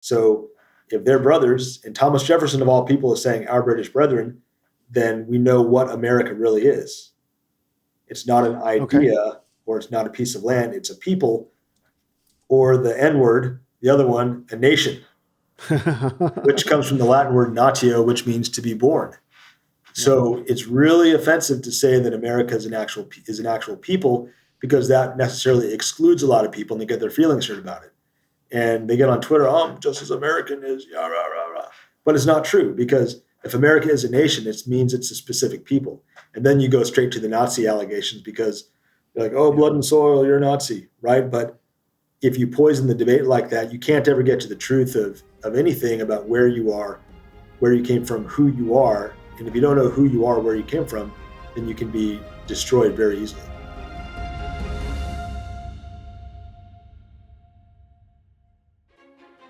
So if they're brothers, and Thomas Jefferson of all people is saying our British brethren, then we know what America really is. It's not an idea or it's not a piece of land. It's a people, or the N word, the other one, a nation, which comes from the Latin word natio, which means to be born. So it's really offensive to say that America is an actual people, because that necessarily excludes a lot of people and they get their feelings hurt about it. And they get on Twitter, I'm just as American as rah, rah, rah, rah. But it's not true, because if America is a nation, it means it's a specific people. And then you go straight to the Nazi allegations because you're like, oh, blood and soil, you're a Nazi, right? But if you poison the debate like that, you can't ever get to the truth of anything about where you are, where you came from, who you are. And if you don't know who you are, where you came from, then you can be destroyed very easily.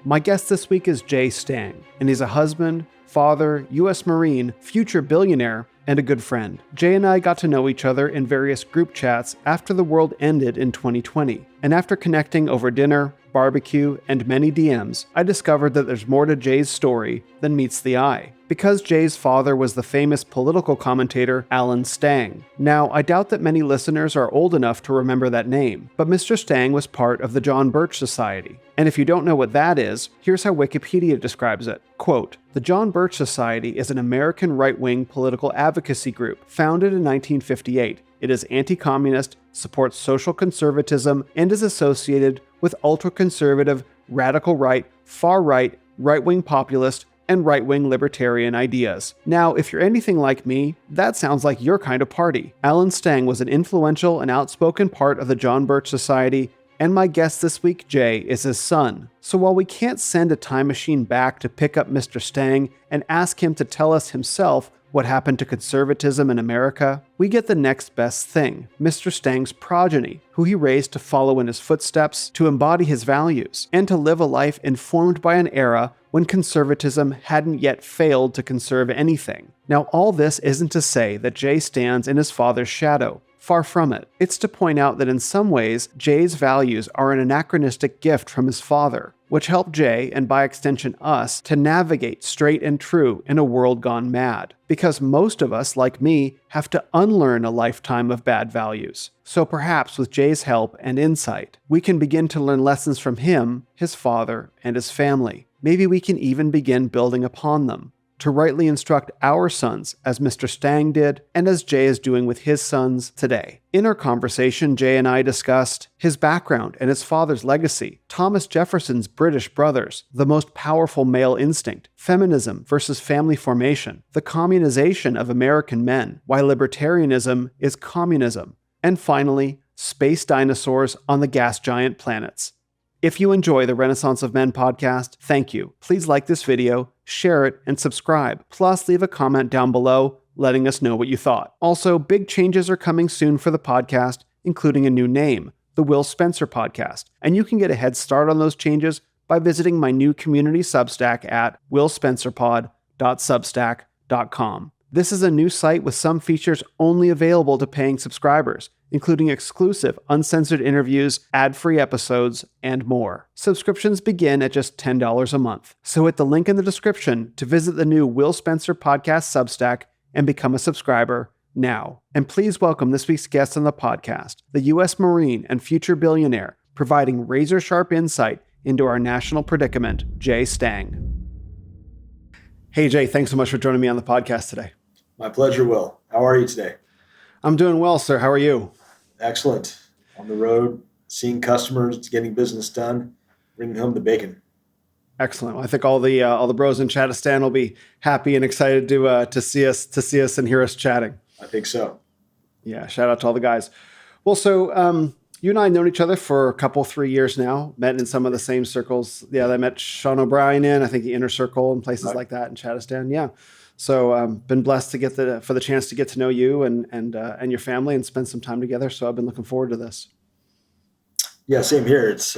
My guest this week is Jay Stang, and he's a husband, father, U.S. Marine, future billionaire, and a good friend. Jay and I got to know each other in various group chats after the world ended in 2020. And after connecting over dinner, barbecue, and many DMs, I discovered that there's more to Jay's story than meets the eye. Because Jay's father was the famous political commentator Alan Stang. Now, I doubt that many listeners are old enough to remember that name, but Mr. Stang was part of the John Birch Society. And if you don't know what that is, here's how Wikipedia describes it. Quote, the John Birch Society is an American right-wing political advocacy group founded in 1958. It is anti-communist, supports social conservatism, and is associated with ultra-conservative, radical right, far right, right-wing populist, and right-wing libertarian ideas. Now, if you're anything like me, that sounds like your kind of party. Alan Stang was an influential and outspoken part of the John Birch Society, and my guest this week, Jay, is his son. So while we can't send a time machine back to pick up Mr. Stang and ask him to tell us himself what happened to conservatism in America, we get the next best thing, Mr. Stang's progeny, who he raised to follow in his footsteps, to embody his values, and to live a life informed by an era when conservatism hadn't yet failed to conserve anything. Now, all this isn't to say that Jay stands in his father's shadow. Far from it. It's to point out that in some ways, Jay's values are an anachronistic gift from his father, which helped Jay, and by extension us, to navigate straight and true in a world gone mad. Because most of us, like me, have to unlearn a lifetime of bad values. So perhaps with Jay's help and insight, we can begin to learn lessons from him, his father, and his family. Maybe we can even begin building upon them, to rightly instruct our sons as Mr. Stang did, and as Jay is doing with his sons today. In our conversation, Jay and I discussed his background and his father's legacy, Thomas Jefferson's British brothers, the most powerful male instinct, feminism versus family formation, the communization of American men, why libertarianism is communism, and finally, space dinosaurs on the gas giant planets. If you enjoy the Renaissance of Men podcast, thank you. Please like this video, share it, and subscribe. Plus, leave a comment down below letting us know what you thought. Also, big changes are coming soon for the podcast, including a new name, the Will Spencer Podcast. And you can get a head start on those changes by visiting my new community Substack at willspencerpod.substack.com. This is a new site with some features only available to paying subscribers, including exclusive, uncensored interviews, ad-free episodes, and more. Subscriptions begin at just $10 a month. So hit the link in the description to visit the new Will Spencer Podcast Substack and become a subscriber now. And please welcome this week's guest on the podcast, the U.S. Marine and future billionaire, providing razor-sharp insight into our national predicament, Jay Stang. Hey, Jay, thanks so much for joining me on the podcast today. My pleasure, Will. How are you today? I'm doing well, sir. How are you? Excellent. On the road, seeing customers, getting business done, bringing home the bacon. Excellent. Well, I think all the bros in Chattistan will be happy and excited to see us and hear us chatting. I think so. Yeah. Shout out to all the guys. Well, so you and I have known each other for a couple, 3 years now. Met in some of the same circles. Yeah, I met Sean O'Brien in, I think, the Inner Circle and places like that in Chattistan. Yeah. So been blessed to get for the chance to get to know you and your family and spend some time together. So I've been looking forward to this. Yeah, same here. It's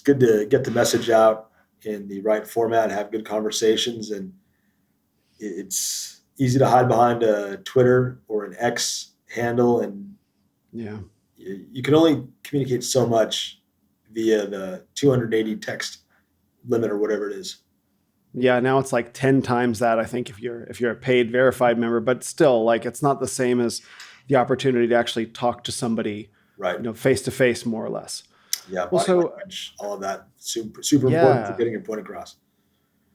good to get the message out in the right format, have good conversations, and it's easy to hide behind a Twitter or an X handle, and you can only communicate so much via the 280 text limit or whatever it is. Yeah, now it's like 10 times that, I think, if you're a paid verified member, but still, like, it's not the same as the opportunity to actually talk to somebody, Right. Face to face, more or less. Yeah. Well, Body so language, all of that. Super important for yeah, getting your point across.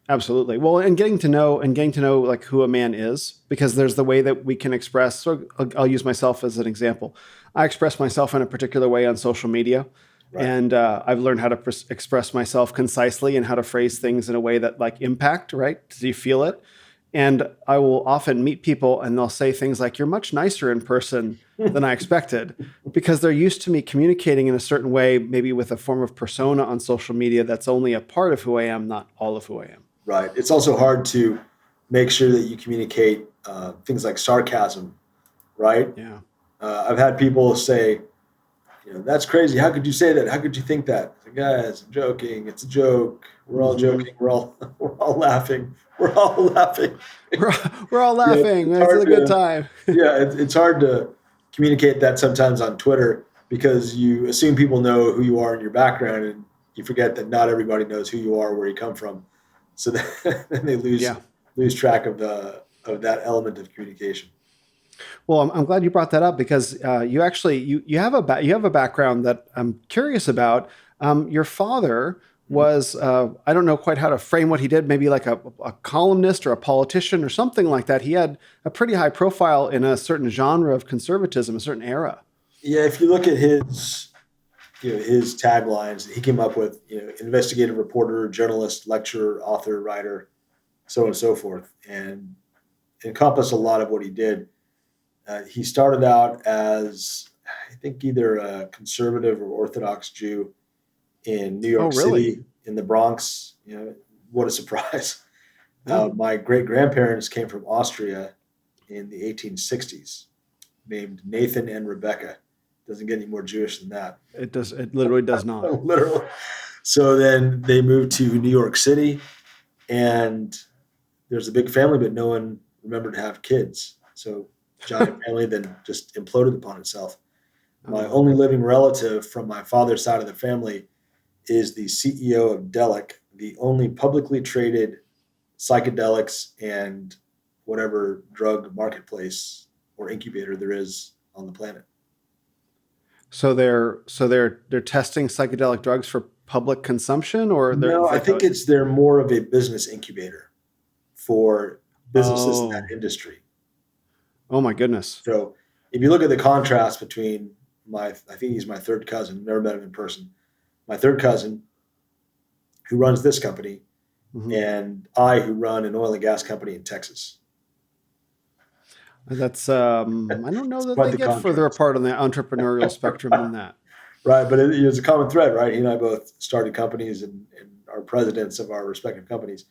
absolutely. Well, and getting to know like who a man is, because there's the way that we can express. So I'll use myself as an example. I express myself in a particular way on social media. Right. And I've learned how to express myself concisely and how to phrase things in a way that like impact, right? Do you feel it? And I will often meet people and they'll say things like, "You're much nicer in person than I expected," because they're used to me communicating in a certain way, maybe with a form of persona on social media that's only a part of who I am, not all of who I am. Right. It's also hard to make sure that you communicate things like sarcasm, right? Yeah. I've had people say, that's crazy. How could you say that? How could you think that? Like, guys, I'm joking. It's a joke. We're all joking. We're all laughing. We're all laughing. We're all laughing. It's a good time. It's hard to communicate that sometimes on Twitter because you assume people know who you are in your background, and you forget that not everybody knows who you are, where you come from. So then they lose track of that element of communication. Well, I'm glad you brought that up because you actually you have a background that I'm curious about. Your father was I don't know quite how to frame what he did. Maybe like a columnist or a politician or something like that. He had a pretty high profile in a certain genre of conservatism, a certain era. Yeah, if you look at his taglines, he came up with investigative reporter, journalist, lecturer, author, writer, so on and so forth, and encompassed a lot of what he did. He started out as, I think, either a conservative or Orthodox Jew in New York City, in the Bronx. What a surprise. My great-grandparents came from Austria in the 1860s, named Nathan and Rebecca. Doesn't get any more Jewish than that. It does. It literally does not. Literally. So then they moved to New York City, and there's a big family, but no one remembered to have kids. So giant family then just imploded upon itself. My only living relative from my father's side of the family is the CEO of Delic, the only publicly traded psychedelics and whatever drug marketplace or incubator there is on the planet. So they're testing psychedelic drugs for public consumption, or no? I think they're more of a business incubator for businesses in that industry. Oh my goodness! So if you look at the contrast between I think he's my third cousin. Never met him in person. My third cousin, who runs this company, and I, who run an oil and gas company in Texas. That's I don't know that they get further apart on the entrepreneurial spectrum than that. Right, but it's a common thread, right? He and I both started companies and are presidents of our respective companies.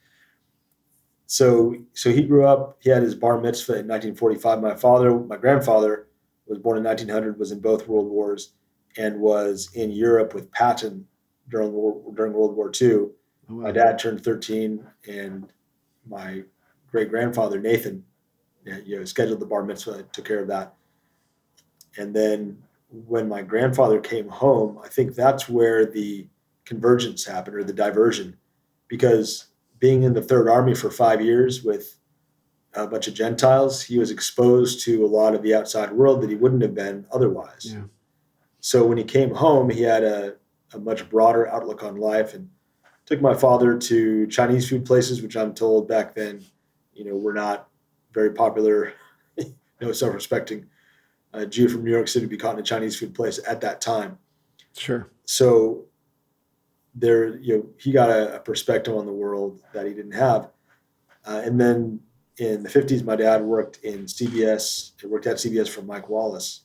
So he grew up. He had his bar mitzvah in 1945. My grandfather, was born in 1900, was in both World Wars, and was in Europe with Patton during World War II. Oh, wow. My dad turned 13, and my great grandfather Nathan, scheduled the bar mitzvah, took care of that. And then when my grandfather came home, I think that's where the convergence happened, or the diversion, because being in the Third Army for 5 years with a bunch of Gentiles, he was exposed to a lot of the outside world that he wouldn't have been otherwise. Yeah. So when he came home, he had a much broader outlook on life, and took my father to Chinese food places, which I'm told back then, were not very popular. No self-respecting Jew from New York City to be caught in a Chinese food place at that time. Sure. So there, he got a perspective on the world that he didn't have. And then in the 50s, my dad worked in CBS. He worked at CBS for Mike Wallace,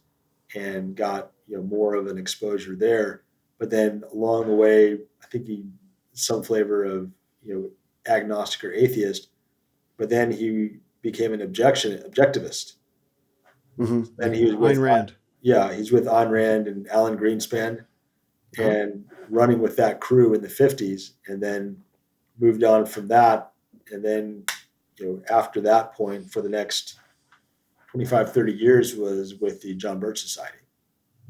and got more of an exposure there. But then along the way, I think he some flavor of agnostic or atheist. But then he became an objectivist. Mm-hmm. And he was with Ayn Rand. He's with Ayn Rand and Alan Greenspan, and running with that crew in the 50s, and then moved on from that. And then, after that point, for the next 25, 30 years, was with the John Birch Society.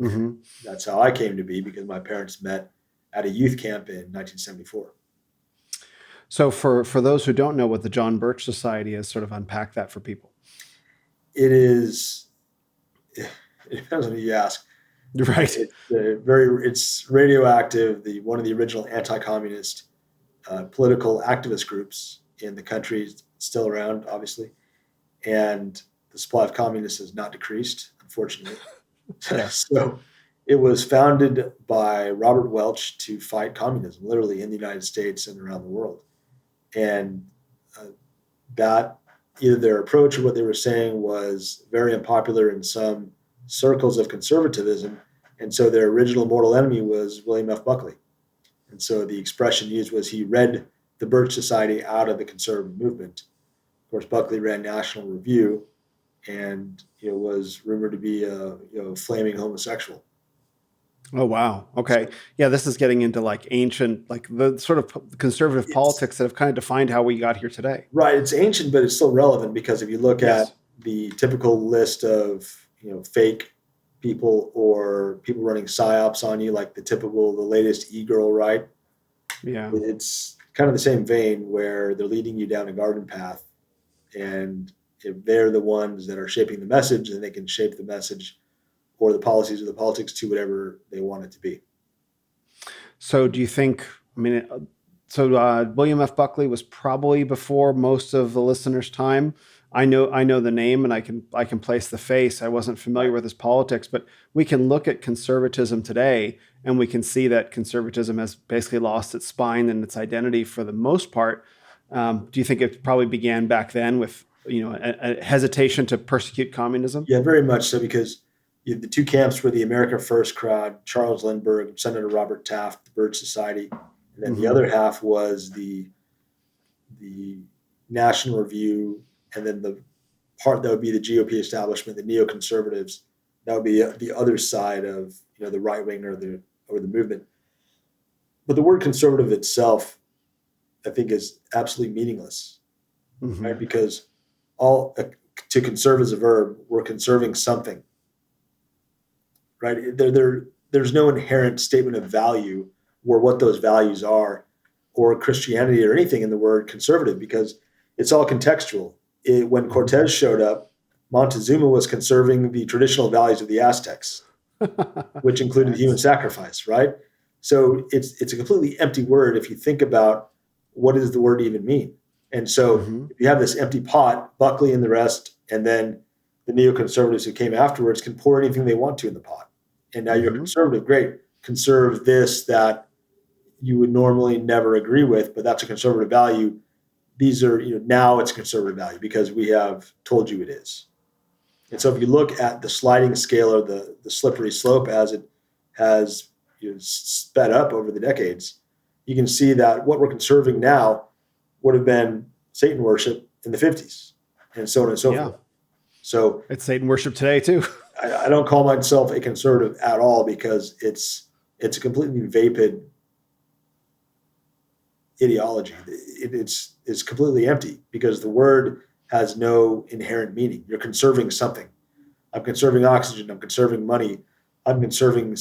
Mm-hmm. That's how I came to be, because my parents met at a youth camp in 1974. So for those who don't know what the John Birch Society is, sort of unpack that for people. It is, it depends on who you ask. Right. It's radioactive, one of the original anti-communist political activist groups in the country is still around, obviously. And the supply of communists has not decreased, unfortunately. Yeah. So it was founded by Robert Welch to fight communism, literally in the United States and around the world. And that either their approach or what they were saying was very unpopular in some circles of conservatism. And so their original mortal enemy was William F. Buckley. And so the expression used was he read the Birch Society out of the conservative movement. Of course, Buckley ran National Review and was rumored to be a flaming homosexual. Oh, wow. Okay. Yeah, this is getting into like ancient, like the sort of conservative politics that have kind of defined how we got here today. Right. It's ancient, but it's still relevant because if you look Yes. at the typical list of, fake people or people running psyops on you, like the latest e-girl, right? Yeah. It's kind of the same vein where they're leading you down a garden path. And if they're the ones that are shaping the message, then they can shape the message or the policies or the politics to whatever they want it to be. So do you think, William F. Buckley was probably before most of the listeners' time. I know the name and I can place the face. I wasn't familiar with his politics, but we can look at conservatism today and we can see that conservatism has basically lost its spine and its identity for the most part. Do you think it probably began back then with a hesitation to persecute communism? Yeah, very much so, because the two camps were the America First crowd, Charles Lindbergh, Senator Robert Taft, the Birch Society, and then the other half was the National Review, and then the part that would be the GOP establishment, the neoconservatives. That would be the other side of the right wing or the movement. But the word conservative itself, I think, is absolutely meaningless, right? Because to conserve is a verb. We're conserving something, right? There's no inherent statement of value or what those values are, or Christianity or anything in the word conservative, because it's all contextual. When Cortez showed up, Montezuma was conserving the traditional values of the Aztecs, which included human sacrifice, right? So it's a completely empty word if you think about what does the word even mean. And so if you have this empty pot, Buckley and the rest, and then the neoconservatives who came afterwards can pour anything they want to in the pot. And now you're conservative, great. Conserve this that you would normally never agree with, but that's a conservative value. These are, now it's conservative value because we have told you it is. And so if you look at the sliding scale or the slippery slope as it has sped up over the decades, you can see that what we're conserving now would have been Satan worship in the 50s and so on and so forth. So it's Satan worship today too. I don't call myself a conservative at all because it's a completely vapid ideology. It's completely empty because the word has no inherent meaning. You're conserving something. I'm conserving oxygen. I'm conserving money. I'm conserving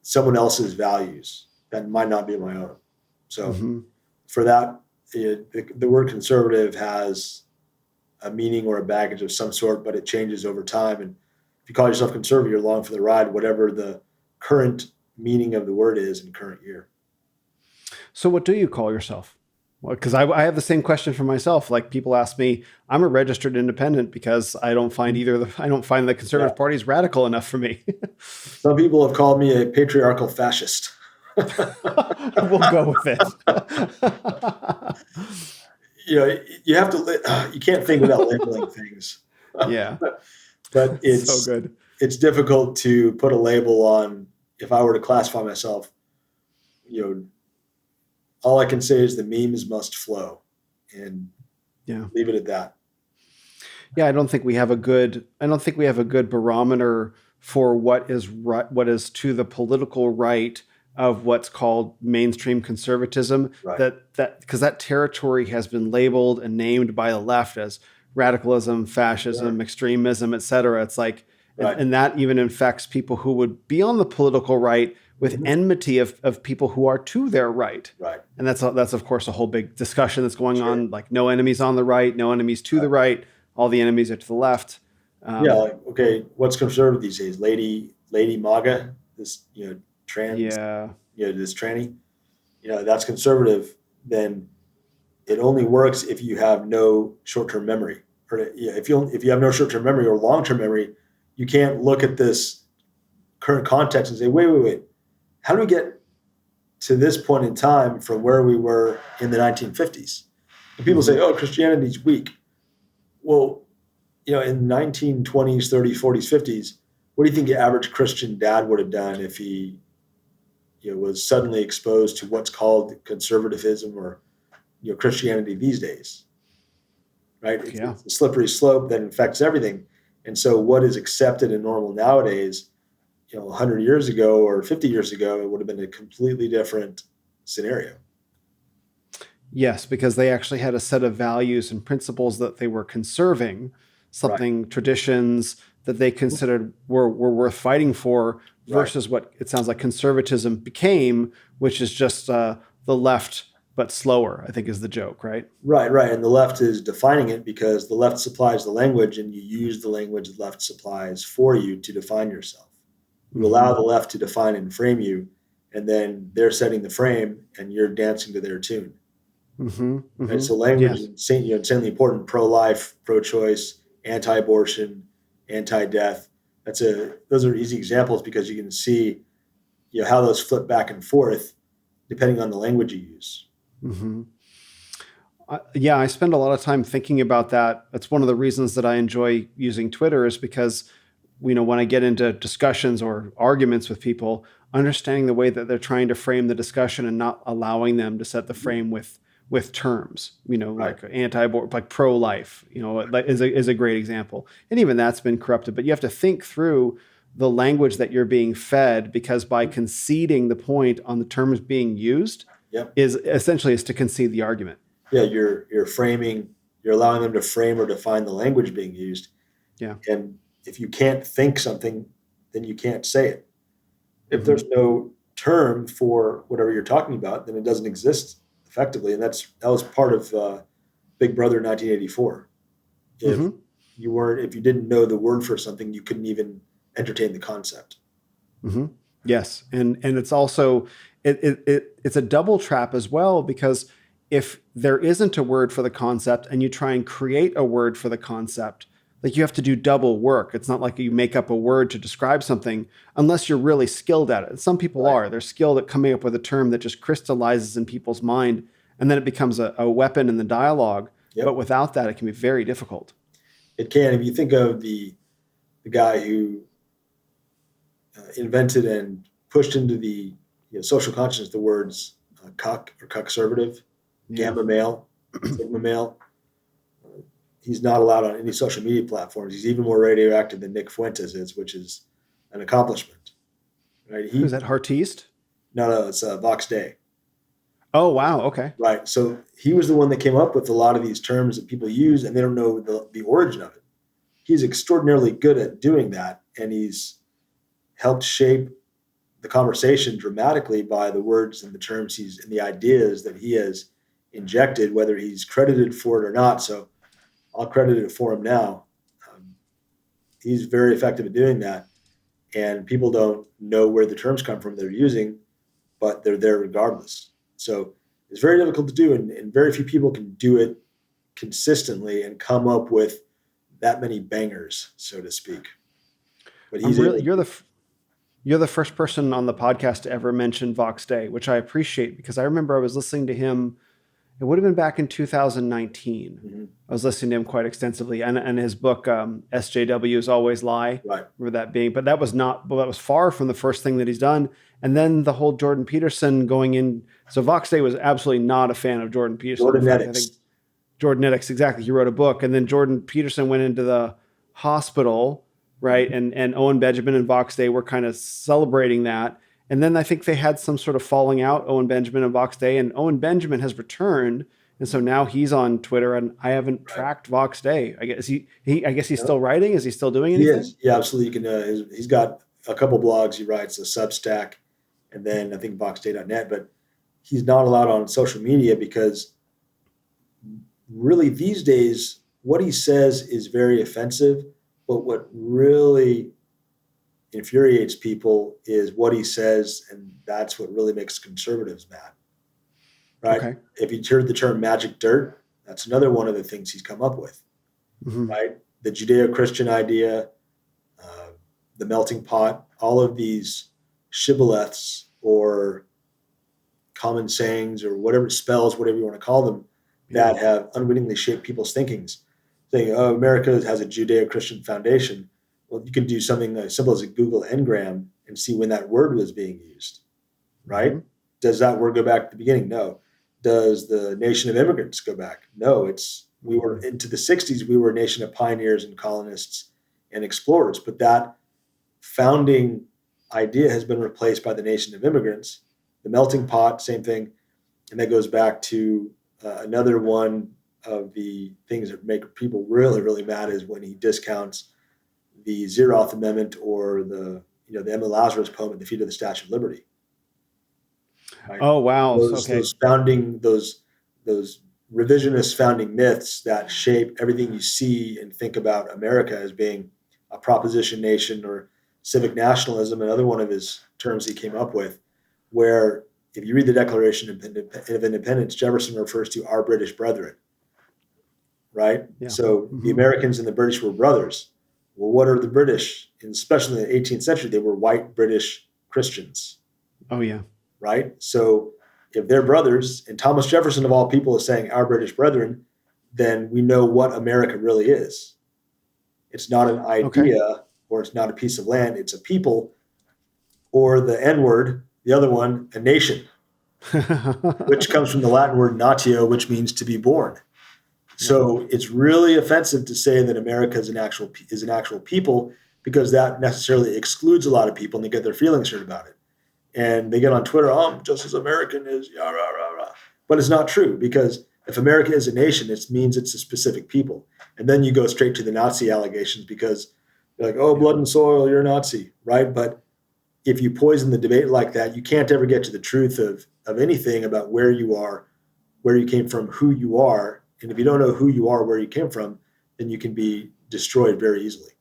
someone else's values that might not be my own. So for that, the word conservative has a meaning or a baggage of some sort, but it changes over time. And if you call yourself conservative, you're along for the ride, whatever the current meaning of the word is in current year. So what do you call yourself? Well, because I have the same question for myself. Like people ask me, I'm a registered independent because I don't find the Conservative Party is radical enough for me. Some people have called me a patriarchal fascist. We'll go with it. You have to. You can't think without labeling things. Yeah, but it's so good. It's difficult to put a label on. If I were to classify myself, all I can say is the memes must flow, and leave it at that. Yeah, I don't think we have a good barometer for what is to the political right of what's called mainstream conservatism. Right. That because that territory has been labeled and named by the left as radicalism, fascism, extremism, et cetera. It's like, and that even infects people who would be on the political right with enmity of people who are to their right. Right. And that's of course a whole big discussion that's going Sure. on, like no enemies on the right, no enemies to the right, all the enemies are to the left. Yeah, like, okay, what's conservative these days? Lady MAGA, this trans, Yeah. this tranny, that's conservative. Then it only works if you have no short-term memory, or if you have no short-term memory or long-term memory, you can't look at this current context and say, wait, how do we get to this point in time from where we were in the 1950s? And people say, oh, Christianity's weak. Well, in the 1920s, 30s, 40s, 50s, what do you think the average Christian dad would have done if he was suddenly exposed to what's called conservatism or Christianity these days? Right? It's a slippery slope that infects everything. And so what is accepted and normal nowadays, 100 years ago or 50 years ago, it would have been a completely different scenario. Yes, because they actually had a set of values and principles that they were conserving, traditions that they considered were worth fighting for, versus what it sounds like conservatism became, which is just the left, but slower, I think is the joke, right? Right. And the left is defining it because the left supplies the language and you use the language the left supplies for you to define yourself. You allow the left to define and frame you, and then they're setting the frame and you're dancing to their tune. Right? So language is insanely important. Pro-life, pro-choice, anti-abortion, anti-death. Those are easy examples because you can see how those flip back and forth depending on the language you use. I spend a lot of time thinking about that. That's one of the reasons that I enjoy using Twitter, is because when I get into discussions or arguments with people, understanding the way that they're trying to frame the discussion and not allowing them to set the frame with terms, like anti-abortion, like pro-life, is a great example. And even that's been corrupted, but you have to think through the language that you're being fed, because by conceding the point on the terms being used is essentially to concede the argument. Yeah. You're allowing them to frame or define the language being used. Yeah. And if you can't think something, then you can't say it. If there's no term for whatever you're talking about, then it doesn't exist effectively. And that was part of Big Brother 1984. If you didn't know the word for something, you couldn't even entertain the concept. Yes. And it's also, it's a double trap as well, because if there isn't a word for the concept and you try and create a word for the concept, like you have to do double work. It's not like you make up a word to describe something unless you're really skilled at it. Some people are. They're skilled at coming up with a term that just crystallizes in people's mind, and then it becomes a weapon in the dialogue. But without that, it can be very difficult. It can. If you think of the guy who invented and pushed into the social consciousness the words cuck or cuckservative, gamma male, sigma male. He's not allowed on any social media platforms. He's even more radioactive than Nick Fuentes is, which is an accomplishment. Right? Who's that, Hartiste? No, it's Vox Day. Oh, wow. Okay. Right. So he was the one that came up with a lot of these terms that people use, and they don't know the origin of it. He's extraordinarily good at doing that, and he's helped shape the conversation dramatically by the words and the terms and the ideas that he has injected, whether he's credited for it or not. So I'll credit it for him now. He's very effective at doing that, and people don't know where the terms come from they're using, but they're there regardless. So it's very difficult to do, and very few people can do it consistently and come up with that many bangers, so to speak. But you're the first person on the podcast to ever mention Vox Day, which I appreciate, because I remember I was listening to him. It would have been back in 2019. I was listening to him quite extensively, and his book SJWs Always Lie. Right. Remember that being, but that was far from the first thing that he's done. And then the whole Jordan Peterson going in. So Vox Day was absolutely not a fan of Jordan Peterson. Jordanetics, exactly. He wrote a book, and then Jordan Peterson went into the hospital, right? And Owen Benjamin and Vox Day were kind of celebrating that. And then I think they had some sort of falling out, Owen Benjamin and Vox Day, and Owen Benjamin has returned. And so now he's on Twitter, and I haven't tracked Vox Day. I guess he's still writing. Is he still doing anything? He is. Yeah, absolutely. You can. He's got a couple blogs he writes, a Substack, and then I think voxday.net, but he's not allowed on social media because really these days, what he says is very offensive, but what really infuriates people is what he says, and that's what really makes conservatives mad, right? Okay. If you heard the term magic dirt, that's another one of the things he's come up with, right? The Judeo-Christian idea, the melting pot, all of these shibboleths or common sayings or whatever spells, whatever you want to call them, that have unwittingly shaped people's thinkings, saying, oh, America has a Judeo-Christian foundation. Well, you can do something as simple as a Google Ngram and see when that word was being used, right? Does that word go back to the beginning? No. Does the nation of immigrants go back? No. We were into the 60s, we were a nation of pioneers and colonists and explorers, but that founding idea has been replaced by the nation of immigrants. The melting pot, same thing. And that goes back to another one of the things that make people really, really mad is when he discounts the Zeroth Amendment or the Emma Lazarus poem at the feet of the Statue of Liberty. Right? Oh, wow. Those revisionist founding myths that shape everything you see and think about America as being a proposition nation or civic nationalism, another one of his terms he came up with, where if you read the Declaration of Independence, Jefferson refers to our British brethren, right? Yeah. So the Americans and the British were brothers. Well, what are the British? And especially in the 18th century, they were white British Christians. Oh, yeah. Right? So if they're brothers, and Thomas Jefferson of all people is saying our British brethren, then we know what America really is. It's not an idea or it's not a piece of land. It's a people, or the N word, the other one, a nation, which comes from the Latin word natio, which means to be born. So it's really offensive to say that America is an actual people, because that necessarily excludes a lot of people and they get their feelings hurt about it. And they get on Twitter, just as American is, rah, rah, rah. But it's not true, because if America is a nation, it means it's a specific people. And then you go straight to the Nazi allegations because you're like, blood and soil, you're a Nazi, right? But if you poison the debate like that, you can't ever get to the truth of anything about where you are, where you came from, who you are. And if you don't know who you are, where you came from, then you can be destroyed very easily.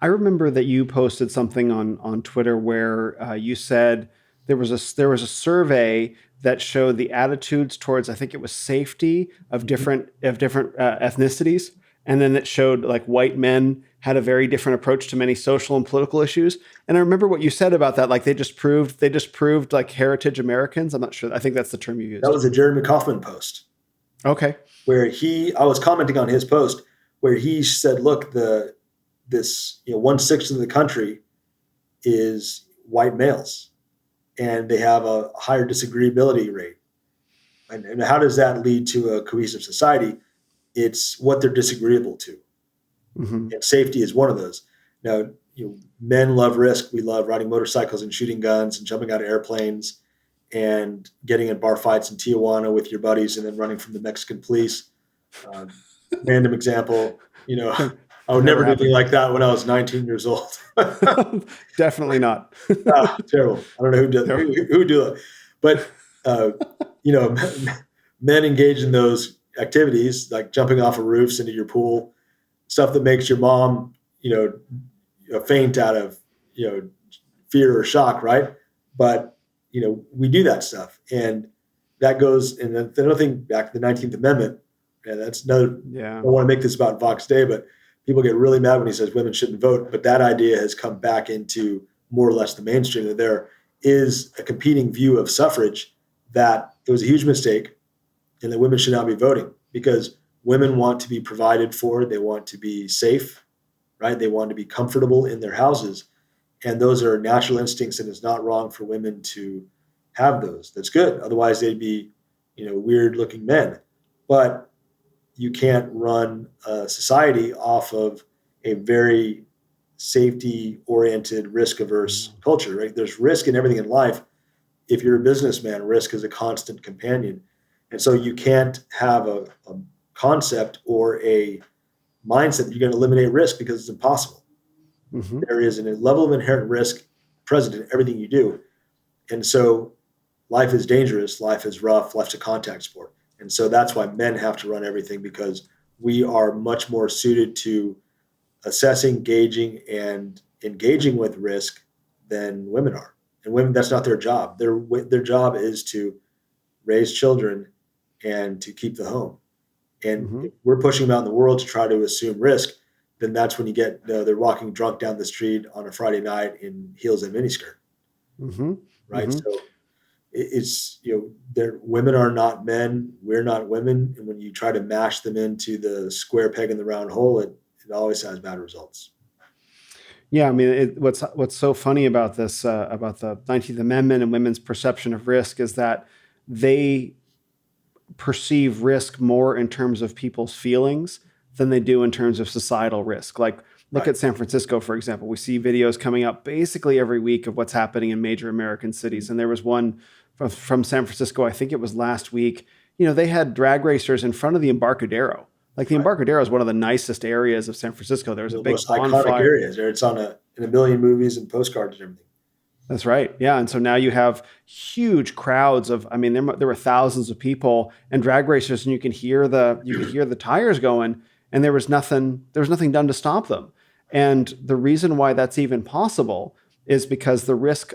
I remember that you posted something on Twitter where you said there was a survey that showed the attitudes towards, I think it was safety of different ethnicities, and then it showed like white men had a very different approach to many social and political issues. And I remember what you said about that, like they just proved like heritage Americans. I'm not sure. I think that's the term you used. That was a Jeremy Kaufman post. Okay. Where I was commenting on his post where he said, look, this 1/6 of the country is white males, and they have a higher disagreeability rate. And how does that lead to a cohesive society? It's what they're disagreeable to. And safety is one of those. Now, men love risk. We love riding motorcycles and shooting guns and jumping out of airplanes and getting in bar fights in Tijuana with your buddies and then running from the Mexican police. Random example, I would never do anything like that when I was 19 years old. Definitely not. Terrible. I don't know who would do that. But, men engage in those activities like jumping off of roofs into your pool, stuff that makes your mom, faint out of, fear or shock, right? But, we do that stuff. And that goes, and another thing, back to the 19th Amendment, and that's another, I don't want to make this about Vox Day, but people get really mad when he says women shouldn't vote. But that idea has come back into more or less the mainstream, that there is a competing view of suffrage that it was a huge mistake and that women should not be voting, because women want to be provided for. They want to be safe, right? They want to be comfortable in their houses. And those are natural instincts, and it's not wrong for women to have those. That's good. Otherwise, they'd be, weird looking men. But you can't run a society off of a very safety-oriented, risk-averse culture, right? There's risk in everything in life. If you're a businessman, risk is a constant companion. And so you can't have a concept or a mindset that you're going to eliminate risk, because it's impossible. There is a level of inherent risk present in everything you do. And so life is dangerous, life is rough, life's a contact sport. And so that's why men have to run everything, because we are much more suited to assessing, gauging, and engaging with risk than women are. And women, that's not their job. Their job is to raise children and to keep the home. And if we're pushing them out in the world to try to assume risk, then that's when you get they're walking drunk down the street on a Friday night in heels and miniskirt, right? So it's women are not men, we're not women, and when you try to mash them into the square peg in the round hole, it always has bad results. Yeah, I mean, what's so funny about this, about the 19th Amendment and women's perception of risk, is that they perceive risk more in terms of people's feelings than they do in terms of societal risk. Like, look at San Francisco, for example. We see videos coming up basically every week of what's happening in major American cities. And there was one from San Francisco, I think it was last week. They had drag racers in front of the Embarcadero. Like, the Embarcadero is one of the nicest areas of San Francisco. There was a big bonfire. Iconic areas. It's in a million movies and postcards and everything. That's right. Yeah. And so now you have huge crowds of, I mean, there were thousands of people and drag racers, and you can hear the tires going, and there was nothing done to stop them. And the reason why that's even possible is because the risk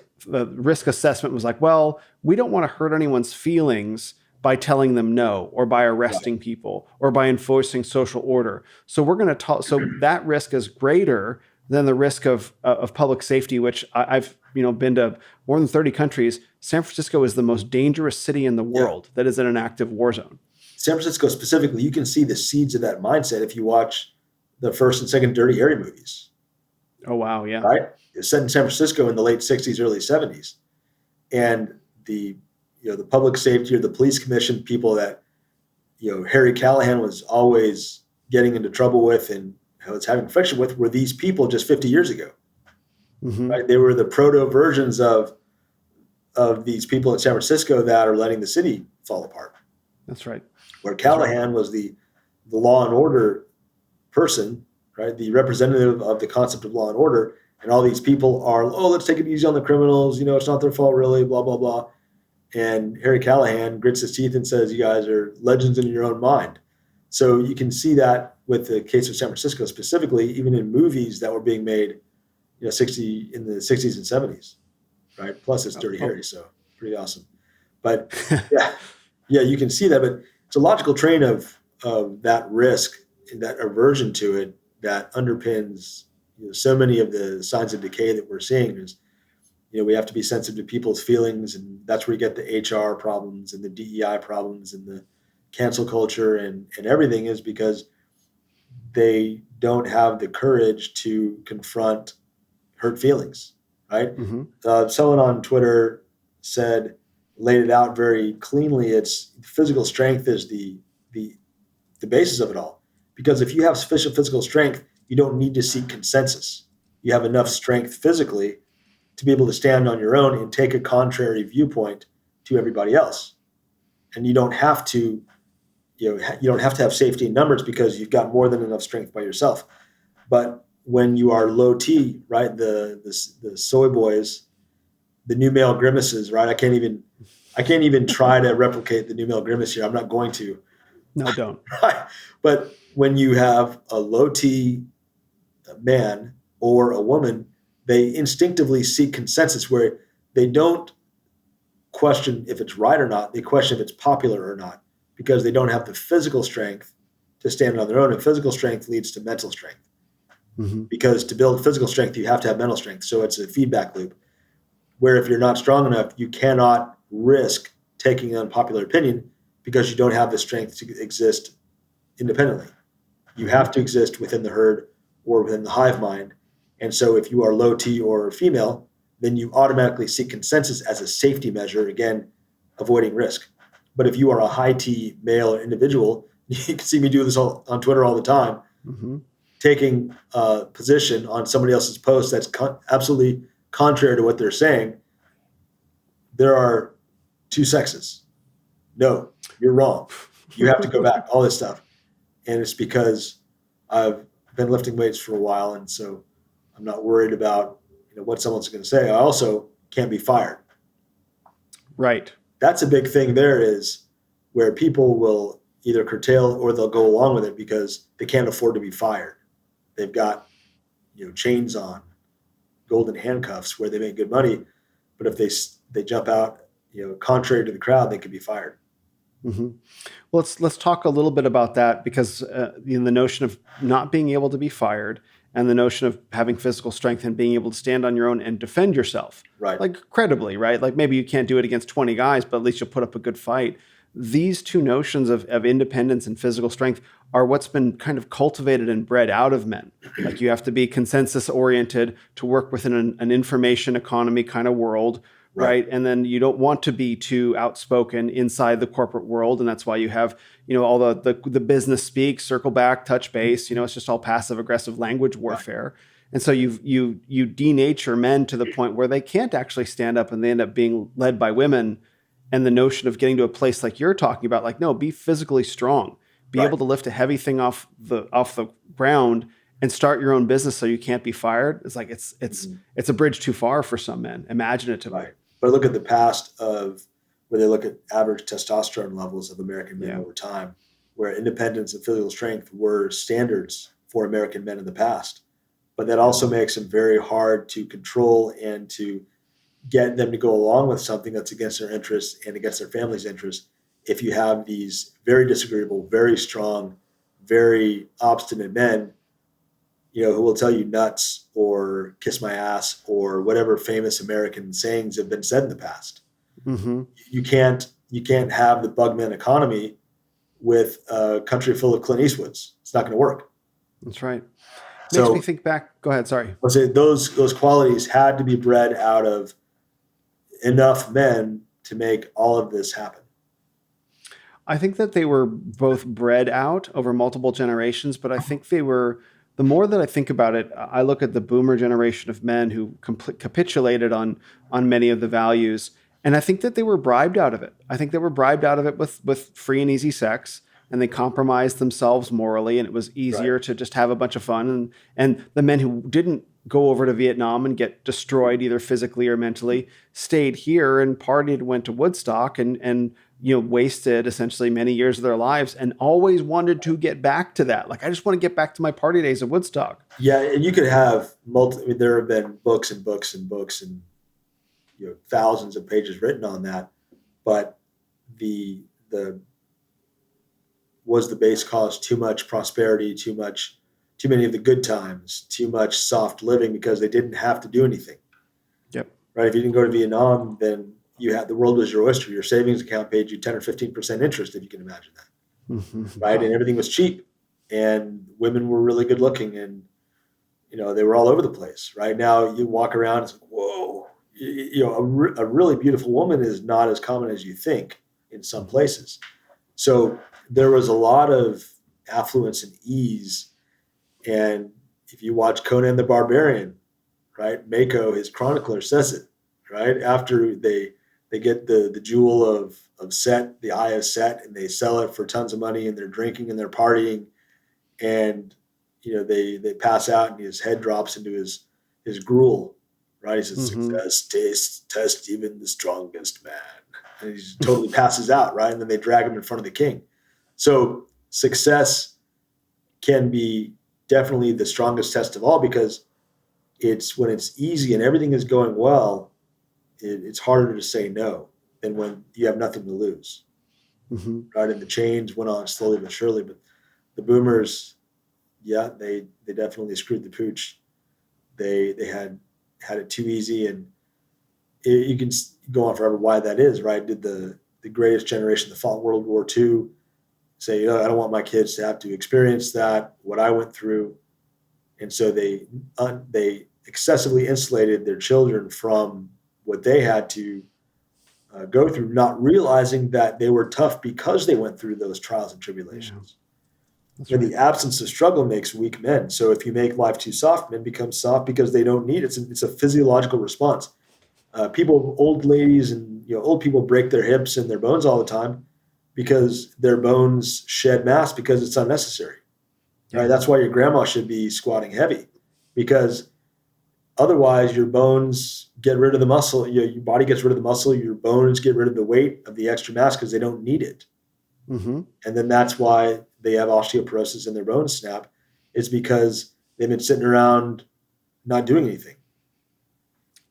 assessment was like, well, we don't want to hurt anyone's feelings by telling them no, or by arresting people, or by enforcing social order. So we're going to so that risk is greater than the risk of public safety, which I've been to more than 30 countries. San Francisco is the most dangerous city in the world that is in an active war zone. San Francisco specifically, you can see the seeds of that mindset if you watch the first and second Dirty Harry movies. Oh, wow. Yeah. Right? It's set in San Francisco in the late 60s, early 70s. And the public safety or the police commission people that, Harry Callahan was always getting into trouble with and was having friction with were these people just 50 years ago. Right? They were the proto versions of these people in San Francisco that are letting the city fall apart. That's right. Where Callahan was the law and order person, right? The representative of the concept of law and order. And all these people are, let's take it easy on the criminals. It's not their fault really, blah, blah, blah. And Harry Callahan grits his teeth and says, you guys are legends in your own mind. So you can see that with the case of San Francisco specifically, even in movies that were being made, in the 60s and 70s, right? Plus it's Dirty Harry, so pretty awesome. But yeah, you can see that. But it's a logical train of that risk, that aversion to it, that underpins so many of the signs of decay that we're seeing. Is we have to be sensitive to people's feelings, and that's where you get the HR problems and the DEI problems and the cancel culture and everything, is because they don't have the courage to confront hurt feelings, right? Someone on Twitter laid it out very cleanly. It's physical strength is the basis of it all. Because if you have sufficient physical strength, you don't need to seek consensus. You have enough strength physically to be able to stand on your own and take a contrary viewpoint to everybody else. And you don't have to, have safety in numbers because you've got more than enough strength by yourself. But when you are low T, right, the soy boys, the new male grimaces, right? I can't even try to replicate the new male grimace here. I'm not going to. No, don't. Right. But when you have a low T man or a woman, they instinctively seek consensus where they don't question if it's right or not. They question if it's popular or not, because they don't have the physical strength to stand on their own. And physical strength leads to mental strength. Because to build physical strength, you have to have mental strength. So it's a feedback loop where if you're not strong enough, you cannot risk taking an unpopular opinion because you don't have the strength to exist independently. You have to exist within the herd or within the hive mind. And so if you are low T or female, then you automatically seek consensus as a safety measure, again, avoiding risk. But if you are a high T male or individual, you can see me do this on Twitter all the time, taking a position on somebody else's post that's absolutely contrary to what they're saying. There are two sexes. No, you're wrong. You have to go back, all this stuff. And it's because I've been lifting weights for a while, and so I'm not worried about what someone's going to say. I also can't be fired. Right. That's a big thing there, is where people will either curtail or they'll go along with it because they can't afford to be fired. They've got, chains on, golden handcuffs where they make good money, but if they jump out, contrary to the crowd, they could be fired. Mm-hmm. Well, let's talk a little bit about that, because the notion of not being able to be fired and the notion of having physical strength and being able to stand on your own and defend yourself, Right. like credibly, right? Like maybe you can't do it against 20 guys, but at least you'll put up a good fight. These two notions of independence and physical strength are what's been kind of cultivated and bred out of men. Like you have to be consensus oriented to work within an information economy kind of world. Right. And then you don't want to be too outspoken inside the corporate world. And that's why you have, all the business speak, circle back, touch base, it's just all passive aggressive language warfare. Right. And so you denature men to the point where they can't actually stand up and they end up being led by women. And the notion of getting to a place like you're talking about, like, no, be physically strong, be able to lift a heavy thing off the ground and start your own business so you can't be fired. It's like, it's a bridge too far for some men, imaginatively. Right. But look at the past of where they look at average testosterone levels of American men over time, where independence and physical strength were standards for American men in the past. But that also makes them very hard to control and to get them to go along with something that's against their interests and against their family's interests. If you have these very disagreeable, very strong, very obstinate men, who will tell you nuts or kiss my ass or whatever famous American sayings have been said in the past. Mm-hmm. You can't have the bugman economy with a country full of Clint Eastwoods. It's not going to work. That's right. Makes me think back. Go ahead. Sorry. Let's say those qualities had to be bred out of enough men to make all of this happen. I think that they were both bred out over multiple generations, but I think they were, the more that I think about it, I look at the boomer generation of men who capitulated on many of the values, and I think that they were bribed out of it. I think they were bribed out of it with free and easy sex, and they compromised themselves morally, and it was easier to just have a bunch of fun. And the men who didn't go over to Vietnam and get destroyed either physically or mentally stayed here and partied, went to Woodstock, and wasted essentially many years of their lives and always wanted to get back to that. Like, I just want to get back to my party days of Woodstock. Yeah. And you could have there have been books and books and books and, thousands of pages written on that. But was the base cause too much prosperity, too many of the good times, too much soft living because they didn't have to do anything. Yep. Right. If you didn't go to Vietnam, then the world was your oyster. Your savings account paid you 10 or 15% interest, if you can imagine that. Mm-hmm. Right. And everything was cheap and women were really good looking and, they were all over the place. Right now you walk around, it's like, whoa, a really beautiful woman is not as common as you think in some places. So there was a lot of affluence and ease. And if you watch Conan the Barbarian, right, Mako, his chronicler, says it, right? After they get the jewel of Set, the eye of Set, and they sell it for tons of money, and they're drinking and they're partying, and they pass out, and his head drops into his gruel, right? He says, "Success test even the strongest man," and he totally passes out, right? And then they drag him in front of the king. So success can be definitely the strongest test of all, because it's when it's easy and everything is going well, it's harder to say no than when you have nothing to lose. Mm-hmm. Right. And the change went on slowly but surely, but the boomers, they definitely screwed the pooch. They had it too easy, and you can go on forever why that is, right? Did the greatest generation that fought World War II say, I don't want my kids to have to experience that, what I went through. And so they excessively insulated their children from what they had to go through, not realizing that they were tough because they went through those trials and tribulations. Yeah. And right. The absence of struggle makes weak men. So if you make life too soft, men become soft because they don't need it. It's a physiological response. Old ladies and old people break their hips and their bones all the time because their bones shed mass because it's unnecessary. Yeah. Right? That's why your grandma should be squatting heavy, because Otherwise, your bones get rid of the muscle. Your body gets rid of the muscle. Your bones get rid of the weight of the extra mass because they don't need it. Mm-hmm. And then that's why they have osteoporosis and their bones snap, is because they've been sitting around not doing anything.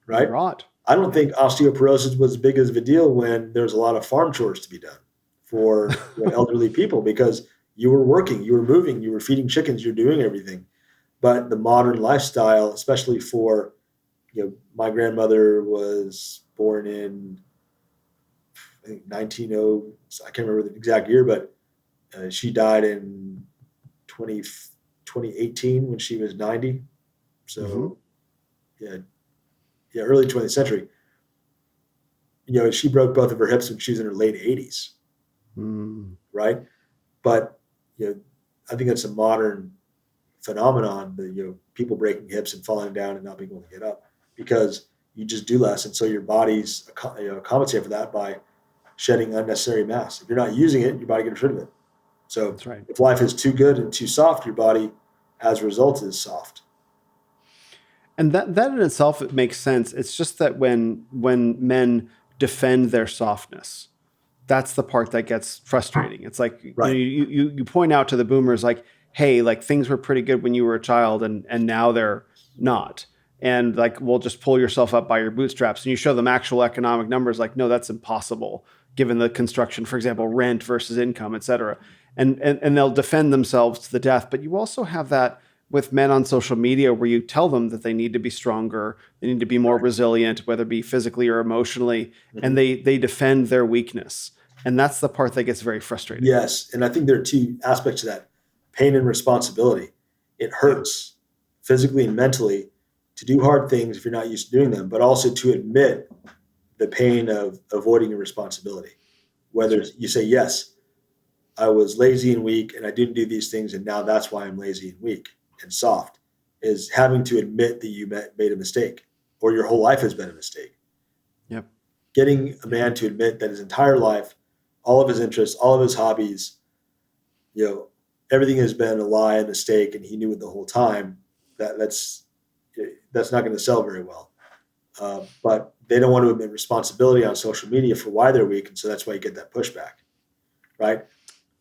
Right? Right. I don't think osteoporosis was as big of a deal when there's a lot of farm chores to be done for elderly people, because you were working, you were moving, you were feeding chickens, you're doing everything. But the modern lifestyle, especially for, my grandmother was born in, I think, 1900, I can't remember the exact year, but she died in 2018 when she was 90. So, early 20th century. She broke both of her hips when she was in her late 80s. Right? But, I think that's a modern phenomenon, that, people breaking hips and falling down and not being able to get up, because you just do less. And so your body's compensate for that by shedding unnecessary mass. If you're not using it, your body gets rid of it. So that's right. If life is too good and too soft, your body, as a result, is soft. And that in itself, it makes sense. It's just that when men defend their softness, that's the part that gets frustrating. It's like, right. you point out to the boomers, like, hey, like, things were pretty good when you were a child, and now they're not. And like, well, just pull yourself up by your bootstraps. And you show them actual economic numbers, like, no, that's impossible, given the construction, for example, rent versus income, et cetera. And they'll defend themselves to the death. But you also have that with men on social media, where you tell them that they need to be stronger, they need to be more resilient, whether it be physically or emotionally, and they defend their weakness. And that's the part that gets very frustrating. Yes. And I think there are two aspects to that: pain and responsibility. It hurts physically and mentally to do hard things if you're not used to doing them, but also to admit the pain of avoiding your responsibility. Whether you say, yes, I was lazy and weak and I didn't do these things, and now that's why I'm lazy and weak and soft, is having to admit that you made a mistake, or your whole life has been a mistake. Yep. Getting a man to admit that his entire life, all of his interests, all of his hobbies, everything has been a lie, a mistake, and he knew it the whole time, that's not going to sell very well. But they don't want to admit responsibility on social media for why they're weak, and so that's why you get that pushback, right?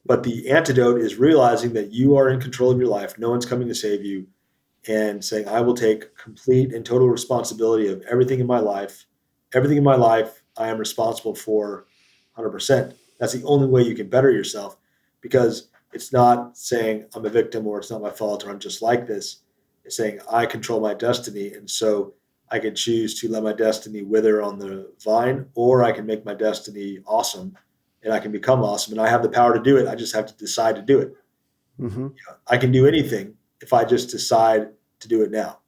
But the antidote is realizing that you are in control of your life. No one's coming to save you, and saying, I will take complete and total responsibility of everything in my life. Everything in my life, I am responsible for 100%. That's the only way you can better yourself, because it's not saying I'm a victim, or it's not my fault, or I'm just like this. It's saying I control my destiny. And so I can choose to let my destiny wither on the vine, or I can make my destiny awesome, and I can become awesome, and I have the power to do it. I just have to decide to do it. Mm-hmm. I can do anything if I just decide to do it now.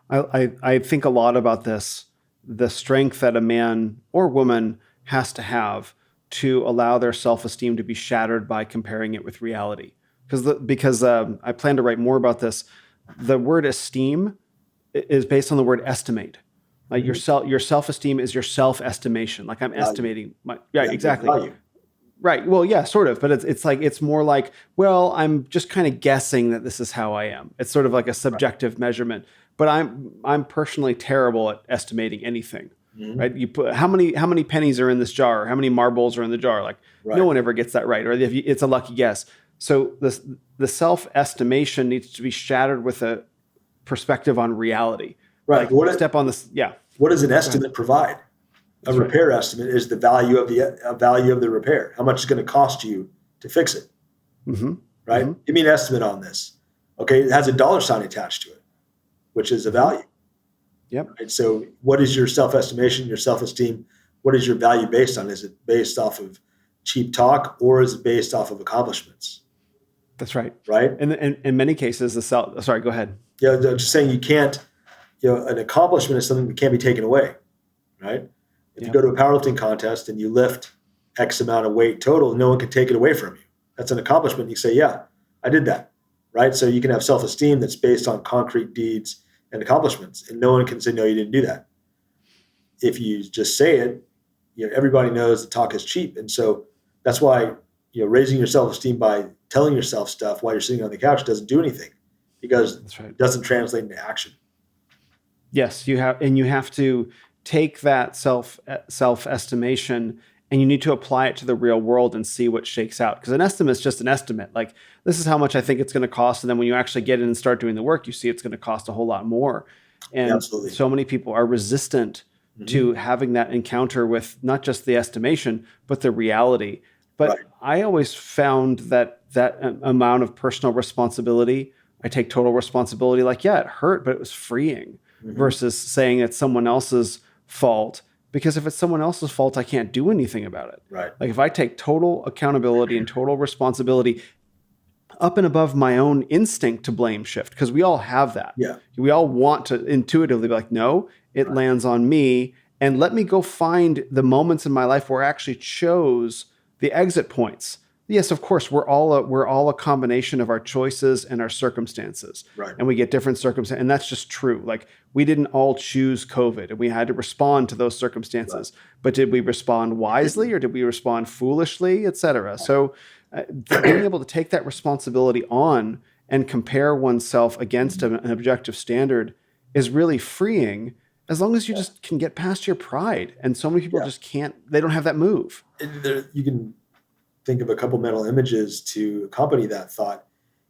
I think a lot about this, the strength that a man or woman has to have to allow their self-esteem to be shattered by comparing it with reality. Because I plan to write more about this. The word esteem is based on the word estimate. Like your self-esteem is your self-estimation. Like, I'm estimating my, exactly. Value. Right. Well, yeah, sort of. But it's like, it's more like, well, I'm just kind of guessing that this is how I am. It's sort of like a subjective measurement. But I'm personally terrible at estimating anything. Mm-hmm. Right. You put how many pennies are in this jar? How many marbles are in the jar? Like, no one ever gets that right. Or it's a lucky guess. So the self-estimation needs to be shattered with a perspective on reality. Right. Like, step on this. Yeah. What does an estimate provide? A repair estimate is the value of the repair. How much is going to cost you to fix it? Mm-hmm. Right. Mm-hmm. Give me an estimate on this. Okay. It has a dollar sign attached to it, which is a value. Yep. Right? So what is your self-estimation, your self-esteem? What is your value based on? Is it based off of cheap talk, or is it based off of accomplishments? That's right. Right. And in many cases, sorry, go ahead. Yeah. I'm just saying, you can't, an accomplishment is something that can't be taken away. Right. If you go to a powerlifting contest and you lift X amount of weight total, no one can take it away from you. That's an accomplishment. You say, yeah, I did that. Right. So you can have self-esteem that's based on concrete deeds and accomplishments, and no one can say, no, you didn't do that. If you just say it, everybody knows the talk is cheap. And so that's why, raising your self-esteem by telling yourself stuff while you're sitting on the couch doesn't do anything, because it doesn't translate into action. Yes, you have to take that self estimation and you need to apply it to the real world and see what shakes out. Because an estimate is just an estimate. Like, this is how much I think it's going to cost, and then when you actually get in and start doing the work, you see it's going to cost a whole lot more. Yeah, And absolutely. so many people are resistant to having that encounter with not just the estimation, but the reality. But Right. I always found that amount of personal responsibility, I take total responsibility. Like, yeah, it hurt, but it was freeing versus saying it's someone else's fault. Because if it's someone else's fault, I can't do anything about it. Right. Like, if I take total accountability and total responsibility up and above my own instinct to blame shift, because we all have that. Yeah. We all want to intuitively be like, no, it lands on me. And let me go find the moments in my life where I actually chose the exit points. Yes, of course, we're all a combination of our choices and our circumstances. Right. And we get different circumstances. And that's just true. Like, we didn't all choose COVID and we had to respond to those circumstances. Right. But did we respond wisely or did we respond foolishly, et cetera? So being able to take that responsibility on and compare oneself against an objective standard is really freeing, as long as you just can get past your pride. And so many people just can't, they don't have that move. You can think of a couple mental images to accompany that thought.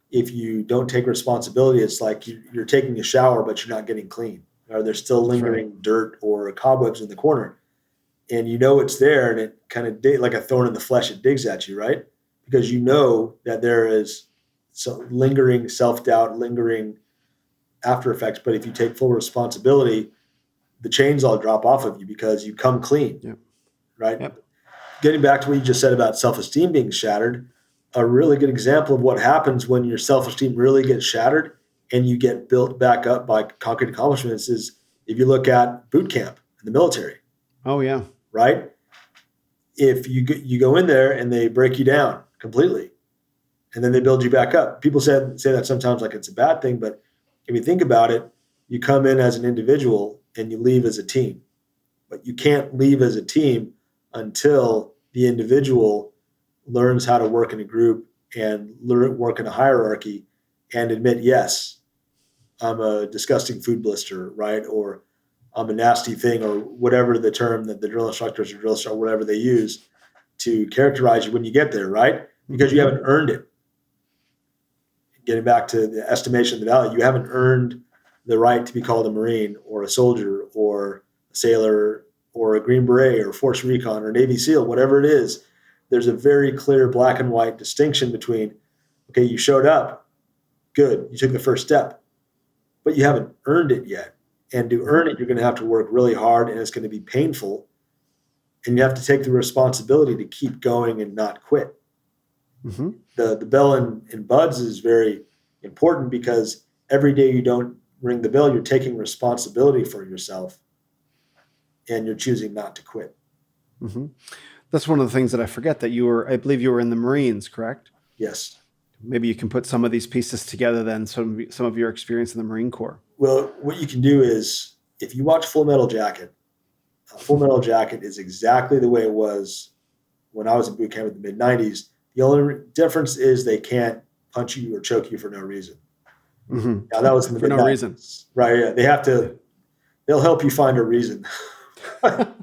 If you don't take responsibility, it's like you're taking a shower, but you're not getting clean, or there's still lingering dirt or cobwebs in the corner. And you know it's there, and it kind of like a thorn in the flesh, it digs at you, right? Because you know that there is some lingering self-doubt, lingering after effects. But if you take full responsibility, the chains all drop off of you because you come clean, right? Yep. Getting back to what you just said about self-esteem being shattered, a really good example of what happens when your self-esteem really gets shattered and you get built back up by concrete accomplishments is if you look at boot camp in the military. Oh, yeah. Right? If you go in there and they break you down completely and then they build you back up. People say that sometimes like it's a bad thing, but if you think about it, you come in as an individual and you leave as a team. But you can't leave as a team until the individual learns how to work in a group and work in a hierarchy and admit, yes, I'm a disgusting food blister, right? Or I'm a nasty thing, or whatever the term that the drill instructors or drill instructor, whatever they use to characterize you when you get there, right? Because you haven't earned it. Getting back to the estimation of the value, you haven't earned the right to be called a Marine or a soldier or a sailor or a Green Beret or Force Recon or Navy SEAL, whatever it is. There's a very clear black and white distinction between, okay, you showed up, good, you took the first step, but you haven't earned it yet. And to earn it, you're going to have to work really hard, and it's going to be painful. And you have to take the responsibility to keep going and not quit. Mm-hmm. The bell in buds is very important because every day you don't ring the bell, you're taking responsibility for yourself, and you're choosing not to quit. Mm-hmm. That's one of the things that I forget, that I believe you were in the Marines, correct? Yes. Maybe you can put some of these pieces together then, some of your experience in the Marine Corps. Well, what you can do is, if you watch Full Metal Jacket, Full Metal Jacket is exactly the way it was when I was in boot camp in the mid-'90s. The only difference is they can't punch you or choke you for no reason. Mm-hmm. Now, that was in the mid-'90s. For no reason. Right, yeah. They'll help you find a reason. But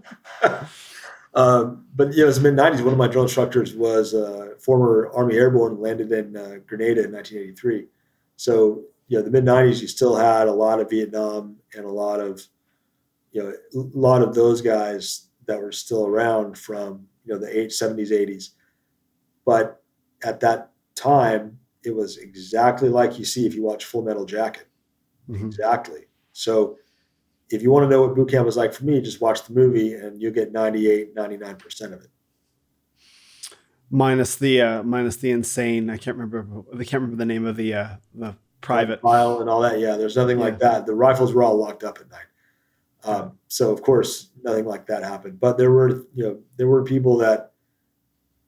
it was mid-'90s. One of my drill instructors was a former Army Airborne, landed in Grenada in 1983. So, the mid-'90s, you still had a lot of Vietnam and a lot of those guys that were still around from, the 70s, 80s. But at that time, it was exactly like you see if you watch Full Metal Jacket. Mm-hmm. Exactly. So if you want to know what boot camp was like for me, just watch the movie and you'll get 98, 99% of it. Minus the insane, I can't remember the name of the private file and all that. Yeah, there's nothing like that. The rifles were all locked up at night. So of course nothing like that happened, but there were people that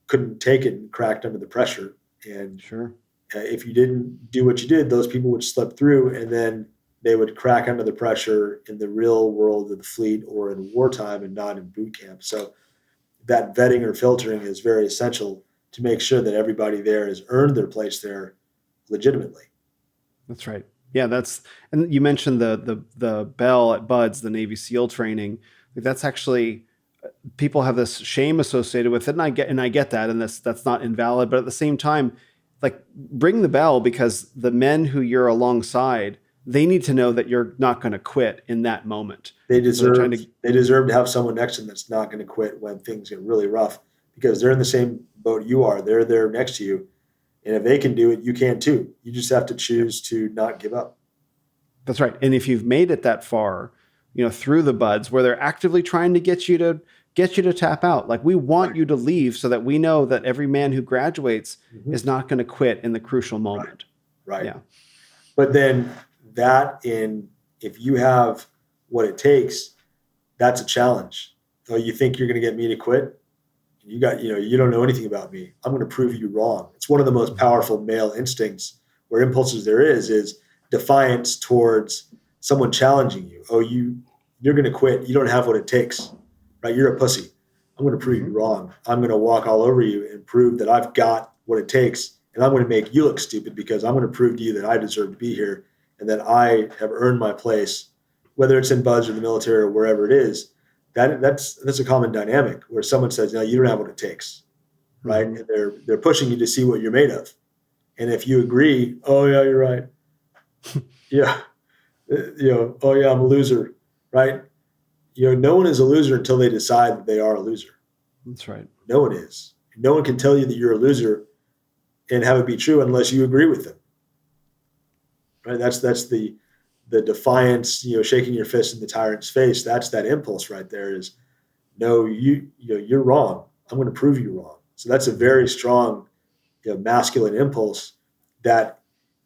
couldn't take it and cracked under the pressure. And sure, if you didn't do what you did, those people would slip through, and then they would crack under the pressure in the real world of the fleet or in wartime and not in boot camp. So that vetting or filtering is very essential to make sure that everybody there has earned their place there legitimately. That's right. Yeah, and you mentioned the bell at Buds, the Navy SEAL training. Like, that's actually, people have this shame associated with it, and I get that, and that's not invalid. But at the same time, like, ring the bell, because the men who you're alongside, they need to know that you're not going to quit in that moment. They So they're trying deserve to, they deserve to have someone next to them that's not going to quit when things get really rough, because they're in the same boat you are. They're there next to you, and if they can do it, you can too. You just have to choose to not give up. that's right. And if you've made it that far, through the Buds, where they're actively trying to get you to tap out, like, we want Right. you to leave so that we know that every man who graduates Mhm. is not going to quit in the crucial moment. Right. Yeah. But then if you have what it takes, that's a challenge. Oh, you think you're going to get me to quit? You don't know anything about me. I'm going to prove you wrong. It's one of the most powerful male instincts or impulses there is defiance towards someone challenging you. Oh, you're going to quit. You don't have what it takes, right? You're a pussy. I'm going to prove you wrong. I'm going to walk all over you and prove that I've got what it takes. And I'm going to make you look stupid, because I'm going to prove to you that I deserve to be here and that I have earned my place, whether it's in Buds or the military or wherever it is. That's a common dynamic where someone says, no, you don't have what it takes, right? Mm-hmm. And they're pushing you to see what you're made of. And if you agree, oh yeah, you're right. Yeah. Oh yeah, I'm a loser, right? No one is a loser until they decide that they are a loser. That's right. No one is. No one can tell you that you're a loser and have it be true unless you agree with them. Right? That's the defiance, shaking your fist in the tyrant's face. That's that impulse right there is, no, you're wrong. I'm going to prove you wrong. So that's a very strong, masculine impulse that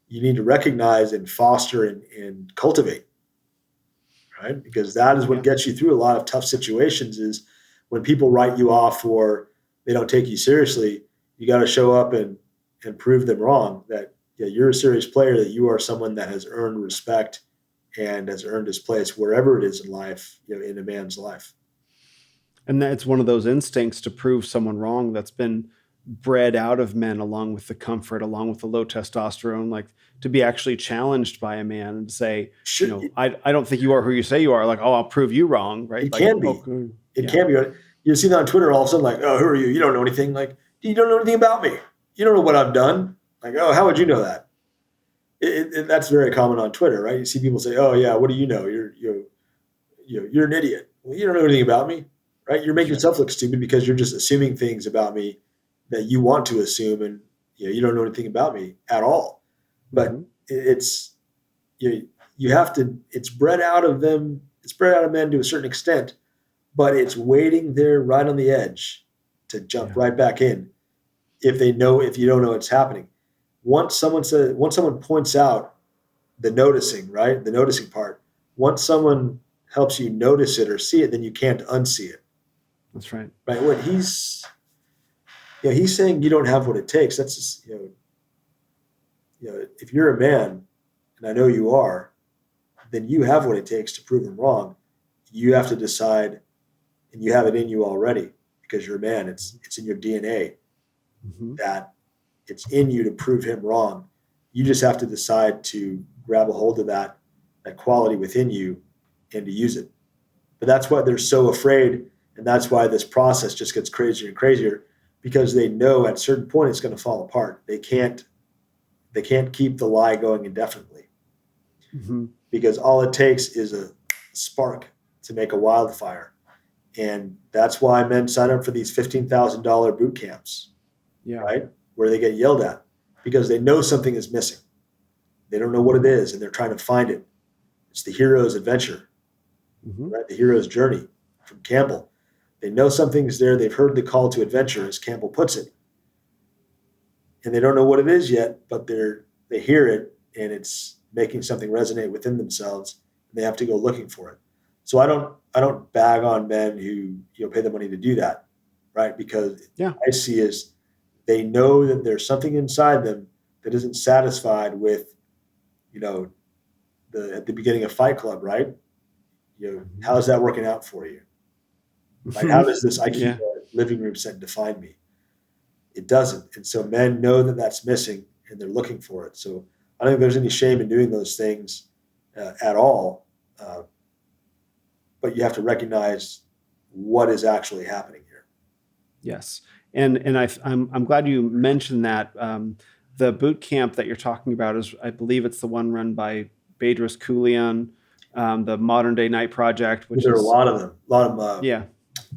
you need to recognize and foster and cultivate, right? Because that is what gets you through a lot of tough situations. Is when people write you off or they don't take you seriously, you got to show up and prove them wrong, that you're a serious player, that you are someone that has earned respect and has earned his place wherever it is in life, in a man's life. And that's one of those instincts to prove someone wrong that's been bred out of men, along with the comfort, along with the low testosterone, like, to be actually challenged by a man and say, I don't think you are who you say you are. Like, oh, I'll prove you wrong. Right. It Like, can be. okay. It can be. You see that on Twitter all of a sudden, like, oh, who are you? You don't know anything. Like, you don't know anything about me. You don't know what I've done. Like, oh, how would you know that? That's very common on Twitter, right? You see people say, oh yeah, what do you know? You're an idiot. Well, you don't know anything about me, right? You're making yourself look stupid because you're just assuming things about me that you want to assume, and you don't know anything about me at all. But it's you have to. It's bred out of them. It's bred out of men to a certain extent, but it's waiting there right on the edge to jump right back in if you don't know what's happening. Once someone points out the noticing, right? The noticing part. Once someone helps you notice it or see it, then you can't unsee it. That's right. Right. What he's saying, you don't have what it takes. That's just, if you're a man, and I know you are, then you have what it takes to prove him wrong. You have to decide, and you have it in you already because you're a man. It's in your DNA that it's in you to prove him wrong. You just have to decide to grab a hold of that quality within you and to use it. But that's why they're so afraid, and that's why this process just gets crazier and crazier, because they know at a certain point it's going to fall apart. They can't keep the lie going indefinitely, because all it takes is a spark to make a wildfire. And that's why men sign up for these $15,000 boot camps, right? Where they get yelled at because they know something is missing. They don't know what it is, and they're trying to find it. It's the hero's adventure, right? The hero's journey from Campbell. They know something's there. They've heard the call to adventure, as Campbell puts it, and they don't know what it is yet, but they hear it, and it's making something resonate within themselves, and they have to go looking for it. So I don't bag on men who pay the money to do that, right? Because I see is they know that there's something inside them that isn't satisfied with, at the beginning of Fight Club, right? How's that working out for you? Like, how does this IKEA living room set define me? It doesn't. And so men know that that's missing, and they're looking for it. So I don't think there's any shame in doing those things at all. But you have to recognize what is actually happening here. Yes, and I'm glad you mentioned that. The boot camp that you're talking about is, I believe, it's the one run by Bedros Keuilian, the Modern Day Night Project, which There are is a lot of them. A lot of them. yeah.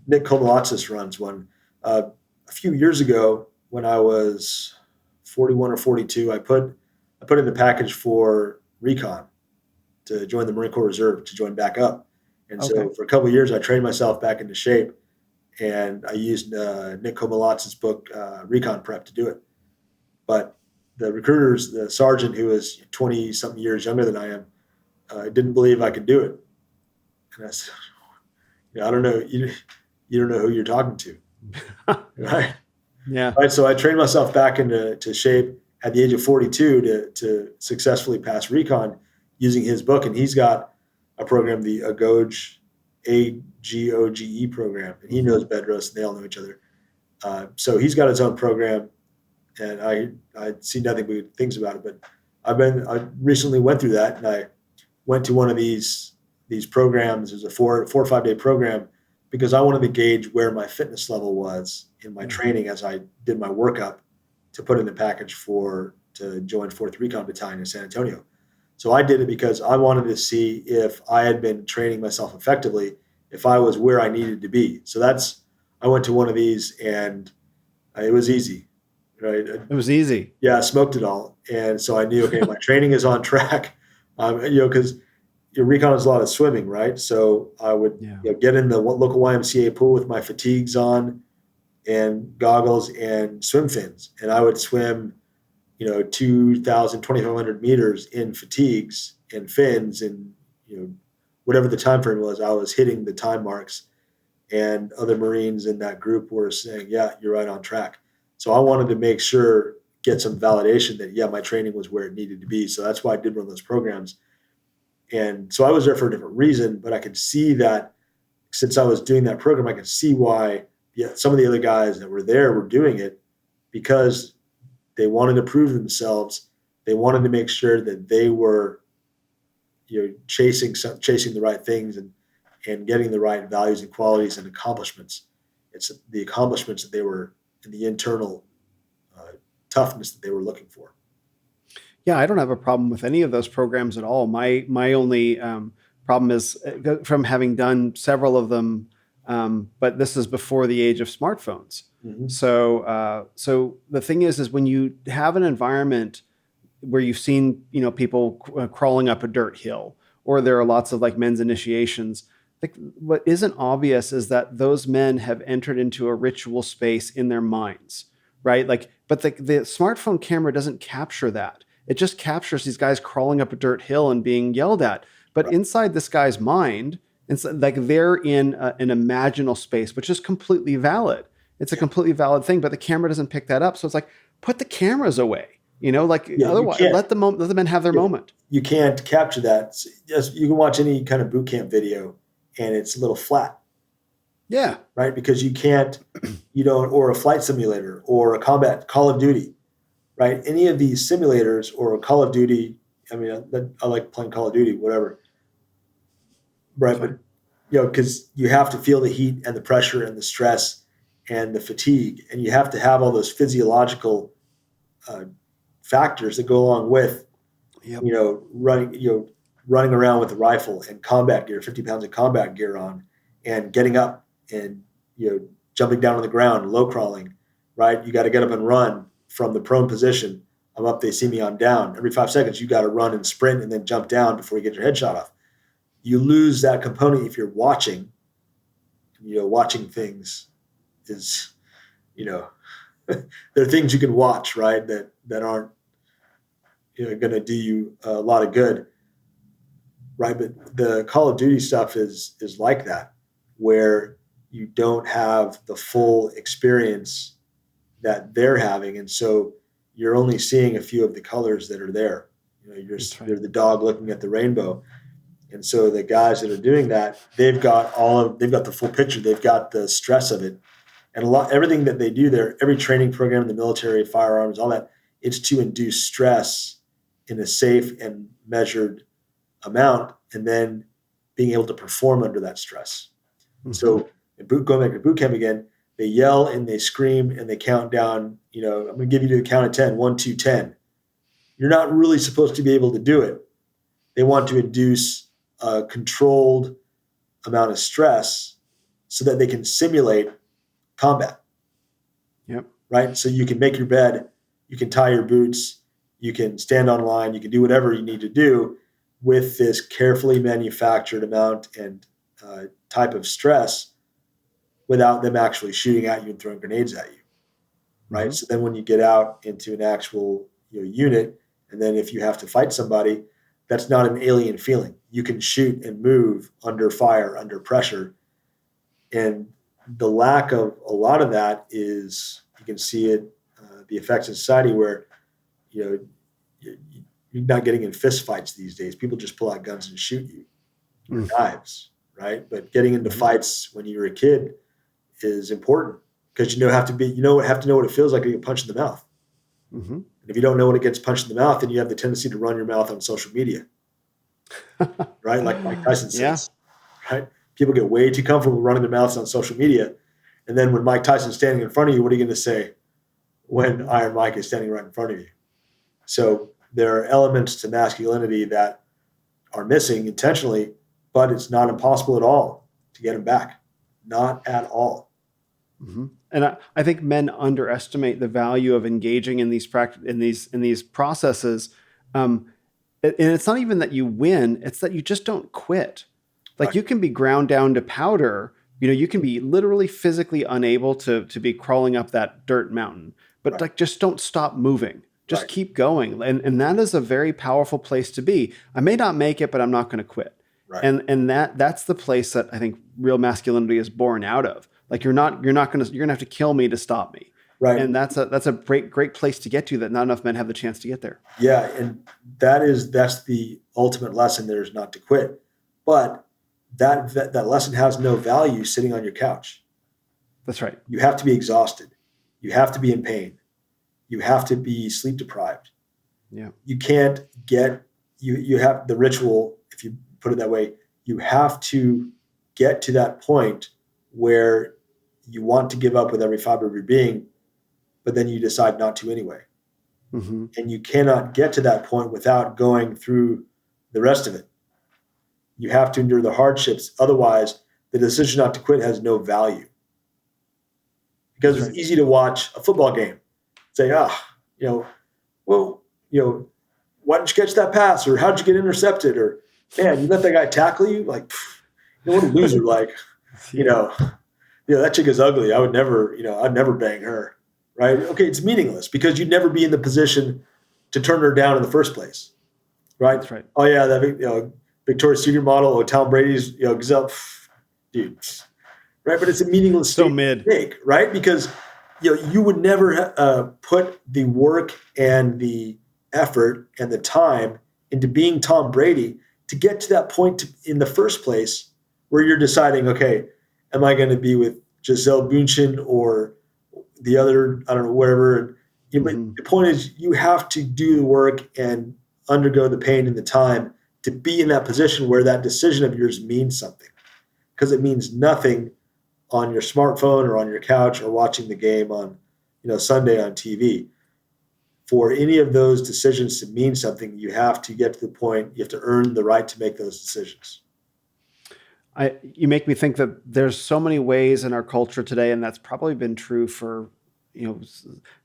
Nick Komalatsis runs one. A few years ago, when I was 41 or 42, I put in the package for recon to join the Marine Corps Reserve, to join back up. And so for a couple of years, I trained myself back into shape, and I used Nick Komalatsis' book, Recon Prep, to do it. But the recruiters, the sergeant who was 20 something years younger than I am, didn't believe I could do it. And I said, I don't know. You don't know who you're talking to. Right. Yeah. Right. So I trained myself back into shape at the age of 42 to successfully pass recon using his book. And he's got a program, the AGOGE program, and he knows Bedros, and they all know each other. So he's got his own program, and I see nothing but good things about it. But I recently went through that, and I went to one of these programs. It was a 4 or 5 day program, because I wanted to gauge where my fitness level was in my training as I did my workup to put in the package to join 4th Recon Battalion in San Antonio. So I did it because I wanted to see if I had been training myself effectively, if I was where I needed to be. So I went to one of these, and it was easy, right? It was easy. Yeah, I smoked it all. And so I knew, okay, my training is on track, because your recon is a lot of swimming, right? So I would get in the local YMCA pool with my fatigues on and goggles and swim fins. And I would swim, 2,000, 2,500 meters in fatigues and fins, and, whatever the time frame was, I was hitting the time marks, and other Marines in that group were saying, yeah, you're right on track. So I wanted to get some validation that, my training was where it needed to be. So that's why I did run those programs. And so I was there for a different reason, but I could see that since I was doing that program, I could see why some of the other guys that were there were doing it, because they wanted to prove themselves. They wanted to make sure that they were, chasing the right things and getting the right values and qualities and accomplishments. It's the accomplishments that they were, and the internal toughness that they were looking for. Yeah, I don't have a problem with any of those programs at all. My only problem is from having done several of them, but this is before the age of smartphones. Mm-hmm. So the thing is when you have an environment where you've seen people crawling up a dirt hill, or there are lots of like men's initiations. Like, what isn't obvious is that those men have entered into a ritual space in their minds, right? Like, but the smartphone camera doesn't capture that. It just captures these guys crawling up a dirt hill and being yelled at. But inside this guy's mind, it's like they're in an imaginal space, which is completely valid. It's a completely valid thing, but the camera doesn't pick that up. So it's like, put the cameras away, otherwise let the men have their moment. You can't capture that. You can watch any kind of boot camp video, and it's a little flat. Yeah. Right. Because you can't, or a flight simulator or a combat Call of Duty, right? Any of these simulators or a Call of Duty. I mean, I like playing Call of Duty, whatever. Right. But, because you have to feel the heat and the pressure and the stress and the fatigue, and you have to have all those physiological factors that go along with, running around with a rifle and combat gear, 50 pounds of combat gear on, and getting up and, jumping down on the ground, low crawling, right? You got to get up and run from the prone position. I'm up, they see me, I'm down. Every 5 seconds, you got to run and sprint and then jump down before you get your head shot off. You lose that component if you're watching. Watching things is, there are things you can watch, right, that aren't going to do you a lot of good, right? But the Call of Duty stuff is like that, where you don't have the full experience that they're having, and so you're only seeing a few of the colors that are there. You're the dog looking at the rainbow, and so the guys that are doing that, they've got the full picture. They've got the stress of it, and everything that they do there, every training program in the military, firearms, all that, it's to induce stress in a safe and measured amount, and then being able to perform under that stress. Mm-hmm. So going back to boot camp again, they yell and they scream and they count down, I'm going to give you to the count of 10, 1, 2, 10. You're not really supposed to be able to do it. They want to induce a controlled amount of stress so that they can simulate combat. Yep. Right? So you can make your bed, you can tie your boots, you can stand on line, you can do whatever you need to do with this carefully manufactured amount and type of stress without them actually shooting at you and throwing grenades at you. Right? Mm-hmm. So then when you get out into an actual unit, and then if you have to fight somebody, that's not an alien feeling. You can shoot and move under fire, under pressure. And the lack of a lot of that is, you can see it, the effects in society where, you're not getting in fist fights these days. People just pull out guns and shoot you, or knives, right? But getting into fights when you were a kid is important because have to know what it feels like to get punched in the mouth. Mm-hmm. And if you don't know when it gets punched in the mouth, then you have the tendency to run your mouth on social media, right? Like Mike Tyson says, right? People get way too comfortable running their mouths on social media. And then when Mike Tyson's standing in front of you, what are you going to say when Iron Mike is standing right in front of you? So there are elements to masculinity that are missing intentionally, but it's not impossible at all to get them back. Not at all. Mm-hmm. And I think men underestimate the value of engaging in these processes. And it's not even that you win; it's that you just don't quit. Like, you can be ground down to powder. You can be literally physically unable to be crawling up that dirt mountain, but like, just don't stop moving. Just keep going. And that is a very powerful place to be. I may not make it, but I'm not going to quit. Right. And that's the place that I think real masculinity is born out of. Like, you're gonna have to kill me to stop me. Right. And that's a great place to get to that not enough men have the chance to get there. Yeah. And that's the ultimate lesson there, is not to quit. But that lesson has no value sitting on your couch. That's right. You have to be exhausted. You have to be in pain. You have to be sleep deprived. Yeah. You can't you have the ritual, if you put it that way, you have to get to that point where you want to give up with every fiber of your being, but then you decide not to anyway. Mm-hmm. And you cannot get to that point without going through the rest of it. You have to endure the hardships. Otherwise, the decision not to quit has no value. Because it's easy to watch a football game, say, why didn't you catch that pass? Or how'd you get intercepted? Or, man, you let that guy tackle you? Like, what a loser. Like, that chick is ugly. I would never, I'd never bang her. Right? Okay, it's meaningless because you'd never be in the position to turn her down in the first place. Right? That's right. Oh, yeah, that Victoria's Secret model, Tom Brady's, gazelle, dude. Right? But it's a meaningless mistake, right? Because you would never put the work and the effort and the time into being Tom Brady to get to that point in the first place where you're deciding, okay, am I going to be with Gisele Bündchen or the other, I don't know, whatever. But the point is, you have to do the work and undergo the pain and the time to be in that position where that decision of yours means something. Because it means nothing on your smartphone or on your couch or watching the game on, Sunday on TV. For any of those decisions to mean something, you have to get to the point, you have to earn the right to make those decisions. You make me think that there's so many ways in our culture today, and that's probably been true for,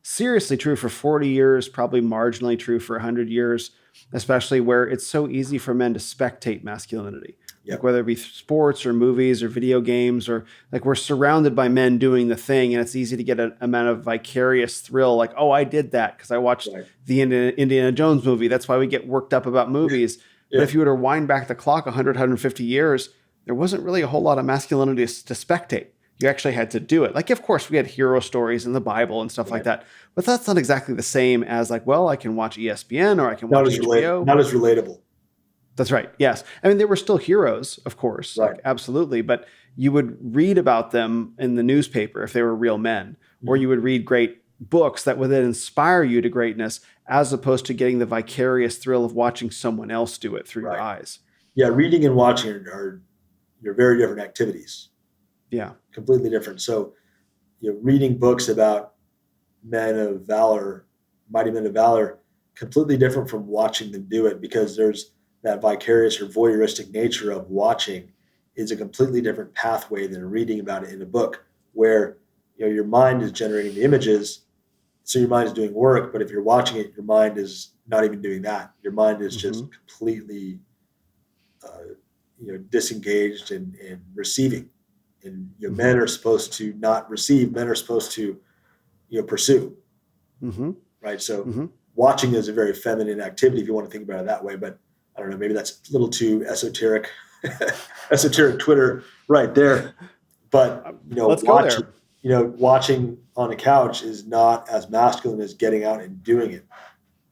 seriously true for 40 years, probably marginally true for 100 years, especially where it's so easy for men to spectate masculinity. Yep. Like, whether it be sports or movies or video games, or like, we're surrounded by men doing the thing, and it's easy to get an amount of vicarious thrill. Like, oh, I did that because I watched the Indiana Jones movie. That's why we get worked up about movies. Yeah. But if you were to wind back the clock 100, 150 years, there wasn't really a whole lot of masculinity to spectate. You actually had to do it. Like, of course, we had hero stories in the Bible and stuff like that, but that's not exactly the same as like, well, I can watch ESPN or I can watch HBO. Not as relatable. That's right. Yes. I mean, they were still heroes, of course, like, absolutely. But you would read about them in the newspaper if they were real men, or you would read great books that would then inspire you to greatness, as opposed to getting the vicarious thrill of watching someone else do it through your eyes. Yeah, reading and watching are very different activities. Yeah, completely different. So, reading books about men of valor, mighty men of valor, completely different from watching them do it, because there's that vicarious or voyeuristic nature of watching is a completely different pathway than reading about it in a book, where your mind is generating the images, so your mind is doing work. But if you're watching it, your mind is not even doing that. Your mind is just completely disengaged and receiving. And men are supposed to not receive; men are supposed to pursue. Right. So watching is a very feminine activity, if you want to think about it that way. But I don't know, maybe that's a little too esoteric Twitter right there. But watching on a couch is not as masculine as getting out and doing it.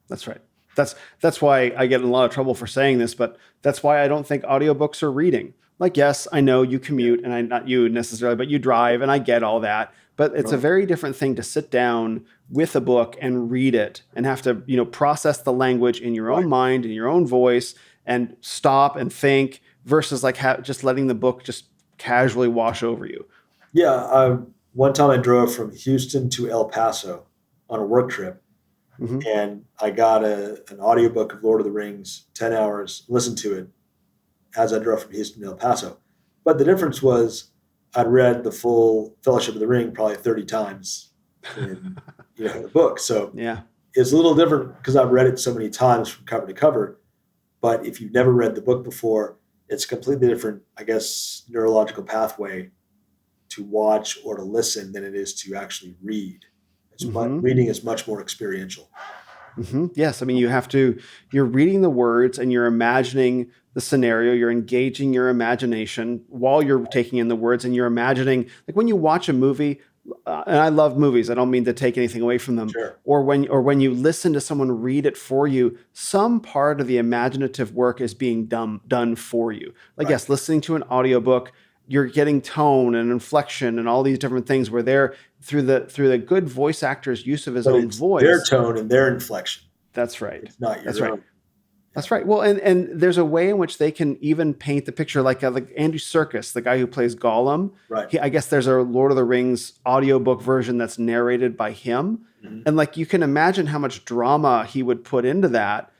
That's right. That's why I get in a lot of trouble for saying this, but that's why I don't think audiobooks are reading. Like, yes, I know you commute, and not you necessarily, but you drive, and I get all that. But it's a very different thing to sit down with a book and read it and have to, process the language in your own mind, in your own voice, and stop and think, versus like just letting the book just casually wash over you. Yeah. One time I drove from Houston to El Paso on a work trip, and I got an audiobook of Lord of the Rings, 10 hours, listened to it as I drove from Houston to El Paso. But the difference was I'd read the full Fellowship of the Ring probably 30 times in the book. So it's a little different because I've read it so many times from cover to cover. But if you've never read the book before, it's a completely different, I guess, neurological pathway to watch or to listen than it is to actually read. Reading is much more experiential. Yes. I mean, you're reading the words and you're imagining the scenario, you're engaging your imagination while you're taking in the words, and you're imagining, like when you watch a movie, and I love movies, I don't mean to take anything away from them, or when you listen to someone read it for you, some part of the imaginative work is being done for you. Like, yes, listening to an audiobook, you're getting tone and inflection and all these different things where they're through the good voice actor's use of his own voice. Their tone and their inflection. That's right. It's not your own. Right. That's right. Well, and there's a way in which they can even paint the picture, like Andy Serkis, the guy who plays Gollum. Right. I guess there's a Lord of the Rings audiobook version that's narrated by him. And like, you can imagine how much drama he would put into that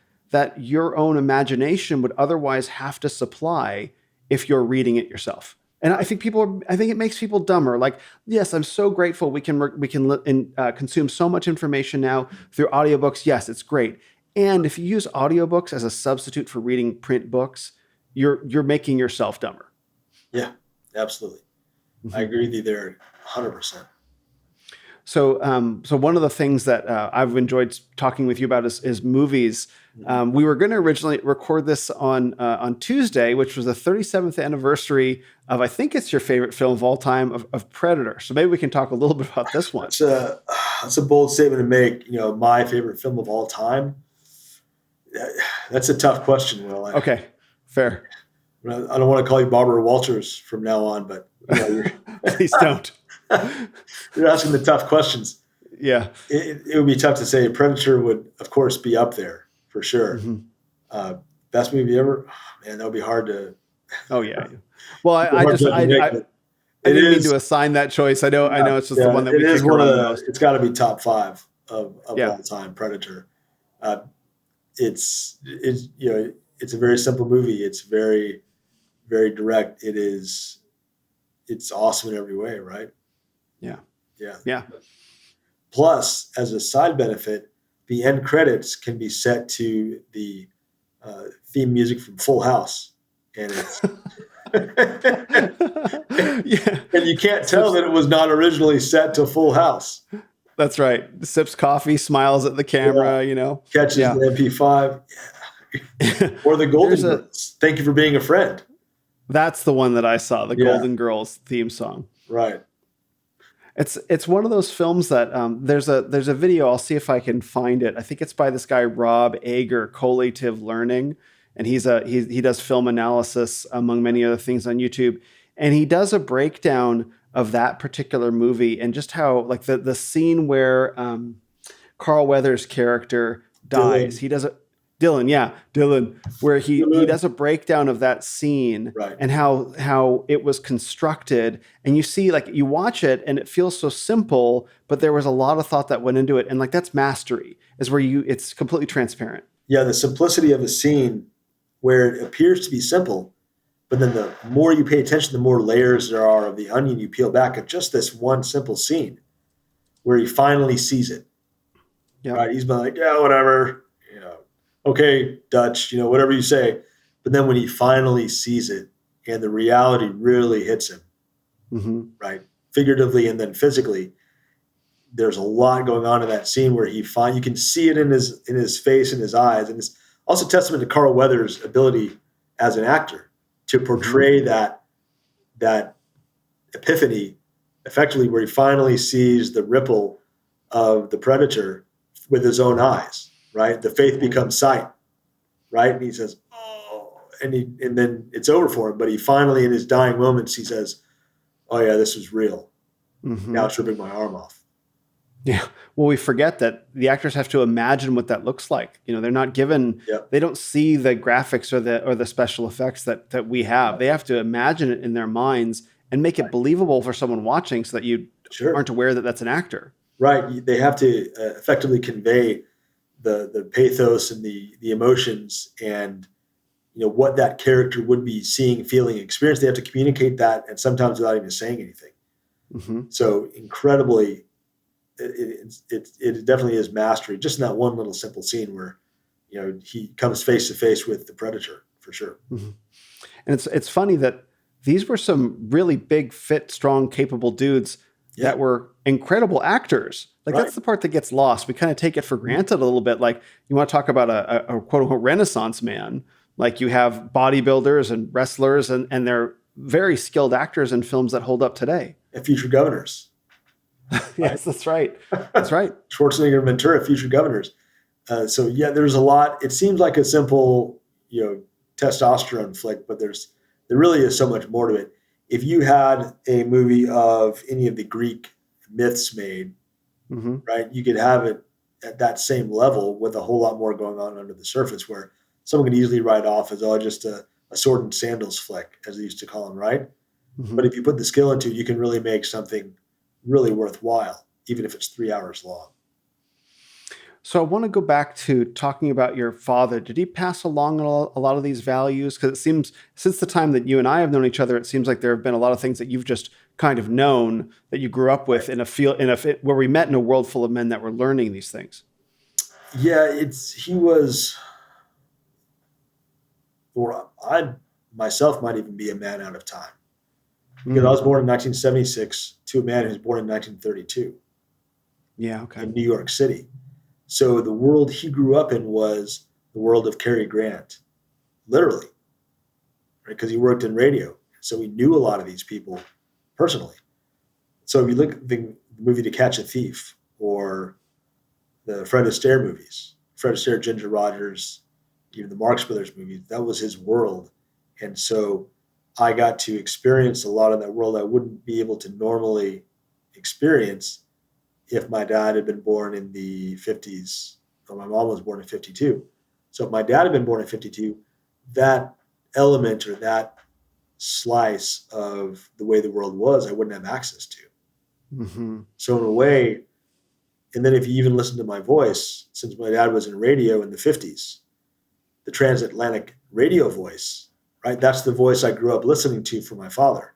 your own imagination would otherwise have to supply if you're reading it yourself. And I think it makes people dumber. Like, yes, I'm so grateful we can consume so much information now through audiobooks. Yes, it's great. And if you use audiobooks as a substitute for reading print books, you're making yourself dumber. Yeah, absolutely. I agree with you there 100%. So one of the things that I've enjoyed talking with you about is movies. We were going to originally record this on Tuesday, which was the 37th anniversary of, I think it's your favorite film of all time, of Predator. So maybe we can talk a little bit about this one. That's a bold statement to make. My favorite film of all time. That's a tough question, Will. Okay, fair. I don't want to call you Barbara Walters from now on, but please don't. You're asking the tough questions. Yeah. It would be tough to say. Predator would, of course, be up there for sure. Best movie ever? Oh, man, that would be hard to. Oh, yeah. Well, I didn't mean to assign that choice. I know it's just the one that we pick around the most. It's got to be top 5 of all time, Predator. It's a very simple movie. It's very, very direct. It's awesome in every way, right? Yeah. Plus, as a side benefit, the end credits can be set to the theme music from Full House, and it's and you can't tell that it was not originally set to Full House. That's right. Sips coffee, smiles at the camera, Catches the MP5. Or the Golden Girls. Thank you for being a friend. That's the one that I saw, the Golden Girls theme song. Right. It's one of those films that there's a video. I'll see if I can find it. I think it's by this guy Rob Ager, Collative Learning, and he does film analysis among many other things on YouTube. And he does a breakdown of that particular movie, and just how like the scene where Carl Weathers' character dies. Dylan. He does a Dylan, yeah, Dylan, where he Dylan. does a breakdown of that scene Right. and how it was constructed, and you see like you watch it and it feels so simple, but there was a lot of thought that went into it, and like that's mastery, is where it's completely transparent. Yeah, the simplicity of a scene where it appears to be simple, but then the more you pay attention, the more layers there are of the onion you peel back of just this one simple scene where he finally sees it. Yeah. Right. He's been like, yeah, whatever, okay, Dutch, whatever you say. But then when he finally sees it and the reality really hits him, Mm-hmm. right, figuratively and then physically, there's a lot going on in that scene where you can see it in his face and his eyes. And it's also testament to Carl Weathers' ability as an actor to portray that epiphany effectively, where he finally sees the ripple of the predator with his own eyes, right? The faith becomes sight, right? And he says, oh, and then it's over for him. But he finally, in his dying moments, he says, oh yeah, this is real. Mm-hmm. Now it's ripping my arm off. Yeah. Well, we forget that the actors have to imagine what that looks like. They're not given, they don't see the graphics or the special effects that we have. They have to imagine it in their minds and make it believable for someone watching so that you aren't aware that that's an actor. Right. They have to effectively convey the pathos and the emotions and, what that character would be seeing, feeling, experiencing. They have to communicate that, and sometimes without even saying anything. Mm-hmm. So incredibly, it definitely is mastery, just in that one little simple scene where, he comes face to face with the predator, for sure. Mm-hmm. And it's funny that these were some really big, fit, strong, capable dudes that were incredible actors. Like that's the part that gets lost. We kind of take it for granted a little bit. Like you want to talk about a quote unquote Renaissance man. Like you have bodybuilders and wrestlers and they're very skilled actors in films that hold up today. And future governors. Yes, that's right. That's right. Schwarzenegger and Ventura, future governors. So yeah, there's a lot. It seems like a simple, testosterone flick, but there really is so much more to it. If you had a movie of any of the Greek myths made, right, you could have it at that same level with a whole lot more going on under the surface, where someone could easily write off as, just a sword and sandals flick, as they used to call them, right? Mm-hmm. But if you put the skill into it, you can really make something really worthwhile, even if it's 3 hours long. So I want to go back to talking about your father. Did he pass along a lot of these values? Because it seems, since the time that you and I have known each other, it seems like there have been a lot of things that you've just kind of known that you grew up with in a field, where we met in a world full of men that were learning these things. Yeah, he was, or I myself might even be a man out of time. Because I was born in 1976 to a man who was born in 1932. Yeah, okay. In New York City. So the world he grew up in was the world of Cary Grant, literally, right? Because he worked in radio. So he knew a lot of these people personally. So if you look at the movie To Catch a Thief or the Fred Astaire movies, Fred Astaire, Ginger Rogers, even the Marx Brothers movies, that was his world. And so I got to experience a lot of that world I wouldn't be able to normally experience if my dad had been born in the 50s, or my mom was born in 52. So if my dad had been born in 52, that element or that slice of the way the world was, I wouldn't have access to. Mm-hmm. So in a way, and then if you even listen to my voice, since my dad was in radio in the 50s, the transatlantic radio voice, right? That's the voice I grew up listening to from my father,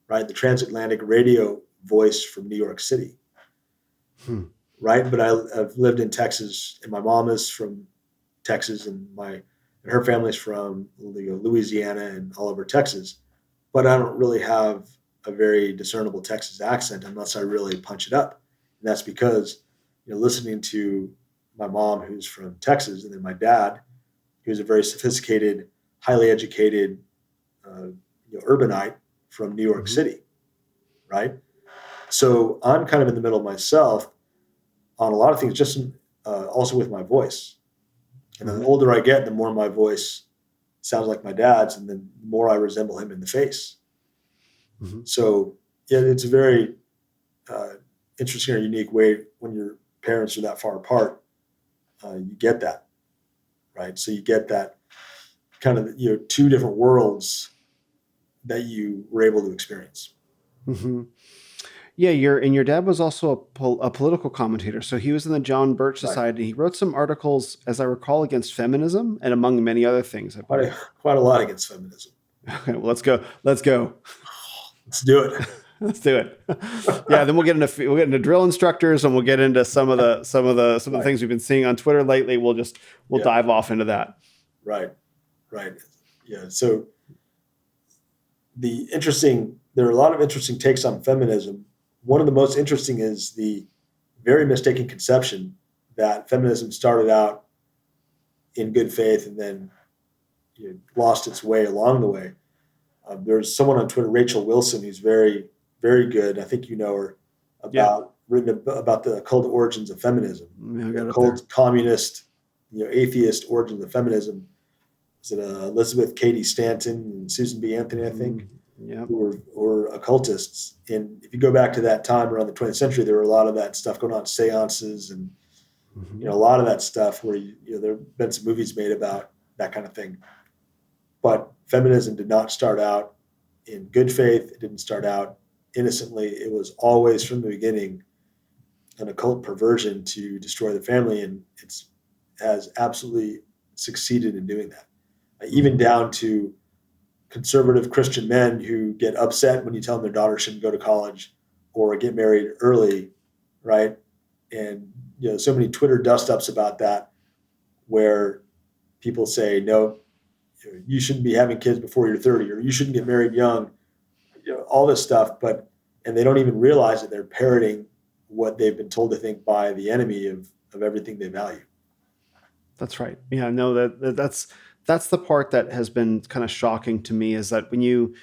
right? The transatlantic radio voice from New York City. Right. But I've lived in Texas, and my mom is from Texas, and her family's from Louisiana and all over Texas. But I don't really have a very discernible Texas accent unless I really punch it up. And that's because, listening to my mom, who's from Texas, and then my dad, who's a very sophisticated, highly educated, urbanite from New York City. Right. So I'm kind of in the middle myself on a lot of things, just also with my voice. And then the older I get, the more my voice sounds like my dad's, and then the more I resemble him in the face. Mm-hmm. So Yeah, it's a very interesting or unique way when your parents are that far apart. You get that, right? So you get that kind of, two different worlds that you were able to experience. Mm-hmm. Yeah, your dad was also a political commentator. So he was in the John Birch Right. Society. He wrote some articles, as I recall, against feminism and among many other things, I believe. Quite a lot against feminism. Okay, well, let's go. Let's go. Let's do it. Let's do it. Yeah, then we'll get into drill instructors, and we'll get into some of the things we've been seeing on Twitter lately. We'll dive off into that. Right. Yeah. So there are a lot of interesting takes on feminism. One of the most interesting is the very mistaken conception that feminism started out in good faith and then lost its way along the way. There's someone on Twitter, Rachel Wilson, who's very, very good. I think you know her, written about the occult origins of feminism, occult, communist, atheist origins of feminism. Is it Elizabeth Cady Stanton and Susan B. Anthony, I think, who were occultists. And if you go back to that time around the 20th century, there were a lot of that stuff going on, seances and a lot of that stuff where there have been some movies made about that kind of thing. But feminism did not start out in good faith. It didn't start out innocently. It was always from the beginning an occult perversion to destroy the family, and it has absolutely succeeded in doing that. Even down to conservative Christian men who get upset when you tell them their daughter shouldn't go to college or get married early, right? And so many Twitter dust-ups about that, where people say, no, you shouldn't be having kids before you're 30, or you shouldn't get married young, all this stuff. And they don't even realize that they're parroting what they've been told to think by the enemy of everything they value. That's right. Yeah, no, that's the part that has been kind of shocking to me, is that when you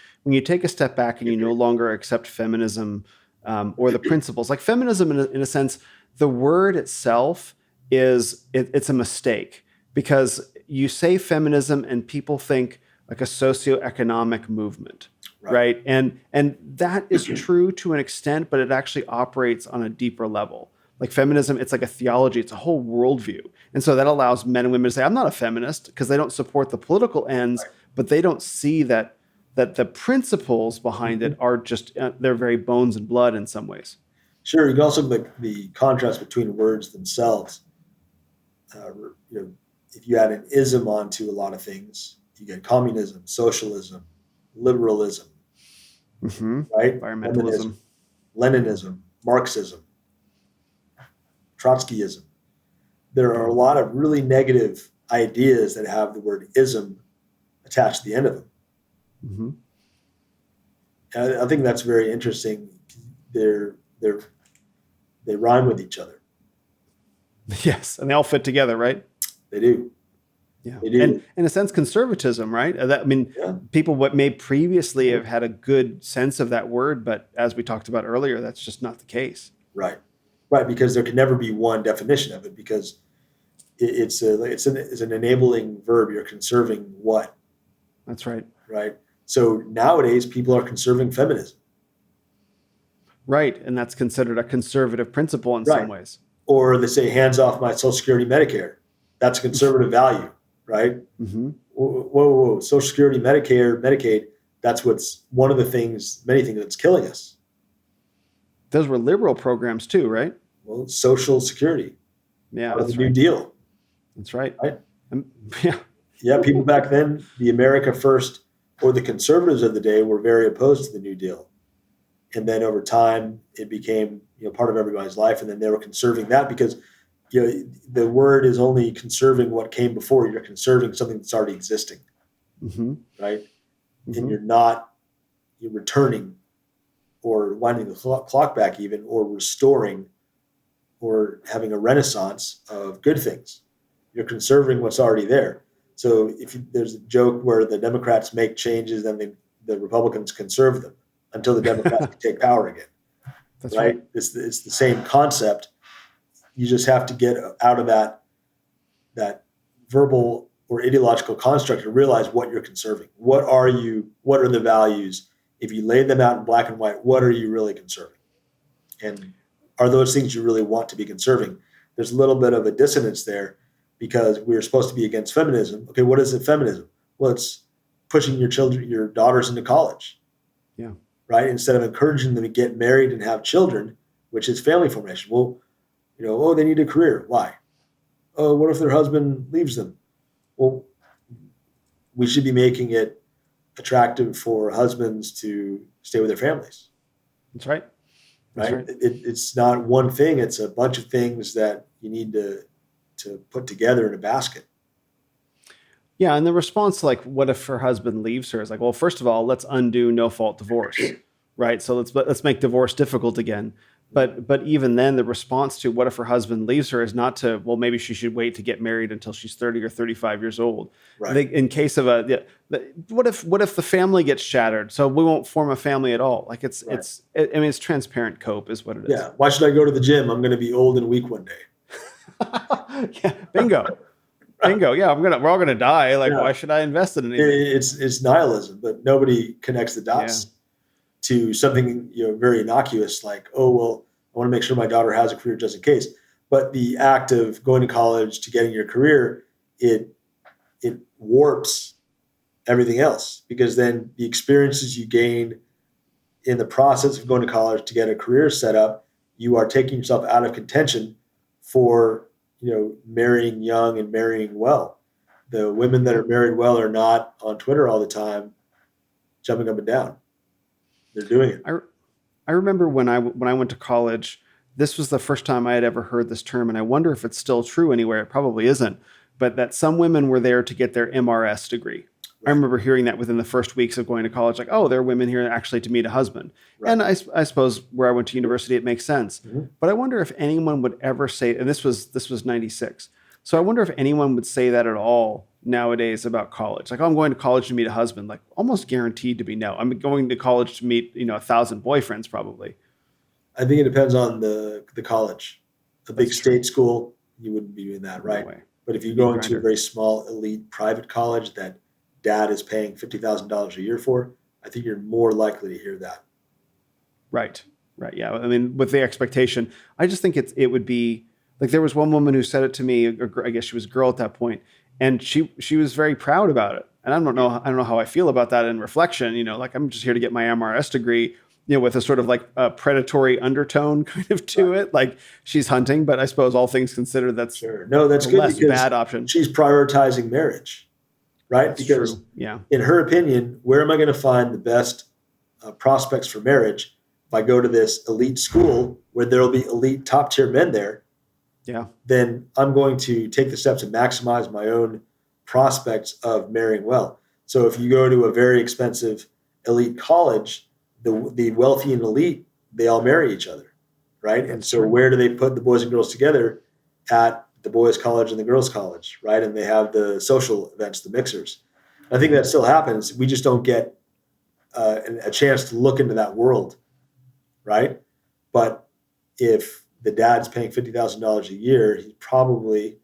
take a step back and you no longer accept feminism or the principles, like feminism in a sense, the word itself it's a mistake, because you say feminism and people think like a socioeconomic movement, right? And that is true to an extent, but it actually operates on a deeper level. Like feminism, it's like a theology, it's a whole worldview. And so that allows men and women to say, I'm not a feminist, because they don't support the political ends, but they don't see that the principles behind it are just, they're very bones and blood in some ways. Sure. You can also make the contrast between words themselves. If you add an ism onto a lot of things, you get communism, socialism, liberalism, right? Environmentalism, Leninism, Marxism, Trotskyism. There are a lot of really negative ideas that have the word ism attached to the end of them. Mm-hmm. And I think that's very interesting. They rhyme with each other. Yes, and they all fit together, right? They do. Yeah, they do. And in a sense, conservatism, right? People what may previously have had a good sense of that word, but as we talked about earlier, that's just not the case. Right, because there can never be one definition of it, because it's an enabling verb. You're conserving what? That's right. Right. So nowadays, people are conserving feminism. Right, and that's considered a conservative principle in some ways. Or they say, hands off my Social Security, Medicare. That's a conservative value, right? Mm-hmm. Whoa. Social Security, Medicare, Medicaid, that's one of the things, many things that's killing us. Those were liberal programs too, right? Well, Social Security. Yeah, that's the New Deal. That's right. Yeah, people back then, the America First or the conservatives of the day were very opposed to the New Deal. And then over time, it became part of everybody's life. And then they were conserving that because the word is only conserving what came before. You're conserving something that's already existing, right? Mm-hmm. And you're returning or winding the clock back even, or restoring or having a renaissance of good things. You're conserving what's already there. So there's a joke where the Democrats make changes and the Republicans conserve them until the Democrats can take power again. That's right. It's the same concept. You just have to get out of that verbal or ideological construct and realize what you're conserving. What are the values if you lay them out in black and white, what are you really conserving? And are those things you really want to be conserving? There's a little bit of a dissonance there because we're supposed to be against feminism. Okay, what is it, feminism? Well, it's pushing your daughters into college. Yeah. Right? Instead of encouraging them to get married and have children, which is family formation. Well, they need a career. Why? Oh, what if their husband leaves them? Well, we should be making it attractive for husbands to stay with their families. That's right. Right? It's not one thing. It's a bunch of things that you need to put together in a basket. Yeah, and the response, like, what if her husband leaves her? Is like, well, first of all, let's undo no-fault divorce, right? So let's make divorce difficult again. But even then, the response to what if her husband leaves her is not to, well, maybe she should wait to get married until she's 30 or 35 years old. Right. In case of what if the family gets shattered? So we won't form a family at all. Like it's transparent cope is what it is. Yeah. Why should I go to the gym? I'm going to be old and weak one day. Yeah. Bingo. Bingo. Yeah. We're all gonna die. Like, why should I invest in anything? It's nihilism, but nobody connects the dots to something very innocuous, like, oh well, I want to make sure my daughter has a career just in case. But the act of going to college to getting your career, it warps everything else, because then the experiences you gain in the process of going to college to get a career set up, you are taking yourself out of contention for marrying young and marrying well. The women that are married well are not on Twitter all the time jumping up and down. They're doing it. I remember when I went to college, this was the first time I had ever heard this term, and I wonder if it's still true anywhere. It probably isn't, but that some women were there to get their MRS degree. Right. I remember hearing that within the first weeks of going to college, like, oh, there are women here actually to meet a husband. Right. And I suppose where I went to university, it makes sense. Mm-hmm. But I wonder if anyone would ever say, and this was 96. So I wonder if anyone would say that at all nowadays about college. Like, oh, I'm going to college to meet a husband, like almost guaranteed to be no. I'm going to college to meet, 1,000 boyfriends probably. I think it depends on the college. A big state school, you wouldn't be doing that, right? No way. But if you go into a very small elite private college that dad is paying $50,000 a year for, I think you're more likely to hear that. Right. Yeah. I mean, with the expectation, I just think it would be like, there was one woman who said it to me, or I guess she was a girl at that point, and she was very proud about it. And I don't know how I feel about that in reflection, like, I'm just here to get my MRS degree, with a sort of like a predatory undertone kind of to it. Like, she's hunting, but I suppose all things considered, that's sure. No, that's good, less bad option. She's prioritizing marriage, right? That's because true. Yeah. In her opinion, where am I going to find the best prospects for marriage? If I go to this elite school where there'll be elite top tier men there, then I'm going to take the steps to maximize my own prospects of marrying well. So if you go to a very expensive elite college, the wealthy and elite, they all marry each other, right? And so where do they put the boys and girls together? At the boys' college and the girls' college, right? And they have the social events, the mixers. I think that still happens. We just don't get a chance to look into that world, right? But if the dad's paying $50,000 a year, he probably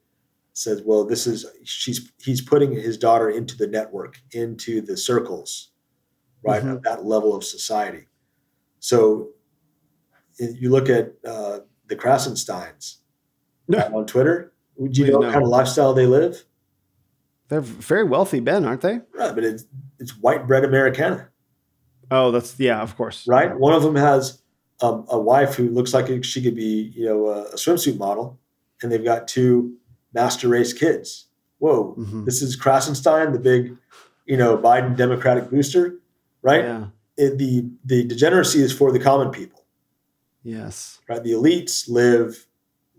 says, well, he's putting his daughter into the network, into the circles, right, at that level of society. So you look at the Krasensteins on Twitter. Do you know what kind of lifestyle they live? They're very wealthy men, aren't they? Right, but it's white bread Americana. Oh, of course. Right? One of them has a wife who looks like she could be, a swimsuit model, and they've got 2 master race kids. Whoa, This is Krasenstein, the big, Biden Democratic booster, right? Yeah. The degeneracy is for the common people. Yes. Right. The elites live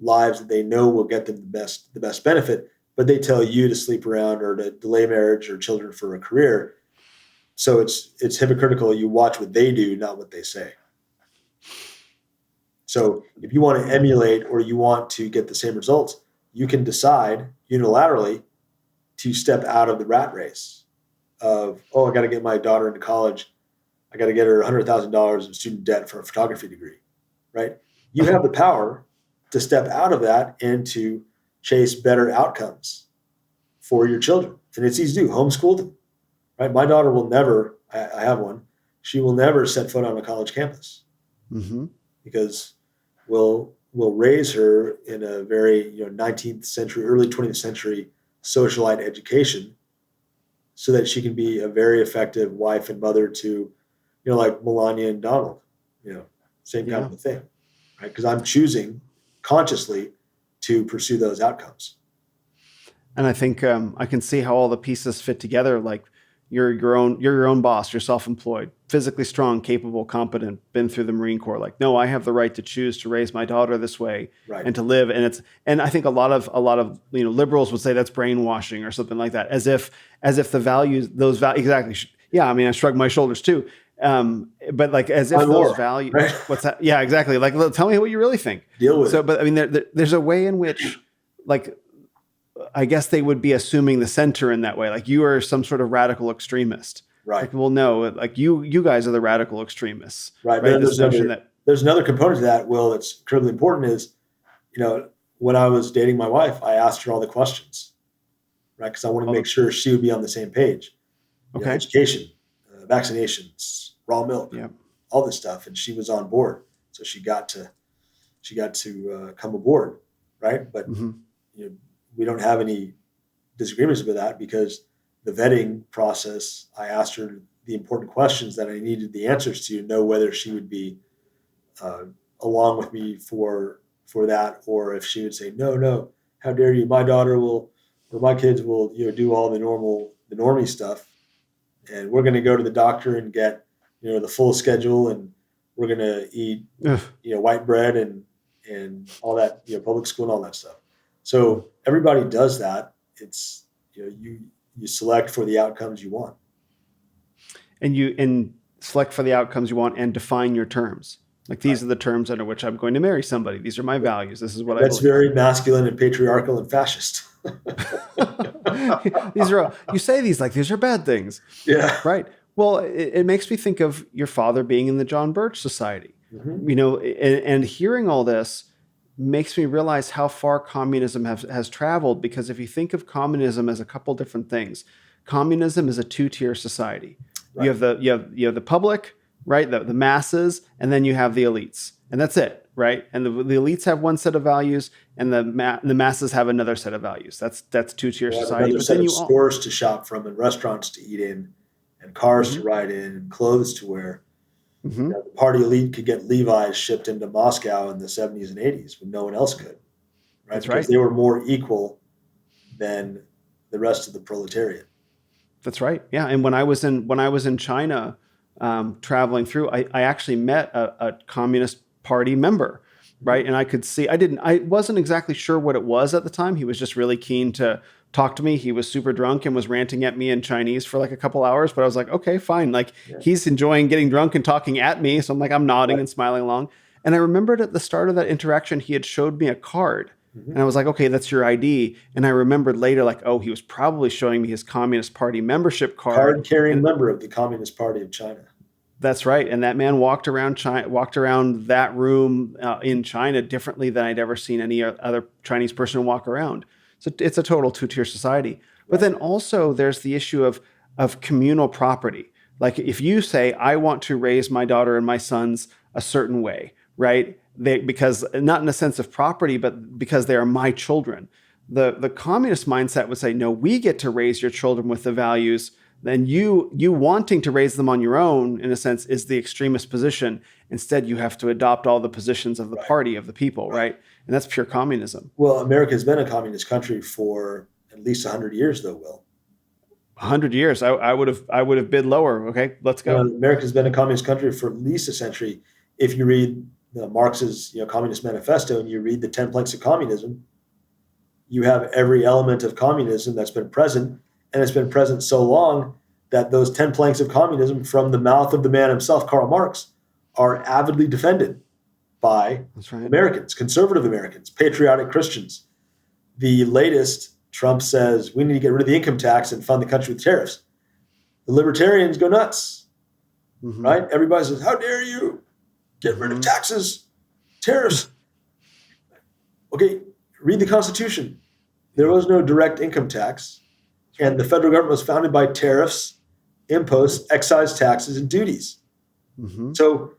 lives that they know will get them the best benefit, but they tell you to sleep around or to delay marriage or children for a career. So it's hypocritical. You watch what they do, not what they say. So if you want to emulate or you want to get the same results, you can decide unilaterally to step out of the rat race of, I got to get my daughter into college. I got to get her $100,000 in student debt for a photography degree, right? You have the power to step out of that and to chase better outcomes for your children. And it's easy to do. Homeschool them, right? My daughter will never, I have one, she will never set foot on a college campus because we'll raise her in a very 19th century, early 20th century socialite education, so that she can be a very effective wife and mother to, like Melania and Donald, same kind of a thing, right? Because I'm choosing consciously to pursue those outcomes. And I think I can see how all the pieces fit together. Like you're your own boss, you're self-employed, physically strong, capable, competent, been through the Marine Corps. Like, no, I have the right to choose to raise my daughter this way and to live. And I think a lot of liberals would say that's brainwashing or something like that, as if the values, exactly. Yeah, I mean, I shrug my shoulders too. But like as if those values, right? What's that? Yeah, exactly. Like, tell me what you really think. Deal with it. But I mean, there's a way in which, like, I guess they would be assuming the center in that way. Like you are some sort of radical extremist. Right. Like, well, no, like you guys are the radical extremists. Right. There's another component to that, Will, that's incredibly important is, when I was dating my wife, I asked her all the questions, right? Because I wanted to make sure she would be on the same page. Okay. Education, vaccinations, raw milk, all this stuff. And she was on board. So she got to come aboard. Right. But, we don't have any disagreements with that because the vetting process, I asked her the important questions that I needed the answers to know whether she would be along with me for that, or if she would say, no, how dare you? My daughter will, or my kids will, do all the normie stuff. And we're going to go to the doctor and get, the full schedule, and we're going to eat, white bread and all that, public school and all that stuff. So everybody does that. It's, you select for the outcomes you want. And select for the outcomes you want and define your terms. Like these are the terms under which I'm going to marry somebody. These are my values. This is what I believe. That's very masculine and patriarchal and fascist. You say these like these are bad things. Yeah. Right. Well, it makes me think of your father being in the John Birch Society, and hearing all this makes me realize how far communism has traveled, because if you think of communism as a couple different things, communism is a two-tier society. Right. You have the public, right? The masses, and then you have the elites. And that's it, right? And the elites have one set of values, and the masses have another set of values. That's two-tier society. But then stores to shop from, and restaurants to eat in, and cars to ride in, and clothes to wear. The party elite could get Levi's shipped into Moscow in the 70s and 80s when no one else could, right? That's because they were more equal than the rest of the proletariat. That's right. Yeah. And when I was in China, traveling through, I actually met a Communist Party member, right? And I could see, I wasn't exactly sure what it was at the time. He was just really keen to talk to me. He was super drunk and was ranting at me in Chinese for like a couple hours, but I was like, okay, fine. Like he's enjoying getting drunk and talking at me. So I'm like, I'm nodding and smiling along. And I remembered at the start of that interaction, he had showed me a card. And I was like, okay, that's your ID. And I remembered later, like, oh, he was probably showing me his Communist Party membership card. Card-carrying member of the Communist Party of China. That's right. And that man walked around that room in China differently than I'd ever seen any other Chinese person walk around. So it's a total two-tier society. Right. But then also there's the issue of communal property. Like if you say, I want to raise my daughter and my sons a certain way, right? Because not in a sense of property, but because they are my children. The communist mindset would say, no, we get to raise your children with the values. Then you wanting to raise them on your own, in a sense, is the extremist position. Instead, you have to adopt all the positions of the party, of the people, right? And that's pure communism. Well, America has been a communist country for at least 100 years, though, Will. 100 years. I would have bid lower. Okay, let's go. America's been a communist country for at least a century. If you read Marx's Communist Manifesto and you read the 10 planks of communism, you have every element of communism that's been present. And it's been present so long that those 10 planks of communism from the mouth of the man himself, Karl Marx, are avidly defended by Americans, conservative Americans, patriotic Christians. The latest, Trump says, we need to get rid of the income tax and fund the country with tariffs. The libertarians go nuts, right? Everybody says, how dare you get rid of taxes, tariffs? Okay, read the Constitution. There was no direct income tax. And the federal government was founded by tariffs, imposts, excise taxes, and duties. Mm-hmm. So,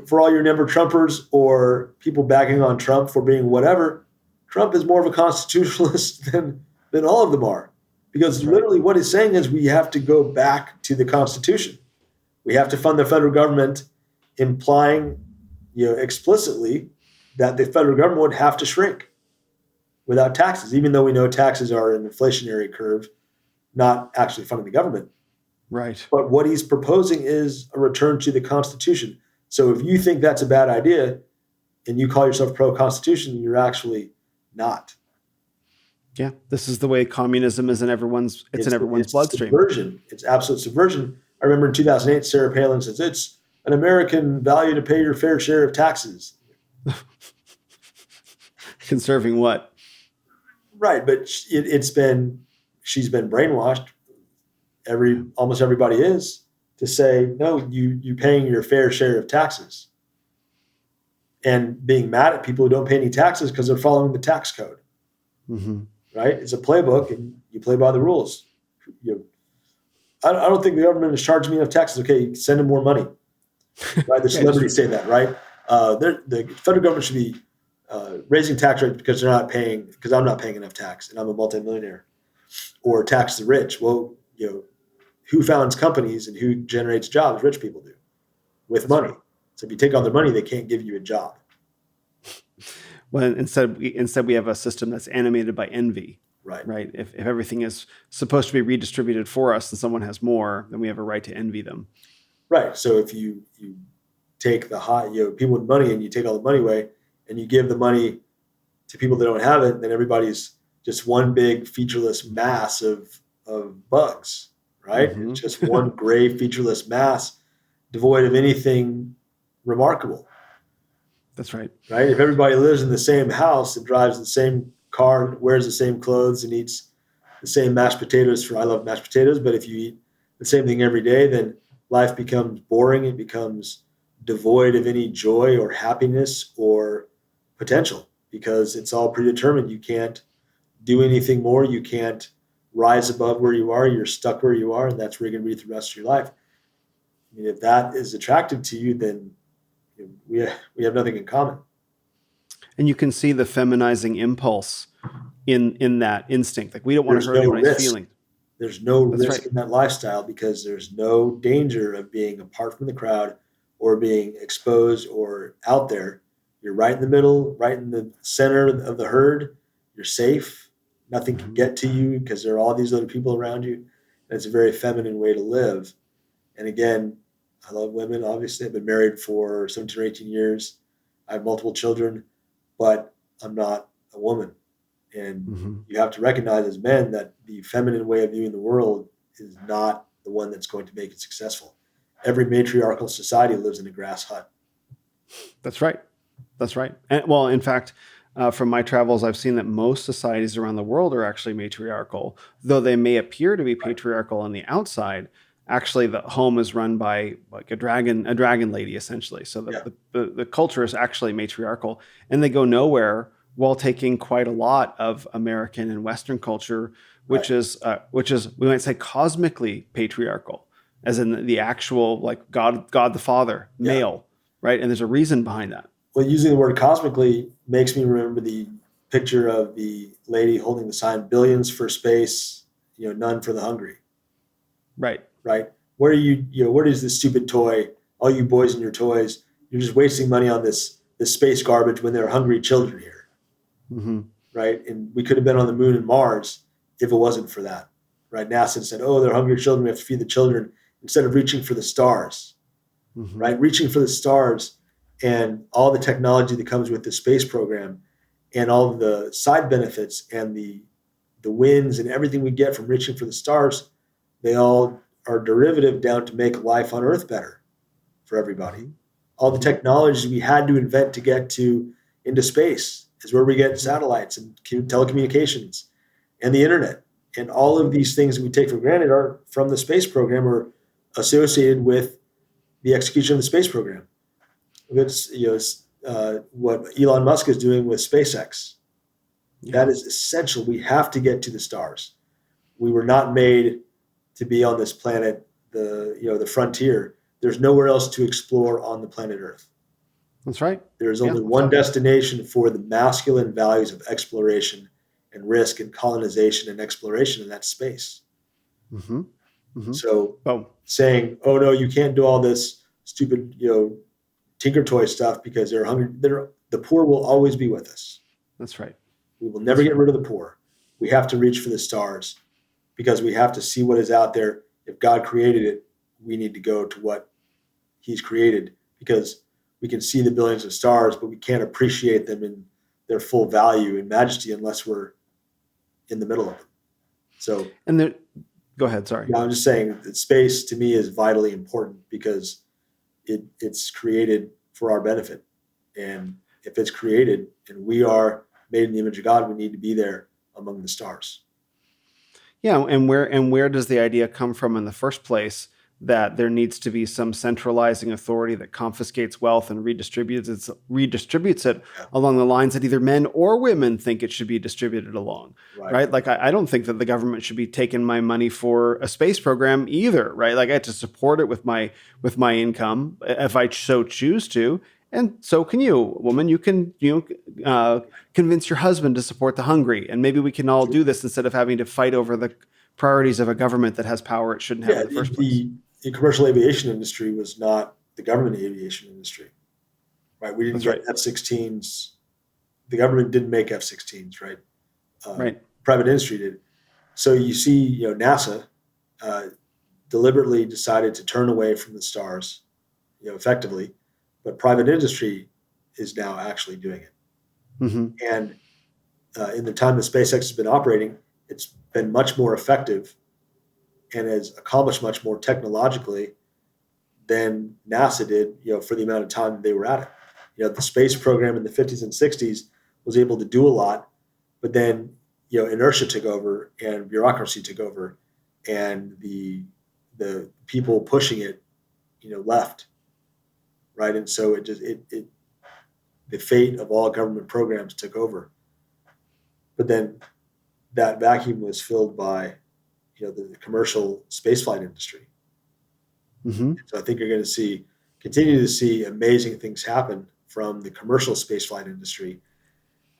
for all your never Trumpers or people backing on Trump for being whatever, Trump is more of a constitutionalist than all of them are. Because That's right. literally what he's saying is we have to go back to the Constitution. We have to fund the federal government, implying, explicitly that the federal government would have to shrink without taxes, even though we know taxes are an inflationary curve, not actually funding the government. Right. But what he's proposing is a return to the Constitution. So if you think that's a bad idea and you call yourself pro-Constitution, you're actually not. Yeah, this is the way communism is in everyone's bloodstream. Subversion. It's absolute subversion. I remember in 2008, Sarah Palin says, it's an American value to pay your fair share of taxes. Conserving what? Right, but she's been brainwashed. Almost everybody is, to say, no, you paying your fair share of taxes. And being mad at people who don't pay any taxes because they're following the tax code. Mm-hmm. Right? It's a playbook, and you play by the rules. I don't think the government is charging me enough taxes. Okay, send them more money. Right? The celebrities say that, right? The federal government should be raising tax rates because I'm not paying enough tax, and I'm a multimillionaire, or tax the rich. Well, who founds companies and who generates jobs? Rich people do, with money. So if you take all their money, they can't give you a job. Well, instead we have a system that's animated by envy. Right. If everything is supposed to be redistributed for us and someone has more, then we have a right to envy them. Right. So if you take the people with money and you take all the money away and you give the money to people that don't have it, then everybody's just one big featureless mass of bugs. Right. Mm-hmm. It's just one gray featureless mass devoid of anything remarkable. That's right. Right. If everybody lives in the same house and drives the same car, wears the same clothes, and eats the same mashed potatoes I love mashed potatoes, but if you eat the same thing every day, then life becomes boring. It becomes devoid of any joy or happiness or potential because it's all predetermined. You can't do anything more. You can't rise above where you are. You're stuck where you are, and that's where you're going to be the rest of your life. I mean, if that is attractive to you, then we have nothing in common. And you can see the feminizing impulse in that instinct. Like, we don't want to hurt anybody's feelings. There's no risk in that lifestyle because there's no danger of being apart from the crowd or being exposed or out there. You're right in the middle, right in the center of the herd. You're safe. Nothing can get to you because there are all these other people around you. And it's a very feminine way to live. And again, I love women, obviously. I've been married for 17 or 18 years. I have multiple children, but I'm not a woman. And you have to recognize as men that the feminine way of viewing the world is not the one that's going to make it successful. Every matriarchal society lives in a grass hut. That's right. And, well, in fact, from my travels, I've seen that most societies around the world are actually matriarchal, though they may appear to be patriarchal on the outside. Actually, the home is run by like a dragon lady, essentially. So the culture is actually matriarchal, and they go nowhere while taking quite a lot of American and Western culture, which is we might say cosmically patriarchal, as in the actual like God the Father, male, right? And there's a reason behind that. Well, using the word cosmically makes me remember the picture of the lady holding the sign "Billions for space, none for the hungry." Right. Where where is this stupid toy? All you boys and your toys, you're just wasting money on this space garbage when there are hungry children here. Mm-hmm. Right. And we could have been on the moon and Mars if it wasn't for that. Right. NASA said, oh, they're hungry children. We have to feed the children instead of reaching for the stars. Mm-hmm. Right. Reaching for the stars and all the technology that comes with the space program and all of the side benefits and the wins and everything we get from reaching for the stars, they all are derivative down to make life on Earth better for everybody. All the technologies we had to invent to get into space is where we get satellites and telecommunications and the internet. And all of these things that we take for granted are from the space program or associated with the execution of the space program. It's what Elon Musk is doing with SpaceX. That is essential. We have to get to the stars. We were not made to be on this planet, the frontier. there's nowhere else to explore on the planet Earth. That's right. There's only one destination for the masculine values of exploration and risk and colonization and exploration, and that's space. Mm-hmm. Mm-hmm. So saying, oh no, you can't do all this stupid, tinker toy stuff because they're hungry. The poor will always be with us. That's right. We will never get rid of the poor. We have to reach for the stars because we have to see what is out there. If God created it, we need to go to what he's created, because we can see the billions of stars, but we can't appreciate them in their full value and majesty unless we're in the middle of them. So, go ahead. Sorry. I'm just saying that space to me is vitally important because it's created for our benefit. And if it's created and we are made in the image of God, we need to be there among the stars. Yeah. And where does the idea come from in the first place that there needs to be some centralizing authority that confiscates wealth and redistributes it along the lines that either men or women think it should be distributed along, right? Like, I don't think that the government should be taking my money for a space program either, right? Like, I had to support it with my income if I so choose to. And so can you, woman. You can convince your husband to support the hungry, and maybe we can all do this instead of having to fight over the priorities of a government that has power it shouldn't have in the first place. The commercial aviation industry was not the government aviation industry, right? We didn't get F-16s. The government didn't make F-16s, right? Right. Private industry did. So you see, NASA deliberately decided to turn away from the stars, effectively, but private industry is now actually doing it. Mm-hmm. And in the time that SpaceX has been operating, it's been much more effective and has accomplished much more technologically than NASA did, for the amount of time that they were at it. The space program in the 50s and 60s was able to do a lot, but then, inertia took over and bureaucracy took over, and the people pushing it, left, right? And so the fate of all government programs took over. But then that vacuum was filled by the commercial spaceflight industry. Mm-hmm. So I think you're going to continue to see amazing things happen from the commercial spaceflight industry,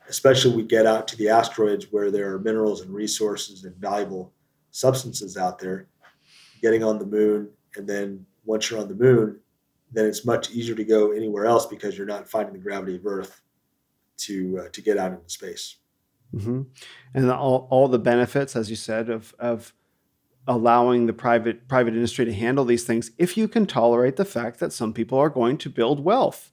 especially when we get out to the asteroids where there are minerals and resources and valuable substances out there, getting on the moon. And then once you're on the moon, then it's much easier to go anywhere else because you're not fighting the gravity of Earth to get out into space. Mm-hmm. And all the benefits, as you said, of allowing the private industry to handle these things, if you can tolerate the fact that some people are going to build wealth,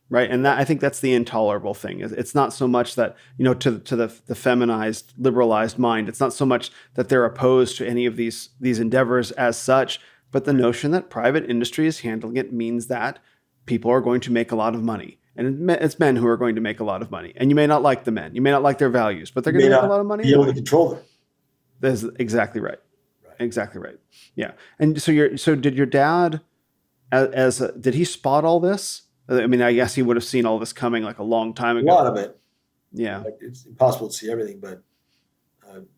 right? And I think that's the intolerable thing. It's not so much that, to the feminized, liberalized mind, it's not so much that they're opposed to any of these endeavors as such, but the notion that private industry is handling it means that people are going to make a lot of money. And it's men who are going to make a lot of money. And you may not like the men. You may not like their values, but they're going to make a lot of money. Be able to control them. That's exactly right. Exactly right. Yeah. And so did your dad, did he spot all this? I mean, I guess he would have seen all this coming like a long time ago. A lot of it. Yeah. Like, it's impossible to see everything, but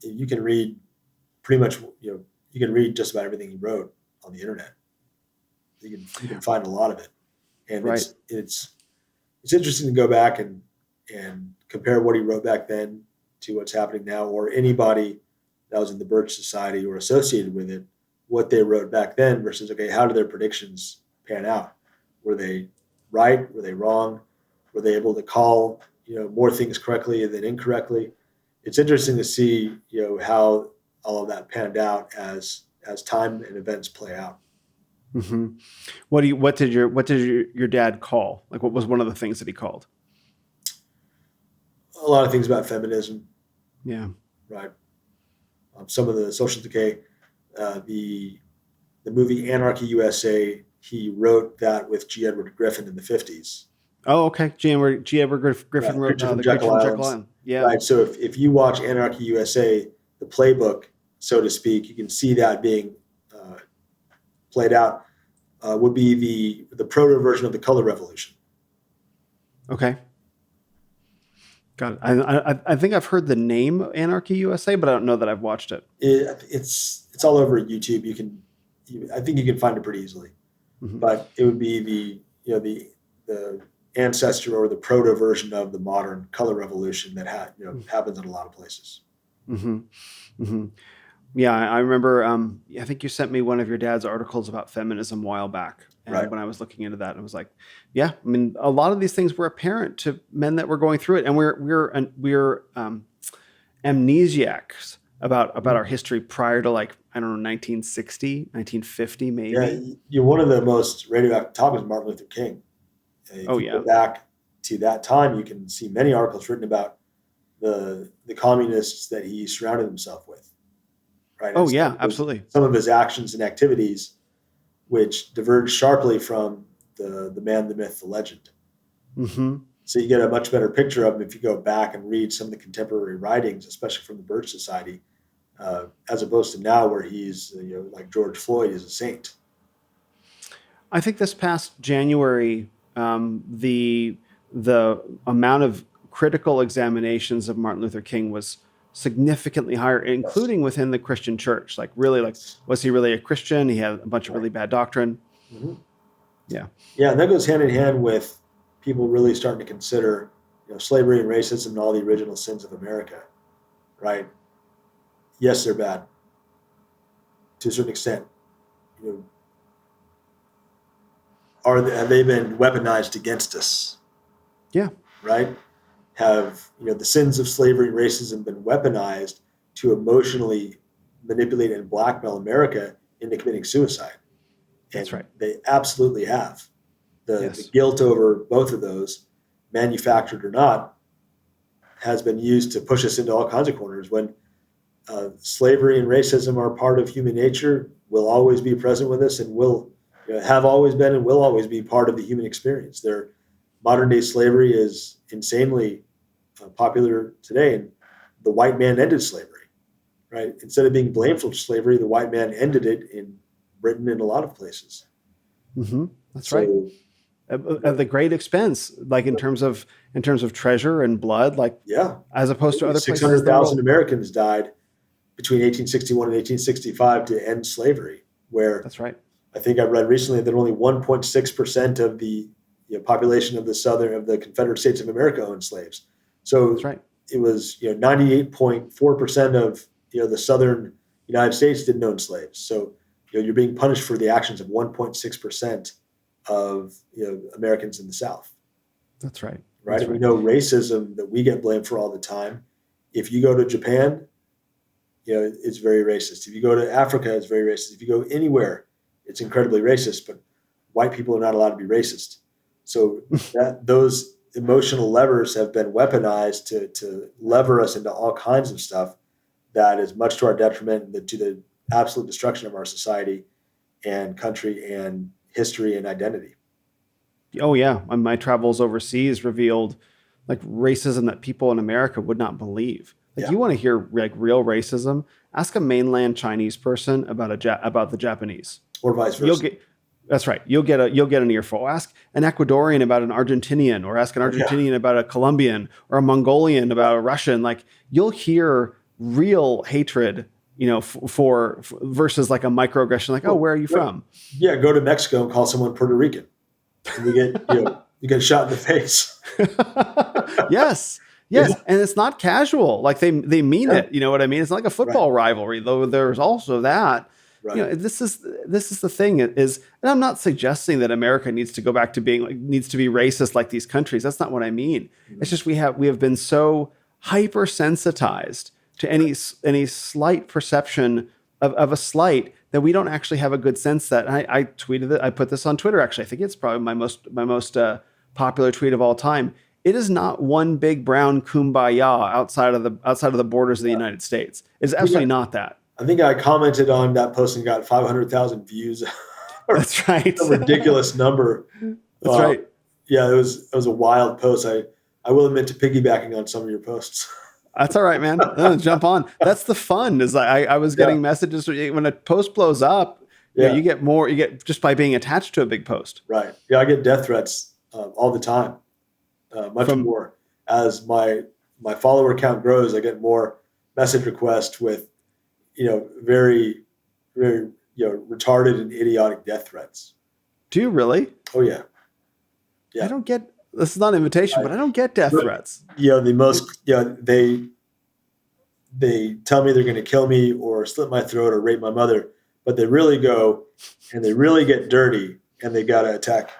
you can read pretty much, you can read just about everything he wrote on the internet. You can find a lot of it. And it's interesting to go back and compare what he wrote back then to what's happening now, or anybody that was in the Birch Society or associated with it, what they wrote back then versus, okay, how did their predictions pan out? Were they right? Were they wrong? Were they able to call, more things correctly than incorrectly? It's interesting to see, how all of that panned out as time and events play out. Mm-hmm. What did your dad call? Like, what was one of the things that he called? A lot of things about feminism. Yeah. Right. Some of the social decay, the movie Anarchy USA, he wrote that with G. Edward Griffin in the 50s. Oh, okay. G. Edward Griffin wrote the Jekyll Island. Yeah. Right. So if you watch Anarchy USA, the playbook, so to speak, you can see that being played out. Would be the proto version of the color revolution. Okay. Got it. I think I've heard the name Anarchy USA, but I don't know that I've watched it. It's all over YouTube. I think you can find it pretty easily. but it would be the ancestor or the proto version of the modern color revolution that happens in a lot of places. Mm-hmm. Mm-hmm. Yeah, I remember. I think you sent me one of your dad's articles about feminism a while back, and Right. when I was looking into that, I was like, "Yeah, I mean, a lot of these things were apparent to men that were going through it, and we're amnesiacs about our history prior to, like, I don't know, 1960, 1950, maybe." Yeah, one of the most radioactive topics is Martin Luther King. If Oh you yeah, go back to that time, you can see many articles written about the communists that he surrounded himself with. Right. oh And yeah, absolutely. some of his actions and activities, which diverge sharply from the man, the myth, the legend. Mm-hmm. So you get a much better picture of him if you go back and read some of the contemporary writings, especially from the Birch Society, as opposed to now where he's, like George Floyd is a saint. I think this past January, the amount of critical examinations of Martin Luther King was significantly higher, including within the Christian church. Like, really, like, was he really a Christian? He had a bunch of really bad doctrine. Mm-hmm. Yeah. Yeah, and that goes hand in hand with people really starting to consider, slavery and racism and all the original sins of America. Right? Yes, they're bad to a certain extent. Have they been weaponized against us? Yeah. Right? Have the sins of slavery and racism been weaponized to emotionally manipulate and blackmail America into committing suicide? And that's right. They absolutely have. The Yes. guilt over both of those, manufactured or not, has been used to push us into all kinds of corners. When slavery and racism are part of human nature, will always be present with us, and will have always been and will always be part of the human experience. Modern day slavery is insanely popular today, and the white man ended slavery, right? Instead of being blamed for slavery, the white man ended it in Britain and a lot of places. Mm-hmm. That's right. At the great expense, like in terms of treasure and blood, like, yeah, as opposed to other places. 600,000 Americans died between 1861 and 1865 to end slavery. Where that's right. I think I read recently that only 1.6% of the population of the Confederate States of America owned slaves. So that's right. It was 98.4% of the southern United States didn't own slaves. So you're being punished for the actions of 1.6% of Americans in the South. That's right. Right. That's And right. we know racism that we get blamed for all the time. If you go to Japan, it's very racist. If you go to Africa, it's very racist. If you go anywhere, it's incredibly racist. But white people are not allowed to be racist. So those emotional levers have been weaponized to lever us into all kinds of stuff that is much to our detriment, to the absolute destruction of our society and country and history and identity. Oh yeah, my travels overseas revealed, like, racism that people in America would not believe. Like, you want to hear, like, real racism? Ask a mainland Chinese person about the Japanese, or vice versa. That's right. You'll get an earful. Ask an Ecuadorian about an Argentinian, or ask an Argentinian about a Colombian, or a Mongolian about a Russian. Like, you'll hear real hatred, for versus like a microaggression, like, oh, where are you from? Yeah, go to Mexico and call someone Puerto Rican, and you get shot in the face. Yes. Yes, yeah. And it's not casual. Like, they mean it. You know what I mean? It's not like a football rivalry, though. There's also that. Right. This is the thing is, and I'm not suggesting that America needs to go back to needs to be racist like these countries. That's not what I mean. Mm-hmm. It's just we have been so hypersensitized to any slight perception of a slight that we don't actually have a good sense that. I tweeted it. I put this on Twitter, actually. I think it's probably my most popular tweet of all time. It is not one big brown kumbaya outside of the borders of the United States. It's absolutely not that. I think I commented on that post and got 500,000 views. That's right. A ridiculous number. That's right. Yeah, it was a wild post. I will admit to piggybacking on some of your posts. That's all right, man. Jump on. That's the fun. Is I was getting messages when a post blows up. You get more. You get just by being attached to a big post. Right. Yeah, I get death threats all the time. Much more as my follower count grows. I get more message requests with very, very retarded and idiotic death threats. Do you really? Oh yeah. I don't get, this is not an invitation, but I don't get death threats. They tell me they're going to kill me or slit my throat or rape my mother, but they really go and they really get dirty and they got to attack.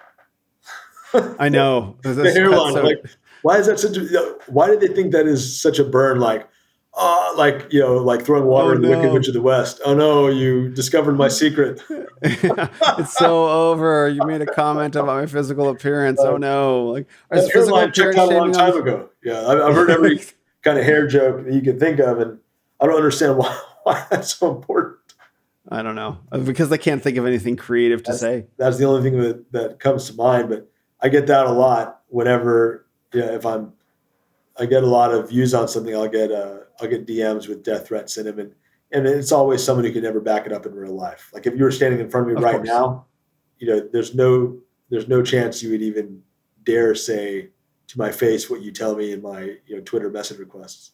I know. The hairline. Like, why is that why do they think that is such a burn? Like throwing water in the Wicked Witch of the West. Oh no, you discovered my secret. It's so over. You made a comment about my physical appearance. Oh no. Like, that hairline checked out a long time ago. Yeah. I've heard every kind of hair joke that you can think of, and I don't understand why that's so important. I don't know, because they can't think of anything creative to say. That's the only thing that comes to mind. But I get that a lot whenever, if I get a lot of views on something, I'll get DMs with death threats in them, and it's always someone who can never back it up in real life. Like if you were standing in front of me right now, there's no chance you would even dare say to my face what you tell me in my Twitter message requests.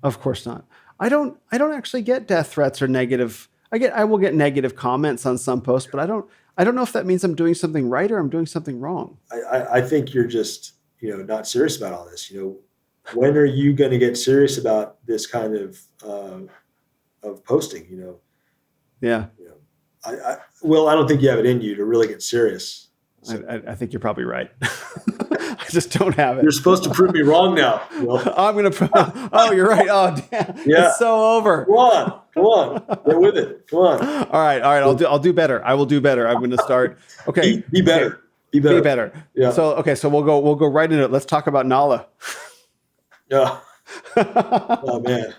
Of course not. I don't actually get death threats or negative. I will get negative comments on some posts, but I don't know if that means I'm doing something right or I'm doing something wrong. I think you're just not serious about all this. When are you going to get serious about this kind of posting? Yeah. I don't think you have it in you to really get serious. So. I think you're probably right. I just don't have it. You're supposed to prove me wrong now. I'm going to oh, you're right. Oh, damn. Yeah. It's so over. Come on. Get with it. Come on. All right. I'll do better. I will do better. I'm going to start. Okay. Be better. Okay. Be better. Yeah. So we'll go right into it. Let's talk about Nala. Yeah. Oh man.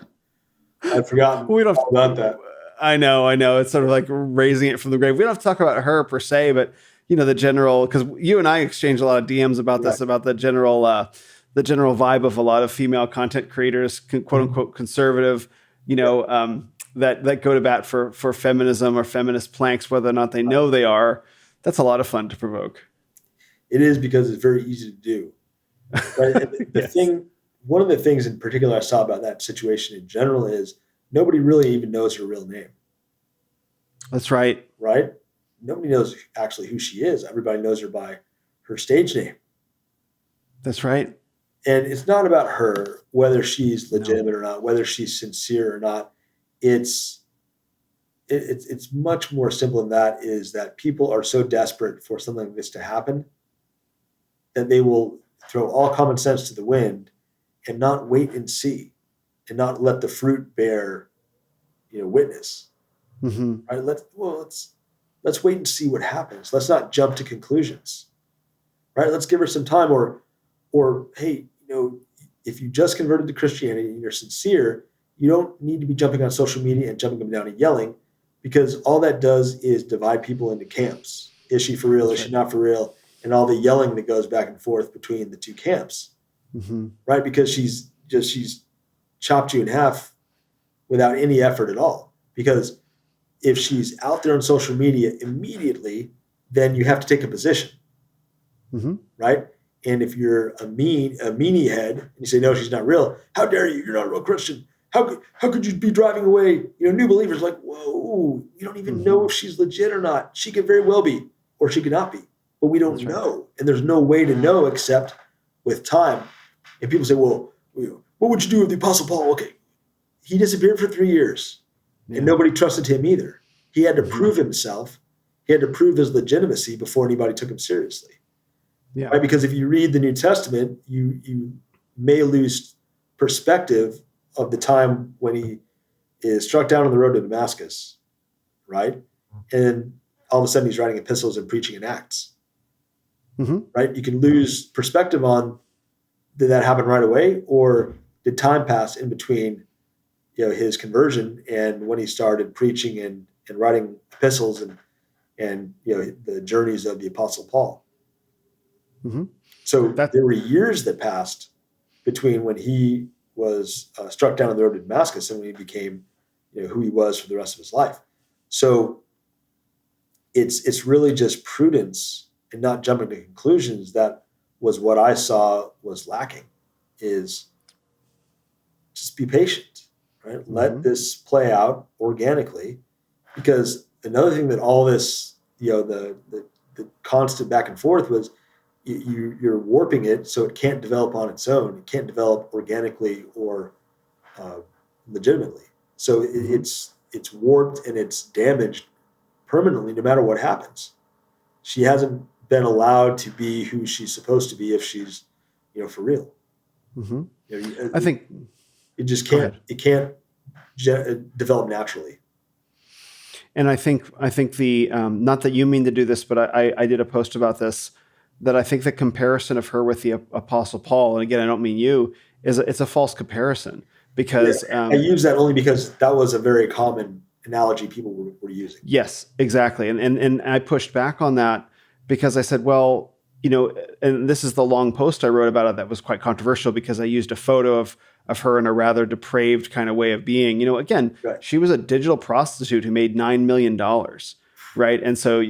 I'd forgotten about that. I know. It's sort of like raising it from the grave. We don't have to talk about her per se, but the general, because you and I exchange a lot of DMs about this, about the general vibe of a lot of female content creators, quote unquote conservative, that go to bat for feminism or feminist planks, whether or not they know they are. That's a lot of fun to provoke. It is, because it's very easy to do. Right? One of the things in particular I saw about that situation in general is nobody really even knows her real name. That's right. Right? Nobody knows actually who she is. Everybody knows her by her stage name. That's right. And it's not about her, whether she's legitimate or not, whether she's sincere or not. It's much more simple than that, is that people are so desperate for something like this to happen that they will throw all common sense to the wind and not wait and see and not let the fruit bear, witness. Mm-hmm. Right? Let's wait and see what happens. Let's not jump to conclusions. Right? Let's give her some time, or hey, if you just converted to Christianity and you're sincere, you don't need to be jumping on social media and jumping them down and yelling, because all that does is divide people into camps. Is she for real? Is she not for real? And all the yelling that goes back and forth between the two camps. Mm-hmm. Right? Because she's chopped you in half without any effort at all. Because if she's out there on social media immediately, then you have to take a position. Mm-hmm. Right? And if you're a meanie head and you say, no, she's not real, how dare you? You're not a real Christian. How could you be driving away, new believers? Like, whoa, you don't even know if she's legit or not. She could very well be, or she could not be, but we don't know. And there's no way to know except with time. And people say, well, what would you do with the Apostle Paul? Okay, he disappeared for 3 years and nobody trusted him either. He had to prove himself. He had to prove his legitimacy before anybody took him seriously. Yeah. Right? Because if you read the New Testament, you may lose perspective of the time when he is struck down on the road to Damascus, right? And all of a sudden he's writing epistles and preaching in Acts, right? You can lose perspective on, did that happen right away, or did time pass in between, his conversion and when he started preaching and writing epistles and the journeys of the Apostle Paul. Mm-hmm. So there were years that passed between when he was struck down on the road to Damascus and when he became, who he was for the rest of his life. So it's really just prudence and not jumping to conclusions. That was what I saw was lacking, is just be patient, right? Let this play out organically, because another thing that all this, the the constant back and forth was you're warping it so it can't develop on its own. It can't develop organically or legitimately. So it's warped and it's damaged permanently, no matter what happens. She hasn't been allowed to be who she's supposed to be if she's, for real. Mm-hmm. I think it just can't. It can't develop naturally. And I think the not that you mean to do this, but I did a post about this, that I think the comparison of her with the Apostle Paul, and again, I don't mean you, it's a false comparison, because I use that only because that was a very common analogy people were using. Yes, exactly. And I pushed back on that because I said, well, and this is the long post I wrote about it that was quite controversial, because I used a photo of her in a rather depraved kind of way of being. Again, right. She was a digital prostitute who made $9 million, right? And so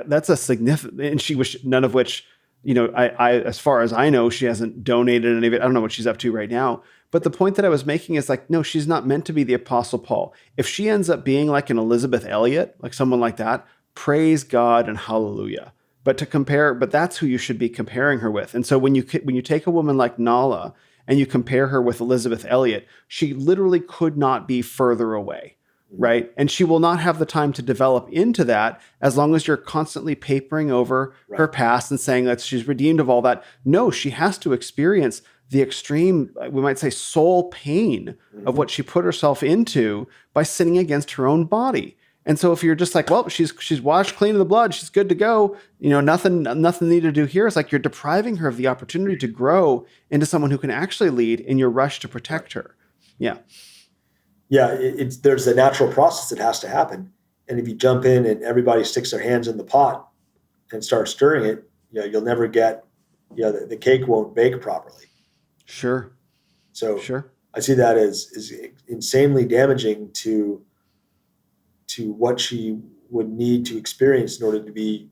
that's a significant, and she was, none of which, I as far as I know, she hasn't donated any of it. I don't know what she's up to right now. But the point that I was making is no, she's not meant to be the Apostle Paul. If she ends up being like an Elizabeth Elliot, like someone like that, praise God and hallelujah. But that's who you should be comparing her with. And so when you take a woman like Nala and you compare her with Elizabeth Elliot, she literally could not be further away, right? And she will not have the time to develop into that as long as you're constantly papering over her past and saying that she's redeemed of all that. No, she has to experience the extreme, we might say, soul pain of what she put herself into by sinning against her own body. And so if you're just like, well, she's washed clean of the blood, she's good to go, nothing needed to do here. It's like you're depriving her of the opportunity to grow into someone who can actually lead in your rush to protect her. Yeah. Yeah, there's a natural process that has to happen. And if you jump in and everybody sticks their hands in the pot and start stirring it, you'll never get, the cake won't bake properly. Sure. So sure. I see that as insanely damaging to what she would need to experience in order to be,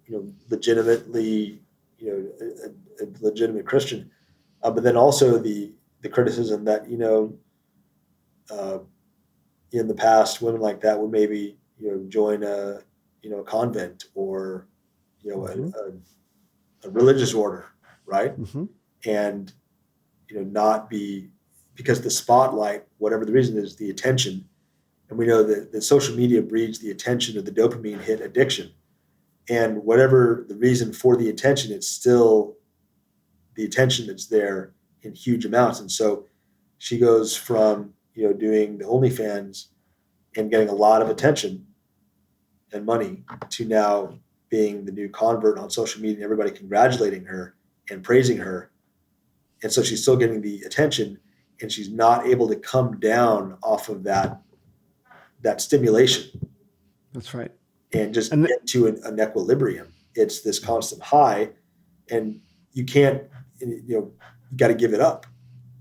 legitimately, a legitimate Christian. But then also the criticism that, in the past, women like that would maybe, join a convent or, a religious order, right? Mm-hmm. And, not be, because the spotlight, whatever the reason is, the attention. And we know that the social media breeds the attention of the dopamine hit addiction. And whatever the reason for the attention, it's still the attention that's there in huge amounts. And so she goes from, doing the OnlyFans and getting a lot of attention and money to now being the new convert on social media and everybody congratulating her and praising her. And so she's still getting the attention, and she's not able to come down off of that stimulation. That's right. And just get to an equilibrium. It's this constant high, and you can't, you got to give it up,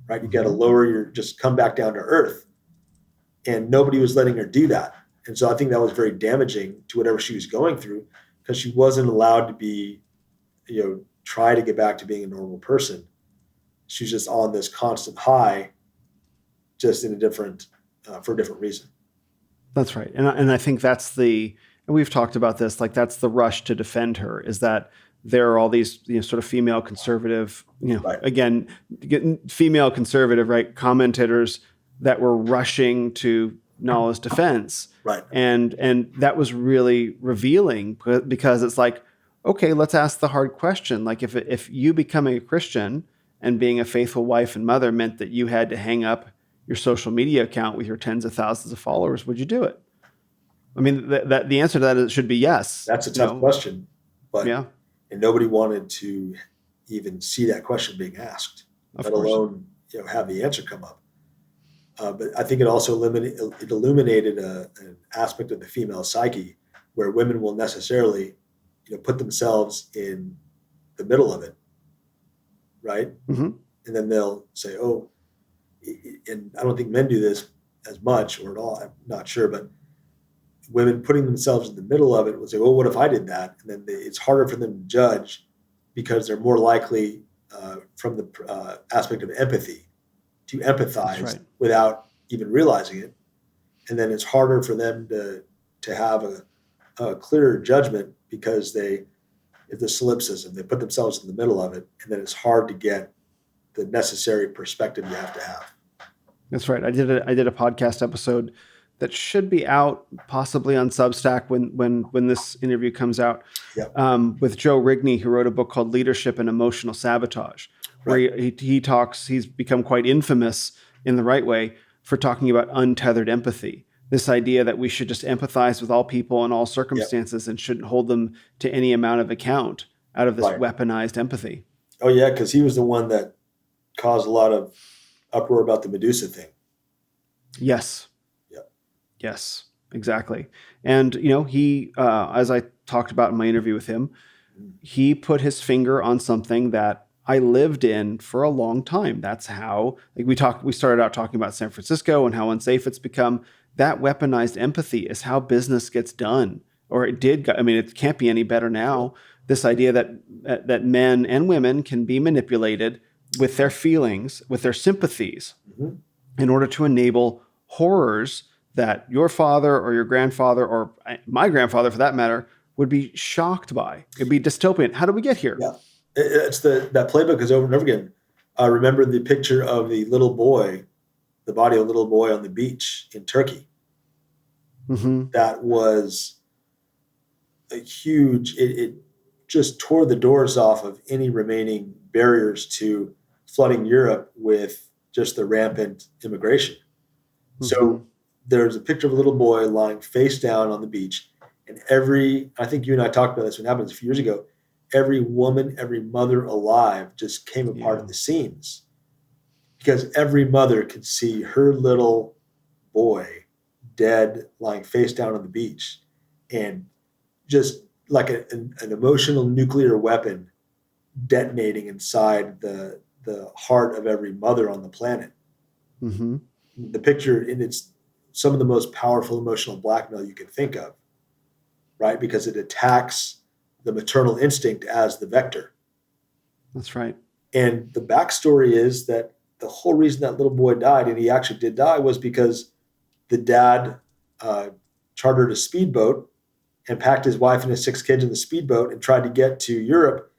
right? You got to just come back down to earth. And nobody was letting her do that. And so I think that was very damaging to whatever she was going through, because she wasn't allowed to be, try to get back to being a normal person. She's just on this constant high, just in for a different reason. That's right. And I think and we've talked about this, that's the rush to defend her, is that there are all these, sort of female conservative, right. Again, female conservative, right, commentators that were rushing to Nala's defense. Right. And that was really revealing, because it's like, okay, let's ask the hard question. Like if you becoming a Christian and being a faithful wife and mother meant that you had to hang up your social media account with your tens of thousands of followers, would you do it? I mean, the answer to that should be yes. That's a tough question, but yeah. And nobody wanted to even see that question being asked, let alone have the answer come up. But I think it also illuminated an aspect of the female psyche where women will necessarily, put themselves in the middle of it, right? Mm-hmm. And then they'll say, "Oh," and I don't think men do this as much or at all. I'm not sure, but women putting themselves in the middle of it will say, "Well, what if I did that?" And then it's harder for them to judge, because they're more likely, from the aspect of empathy, to empathize without even realizing it. And then it's harder for them to have a clearer judgment, because they is the solipsism. They put themselves in the middle of it, and then it's hard to get the necessary perspective you have to have. That's right. I did a podcast episode that should be out possibly on Substack when this interview comes out, Yep. with Joe Rigney, who wrote a book called Leadership and Emotional Sabotage, where Right. he's become quite infamous in the right way for talking about untethered empathy. This idea that we should just empathize with all people in all circumstances and shouldn't hold them to any amount of account out of this Right. weaponized empathy. Oh yeah, because he was the one that caused a lot of uproar about the Medusa thing. Yes. Yep. Yes, exactly. And, he, as I talked about in my interview with him, he put his finger on something that I lived in for a long time. That's how, like we started out talking about San Francisco and how unsafe it's become. That weaponized empathy is how business gets done, or it did. I mean, it can't be any better now. This idea that men and women can be manipulated with their feelings, with their sympathies, in order to enable horrors that your father or your grandfather or my grandfather, for that matter, would be shocked by. It'd be dystopian. How did we get here? Yeah, it's that playbook is over and over again. I remember the picture of the little boy, the body of a little boy on the beach in Turkey. Mm-hmm. That was a huge. It just tore the doors off of any remaining barriers to flooding Europe with just the rampant immigration. Mm-hmm. So there's a picture of a little boy lying face down on the beach. And I think you and I talked about this when it happened a few years ago, every woman, every mother alive just came apart at the seams, because every mother could see her little boy dead, lying face down on the beach, and just like an emotional nuclear weapon detonating inside the heart of every mother on the planet. Mm-hmm. The picture, and it's some of the most powerful emotional blackmail you can think of, right? Because it attacks the maternal instinct as the vector. That's right. And the backstory is that the whole reason that little boy died, and he actually did die, was because the dad chartered a speedboat and packed his wife and his 6 kids in the speedboat and tried to get to Europe.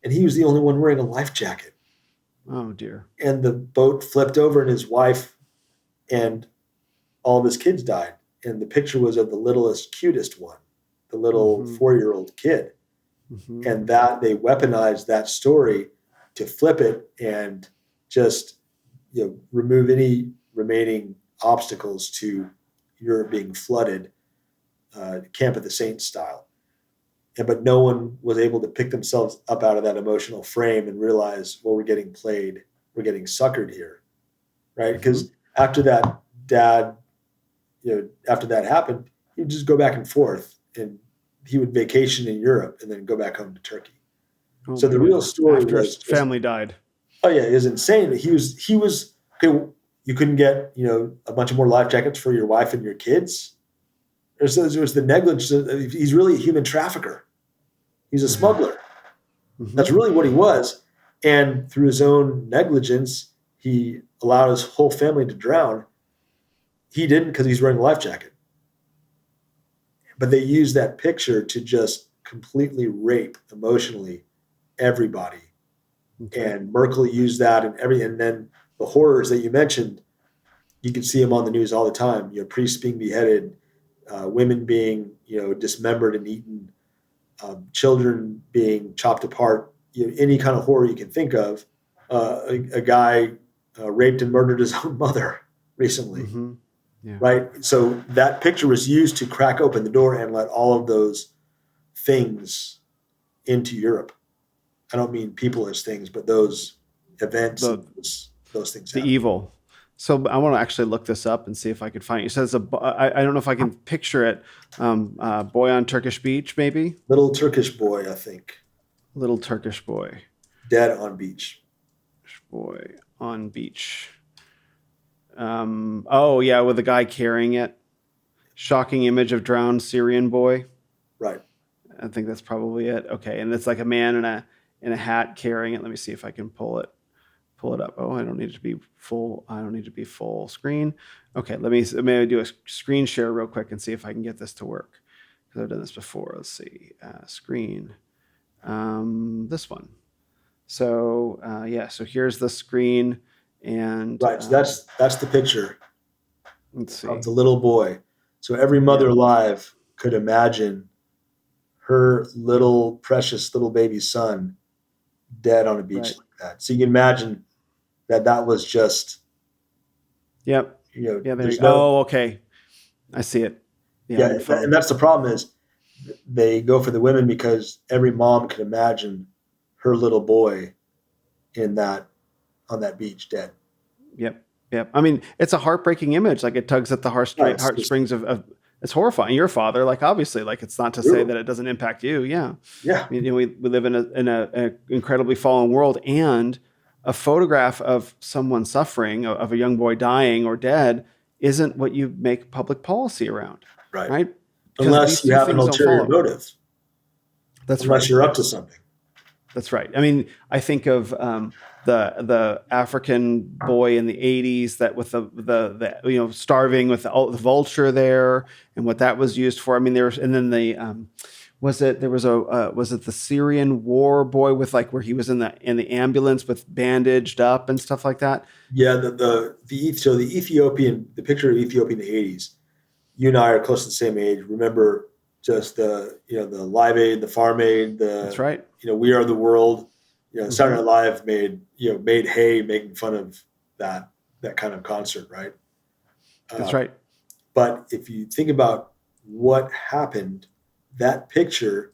And he was the only one wearing a life jacket. Oh, dear. And the boat flipped over and his wife and all of his kids died. And the picture was of the littlest, cutest one, the little 4-year-old kid. Mm-hmm. And that they weaponized that story to flip it and just remove any remaining obstacles to Europe being flooded, Camp of the Saints style. But no one was able to pick themselves up out of that emotional frame and realize, well, we're getting played, we're getting suckered here, right? Because after that, dad, after that happened, he'd just go back and forth, and he would vacation in Europe and then go back home to Turkey. Oh, so the real story after his family died. Oh yeah, it was insane. He was okay. You couldn't get a bunch of more life jackets for your wife and your kids. There was the negligence. He's really a human trafficker. He's a smuggler. Mm-hmm. That's really what he was. And through his own negligence, he allowed his whole family to drown. He didn't, because he's wearing a life jacket. But they used that picture to just completely rape emotionally everybody. Okay. And Merkel used that and everything. And then the horrors that you mentioned, you can see them on the news all the time. Priests being beheaded, women being dismembered and eaten, children being chopped apart. Any kind of horror you can think of. A guy raped and murdered his own mother recently. Mm-hmm. Yeah. Right. So that picture was used to crack open the door and let all of those things into Europe. I don't mean people as things, but those events, those things. The evil. So I want to actually look this up and see if I could find it. It says, I don't know if I can picture it. Boy on Turkish beach, maybe? Little Turkish boy, I think. Little Turkish boy. Dead on beach. Boy on beach. Oh, yeah, with the guy carrying it. Shocking image of drowned Syrian boy. Right. I think that's probably it. Okay, and it's like a man in a hat carrying it. Let me see if I can pull it up. Oh, I don't need it to be full. I don't need to be full screen. Okay, let me do a screen share real quick and see if I can get this to work, because I've done this before. Let's see, screen. This one. So so here's the screen, and Right. So that's the picture let's see. of the little boy. So every mother alive could imagine her little precious little baby son dead on a beach like that. So you can imagine that was just, Yep. you know, There you go. Oh, okay. I see it. Yeah, and that's the problem is they go for the women because every mom can imagine her little boy on that beach dead. Yep. I mean, it's a heartbreaking image. Like it tugs at the heartstrings of it's horrifying. Your father, like obviously, like it's not to say that it doesn't impact you. Yeah. Yeah. I mean, we live in a incredibly fallen world, and a photograph of someone suffering, of a young boy dying or dead, isn't what you make public policy around. Right. Unless you have an ulterior motive. Unless you're up to something. That's right. I mean, I think of the African boy in the 80s that with the starving with the vulture there, and what that was used for. I mean, and then was it the Syrian war boy with like where he was in the ambulance with bandaged up and stuff like that? Yeah, the Ethiopian, the picture of Ethiopia in the 80s. You and I are close to the same age. Remember just the Live Aid, the Farm Aid, that's right. We Are the World. Saturday Night Live made hay making fun of that kind of concert, right? That's right. But if you think about what happened, that picture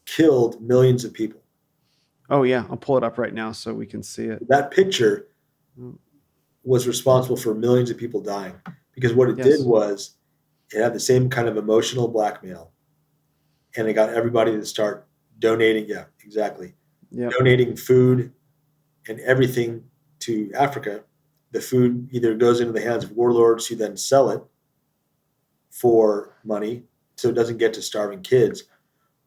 killed millions of people. Oh yeah, I'll pull it up right now so we can see it. That picture was responsible for millions of people dying because what it did was it had the same kind of emotional blackmail, and it got everybody to start donating. Yeah, exactly. Yep. Donating food and everything to Africa. The food either goes into the hands of warlords who then sell it for money so it doesn't get to starving kids,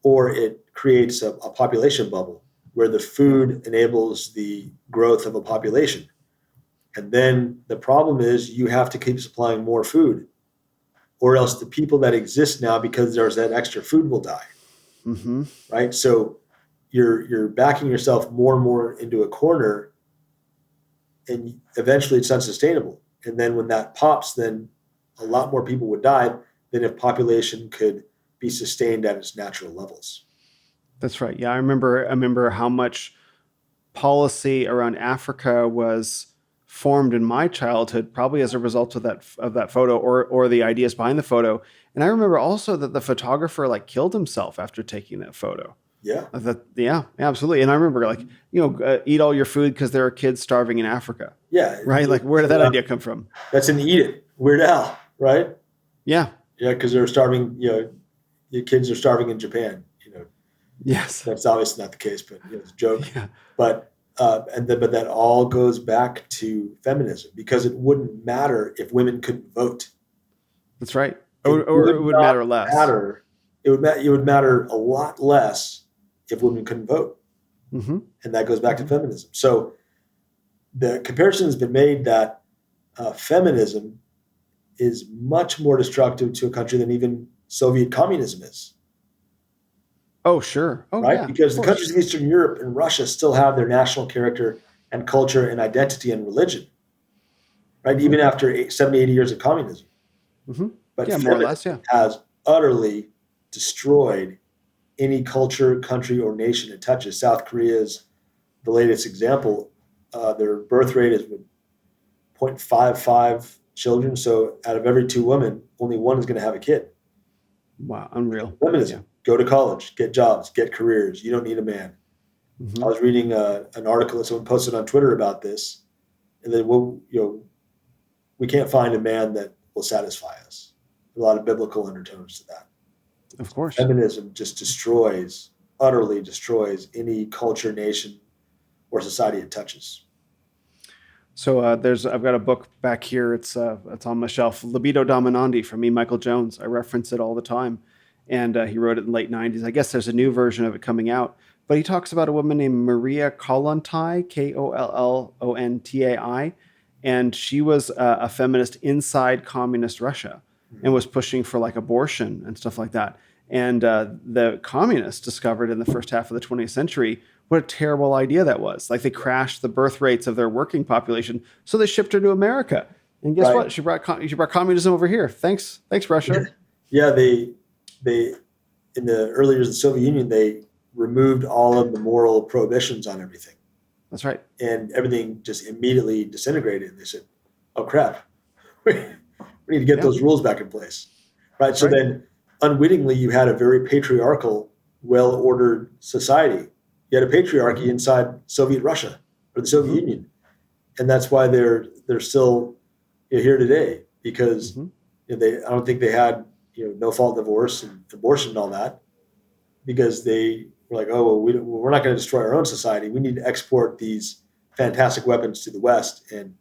or it creates a population bubble where the food enables the growth of a population. And then the problem is you have to keep supplying more food, or else the people that exist now because there's that extra food will die. Mm-hmm. Right? So you're backing yourself more and more into a corner, and eventually it's unsustainable. And then when that pops, then a lot more people would die than if population could be sustained at its natural levels. That's right. Yeah, I remember how much policy around Africa was formed in my childhood, probably as a result of that photo or the ideas behind the photo. And I remember also that the photographer like killed himself after taking that photo. Yeah. Yeah, absolutely. And I remember like, eat all your food because there are kids starving in Africa. Yeah. Right. Like where did that idea come from? That's in Eat It. Weird Al, right? Yeah. Yeah. Because they're starving, your kids are starving in Japan, Yes. That's obviously not the case, but it's a joke. Yeah. But but that all goes back to feminism because it wouldn't matter if women couldn't vote. That's right. Or it would matter less. It would matter a lot less if women couldn't vote. Mm-hmm. And that goes back to feminism. So the comparison has been made that feminism is much more destructive to a country than even Soviet communism is. Oh, sure. Oh, right? Yeah, because the countries of Eastern Europe and Russia still have their national character and culture and identity and religion, right? Mm-hmm. Even after 70, 80 years of communism. Mm-hmm. But more or less, has utterly destroyed any culture, country, or nation it touches. South Korea is the latest example. Their birth rate is 0.55 children. So out of every 2 women, only one is going to have a kid. Wow, unreal. Feminism. Go to college, get jobs, get careers. You don't need a man. Mm-hmm. I was reading an article that someone posted on Twitter about this, and then we can't find a man that will satisfy us. There's a lot of biblical undertones to that. Of course, feminism just utterly destroys any culture, nation, or society it touches. So I've got a book back here. It's on my shelf. Libido Dominandi from E. Michael Jones. I reference it all the time. And he wrote it in the late 90s. I guess there's a new version of it coming out. But he talks about a woman named Maria Kollontai, Kollontai. And she was a feminist inside communist Russia and was pushing for like abortion and stuff like that. And the communists discovered in the first half of the 20th century what a terrible idea that was. Like they crashed the birth rates of their working population, so they shipped her to America. And guess what? She brought communism over here. Thanks, Russia. Yeah, they in the early years of the Soviet Union, they removed all of the moral prohibitions on everything. That's right. And everything just immediately disintegrated. And they said, "Oh crap, we need to get those rules back in place." Right. So then, unwittingly, you had a very patriarchal, well-ordered society. You had a patriarchy inside Soviet Russia or the Soviet Union, and that's why they're still here today, because I don't think they had no fault divorce and abortion and all that, because they were like, oh well, we're not going to destroy our own society. We need to export these fantastic weapons to the West, and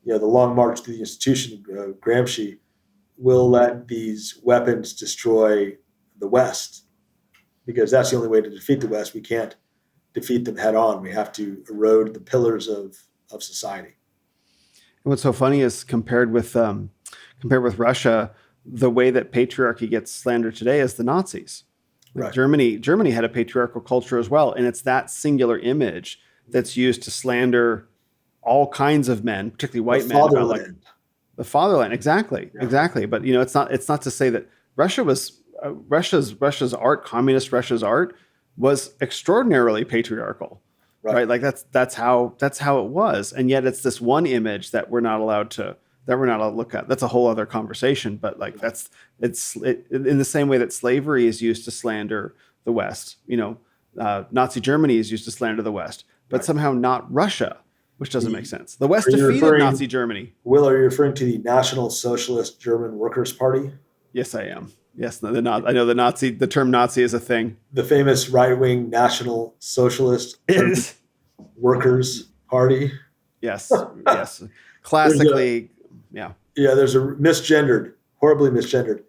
the Long March to the Institution, Gramsci, will let these weapons destroy the West, because that's the only way to defeat the West. We can't defeat them head on. We have to erode the pillars of society. And what's so funny is compared with Russia, the way that patriarchy gets slandered today is the Nazis. Right. Germany had a patriarchal culture as well, and it's that singular image that's used to slander all kinds of men, particularly white men, about like the fatherland. Exactly. But it's not to say that Russia's art, communist Russia's art, was extraordinarily patriarchal, right? Like that's how it was, and yet it's this one image that we're not allowed to look at. That's a whole other conversation. But like it's in the same way that slavery is used to slander the West. Nazi Germany is used to slander the West, but somehow not Russia, which doesn't make sense. The West defeated Nazi Germany. Will, are you referring to the National Socialist German Workers' Party? Yes, I am. Yes, I know the term Nazi is a thing. The famous right-wing National Socialist Workers' Party. Yes. Classically, Yeah, there's a horribly misgendered.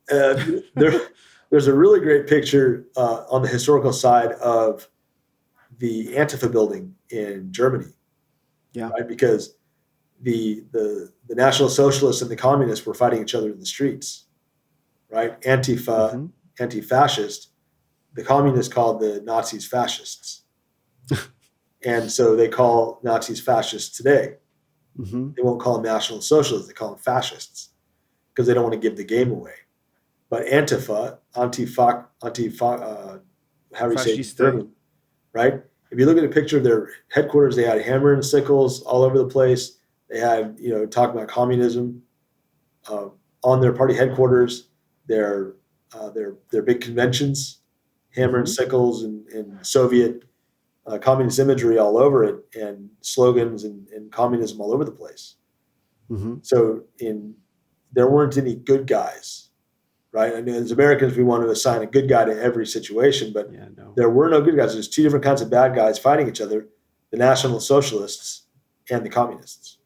There's a really great picture on the historical side of the Antifa building in Germany. Yeah, right? Because the National Socialists and the Communists were fighting each other in the streets, right? Antifa, anti-fascist. The Communists called the Nazis fascists, and so they call Nazis fascists today. They won't call them National Socialists; they call them fascists because they don't want to give the game away. But Antifa, how do you say it? German, right? If you look at a picture of their headquarters, they had hammer and sickles all over the place. They had, talking about communism on their party headquarters. Their big conventions, hammer and sickles and Soviet communist imagery all over it, and slogans and communism all over the place. So there weren't any good guys, right? I mean, as Americans, we want to assign a good guy to every situation, but there were no good guys. There's two different kinds of bad guys fighting each other: the National Socialists and the Communists.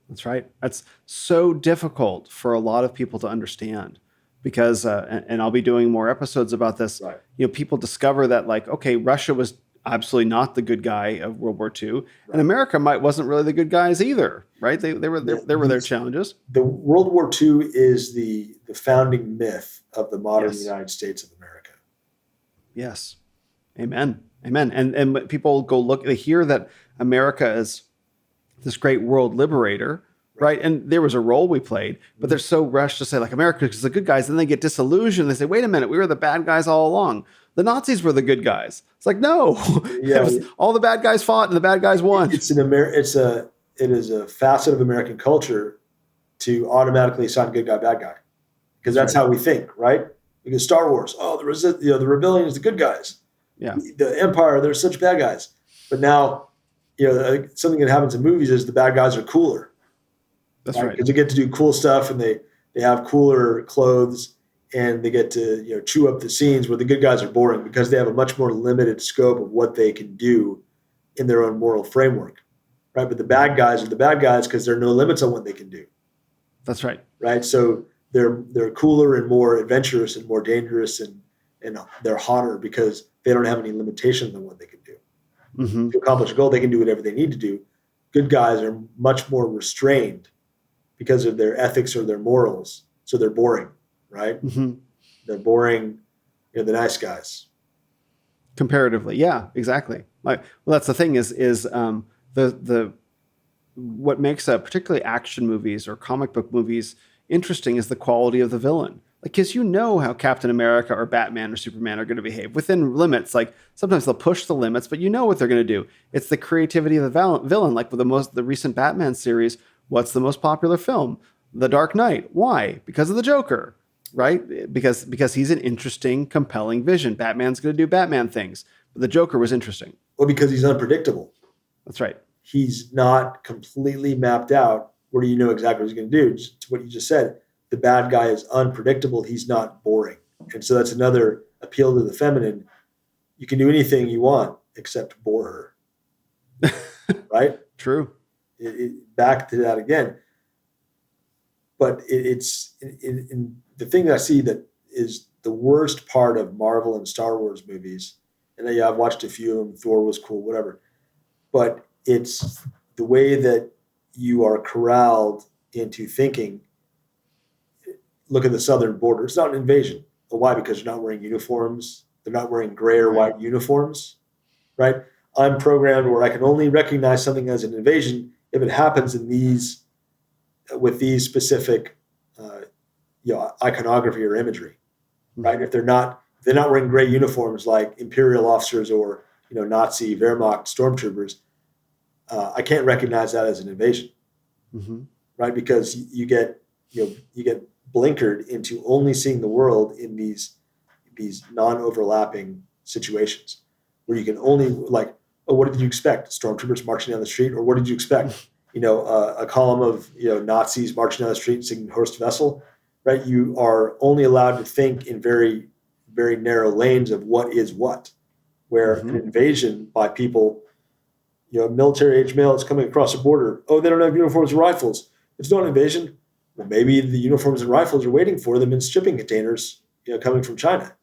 That's right. That's so difficult for a lot of people to understand, because, and I'll be doing more episodes about this. Right. People discover that, like, okay, Russia was absolutely not the good guy of World War II, and America wasn't really the good guys either, right? They were their challenges. The World War II is the founding myth of the modern United States of America. Yes, amen. And people go look, they hear that America is this great world liberator, right? And there was a role we played, but they're so rushed to say, like, America is the good guys. Then they get disillusioned. They say, wait a minute, we were the bad guys all along. The Nazis were the good guys. It's like, no, all the bad guys fought and the bad guys won. It is a facet of American culture to automatically assign good guy, bad guy, because that's how we think, right? Because Star Wars, the rebellion is the good guys. Yeah, the Empire, they're such bad guys. But now, something that happens in movies is the bad guys are cooler. That's right. Because they get to do cool stuff, and they have cooler clothes, and they get to chew up the scenes, where the good guys are boring because they have a much more limited scope of what they can do in their own moral framework, right? But the bad guys are the bad guys because there are no limits on what they can do. That's right. Right. So they're cooler and more adventurous and more dangerous, and they're hotter because they don't have any limitations on what they can do. To accomplish a goal, they can do whatever they need to do. Good guys are much more restrained because of their ethics or their morals, so they're boring. Right? They're boring. the nice guys. Comparatively, yeah, exactly. Well, that's the thing is the what makes particularly action movies or comic book movies interesting is the quality of the villain. Like, because how Captain America or Batman or Superman are going to behave within limits. Like, sometimes they'll push the limits, but what they're going to do. It's the creativity of the villain. Like with the recent Batman series, what's the most popular film? The Dark Knight. Why? Because of the Joker, right? Because he's an interesting, compelling vision. Batman's going to do Batman things, but the Joker was interesting. Well, because he's unpredictable. That's right. He's not completely mapped out. Where do you know exactly what he's going to do? Just to what you just said, the bad guy is unpredictable. He's not boring. And so that's another appeal to the feminine. You can do anything you want except bore her. Right? True. Back to that again. But it's the thing that I see that is the worst part of Marvel and Star Wars movies. And yeah, I've watched a few of them. Thor was cool, whatever. But it's the way that you are corralled into thinking, look at the southern border. It's not an invasion. But why? Because they're not wearing uniforms. They're not wearing gray or white uniforms, right? I'm programmed where I can only recognize something as an invasion if it happens with these specific, iconography or imagery, right? If they're not wearing gray uniforms like imperial officers or Nazi Wehrmacht stormtroopers, I can't recognize that as an invasion, right? Because you get blinkered into only seeing the world in these non-overlapping situations where you can only what did you expect? Stormtroopers marching down the street, or what did you expect? A column of Nazis marching down the street singing Horst Wessel, right? You are only allowed to think in very, very narrow lanes of what is what. Where an invasion by people, military-age male is coming across the border. Oh, they don't have uniforms and rifles. It's not an invasion. Well, maybe the uniforms and rifles are waiting for them in shipping containers, coming from China.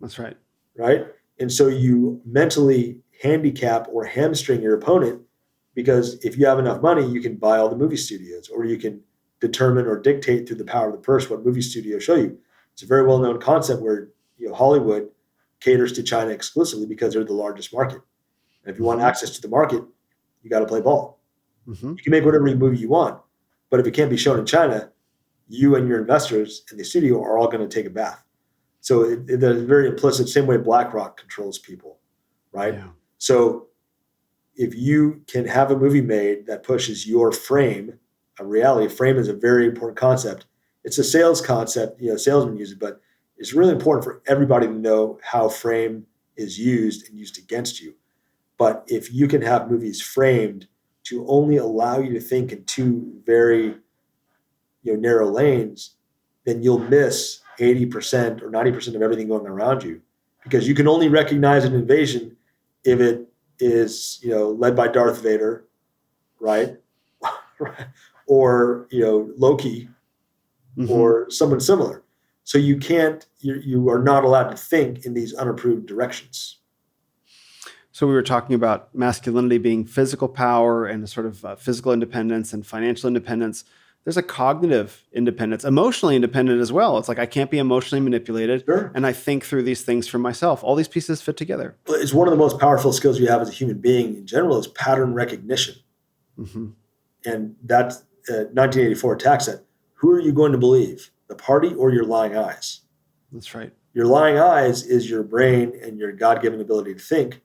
That's right. Right? And so you mentally handicap or hamstring your opponent, because if you have enough money, you can buy all the movie studios, or you can determine or dictate through the power of the purse what movie studios show you. It's a very well-known concept where Hollywood caters to China exclusively because they're the largest market. And if you want access to the market, you got to play ball. You can make whatever movie you want, but if it can't be shown in China, you and your investors in the studio are all going to take a bath. So there's very implicit, same way BlackRock controls people, right? Yeah. So if you can have a movie made that pushes your frame, a reality frame is a very important concept. It's a sales concept, salesmen use it, but it's really important for everybody to know how frame is used and used against you. But if you can have movies framed to only allow you to think in two very narrow lanes, then you'll miss 80% or 90% of everything going around you, because you can only recognize an invasion if it is led by Darth Vader, right? Or Loki, or someone similar. So you are not allowed to think in these unapproved directions. So we were talking about masculinity being physical power and a sort of physical independence and financial independence. There's a cognitive independence, emotionally independent as well. It's like I can't be emotionally manipulated, and I think through these things for myself. All these pieces fit together. It's one of the most powerful skills you have as a human being in general is pattern recognition. And that's 1984 attacks that. Who are you going to believe, the party or your lying eyes? That's right. Your lying eyes is your brain and your God-given ability to think,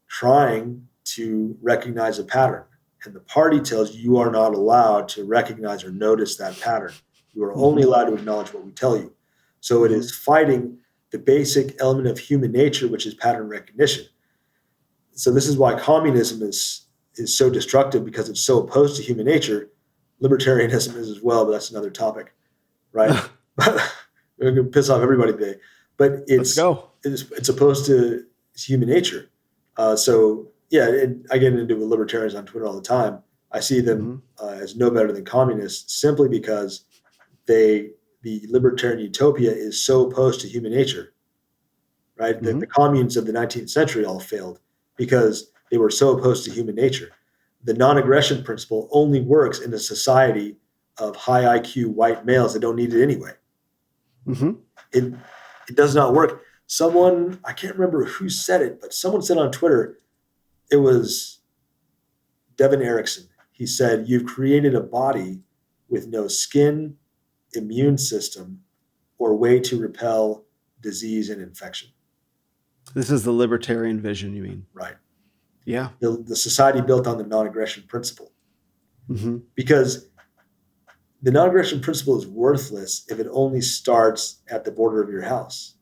trying to recognize a pattern. And the party tells you are not allowed to recognize or notice that pattern. You are only allowed to acknowledge what we tell you. So it is fighting the basic element of human nature, which is pattern recognition. So this is why communism is so destructive, because it's so opposed to human nature. Libertarianism is as well, but that's another topic, right? We're going to piss off everybody today. But it's opposed to human nature. I get into with libertarians on Twitter all the time. I see them as no better than communists, simply because the libertarian utopia is so opposed to human nature, right? The communes of the 19th century all failed because they were so opposed to human nature. The non-aggression principle only works in a society of high IQ white males that don't need it anyway. It does not work. someone, I can't remember who said it, but someone said on Twitter, it was Devin Erickson. He said, "You've created a body with no skin, immune system, or way to repel disease and infection." This is the libertarian vision, you mean? Right. Yeah. The society built on the non-aggression principle. Mm-hmm. Because the non-aggression principle is worthless if it only starts at the border of your house.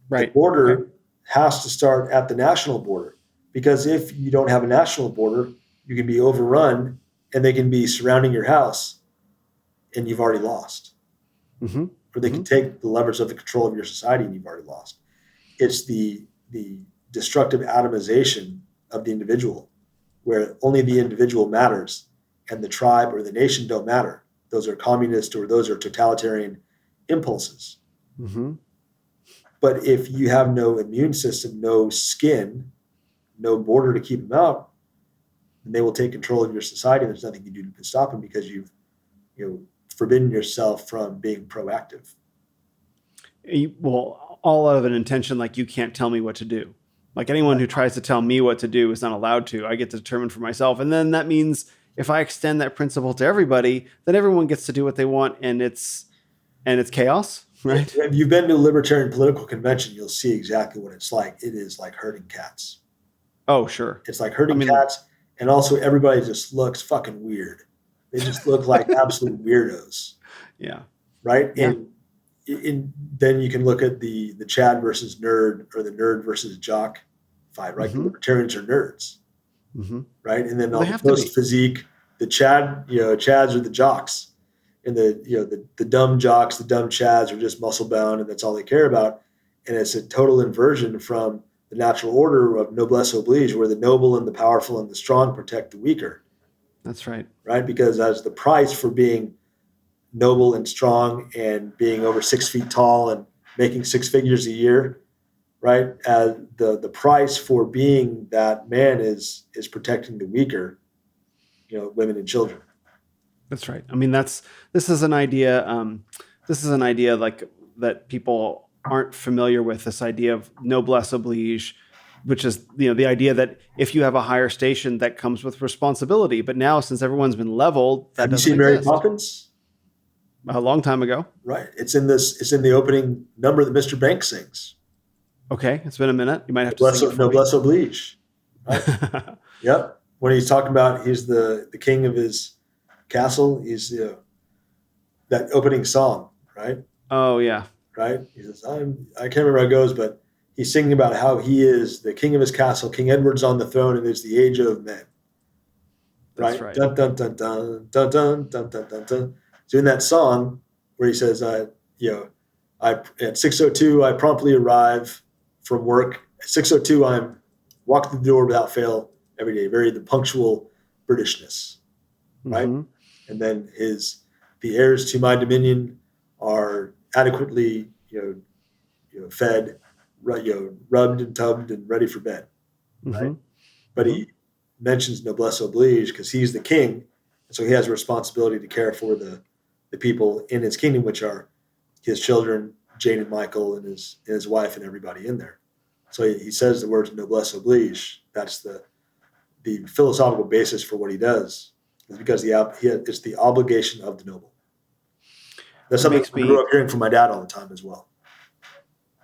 Right. The border has to start at the national border, because if you don't have a national border, you can be overrun and they can be surrounding your house and you've already lost. Mm-hmm. Or they can take the levers of the control of your society and you've already lost. It's the destructive atomization of the individual, where only the individual matters and the tribe or the nation don't matter. Those are communist or those are totalitarian impulses. Mm-hmm. But if you have no immune system, no skin, no border to keep them out, then they will take control of your society. And there's nothing you do to stop them, because you've forbidden yourself from being proactive. Well, all out of an intention, like, you can't tell me what to do. Like, anyone who tries to tell me what to do is not allowed to. I get to determine for myself. And then that means if I extend that principle to everybody, then everyone gets to do what they want, and it's chaos, right? If you've been to a libertarian political convention, you'll see exactly what it's like. It is like herding cats. Oh, sure. It's like herding cats, and also everybody just looks fucking weird. They just look like absolute weirdos. Yeah. Right? Yeah. And then you can look at the Chad versus nerd, or the nerd versus jock fight, right? Mm-hmm. Libertarians are nerds. Mm-hmm. Right? And then Well, on the post physique, the Chads are the jocks. And the dumb jocks, the dumb Chads are just muscle bound, and that's all they care about. And it's a total inversion from the natural order of noblesse oblige, where the noble and the powerful and the strong protect the weaker. That's right. Right? Because as the price for being noble and strong and being over 6 feet tall and making six figures a year, right? The price for being that man is protecting the weaker, women and children. That's right. I mean, this is an idea. This is an idea like that people aren't familiar with. This idea of noblesse oblige, which is the idea that if you have a higher station, that comes with responsibility. But now, since everyone's been leveled, that have you doesn't seen Mary exist. Poppins? A long time ago. Right. It's in the opening number that Mr. Banks sings. Okay, it's been a minute. You might have to sing it for noblesse me. oblige. Right? Yep. When he's talking about he's the king of his castle, he's that opening song, right? Oh yeah. Right. He says, I can't remember how it goes, but he's singing about how he is the king of his castle. King Edward's on the throne, and it's the age of men. That's right. Dun dun dun dun dun dun dun dun dun dun. So in that song where he says, at 6:02 I promptly arrive from work. At 6:02 I'm walk through the door without fail every day. Very the punctual Britishness, right? Mm-hmm. And then the heirs to my dominion are adequately fed, rubbed and tubbed and ready for bed, right? Mm-hmm. But he mentions noblesse oblige because he's the king, and so he has a responsibility to care for the people in his kingdom, which are his children, Jane and Michael, and his wife, and everybody in there. So he says the words noblesse oblige. That's the philosophical basis for what he does, is because it's the obligation of the noble. That's something I grew up hearing from my dad all the time as well.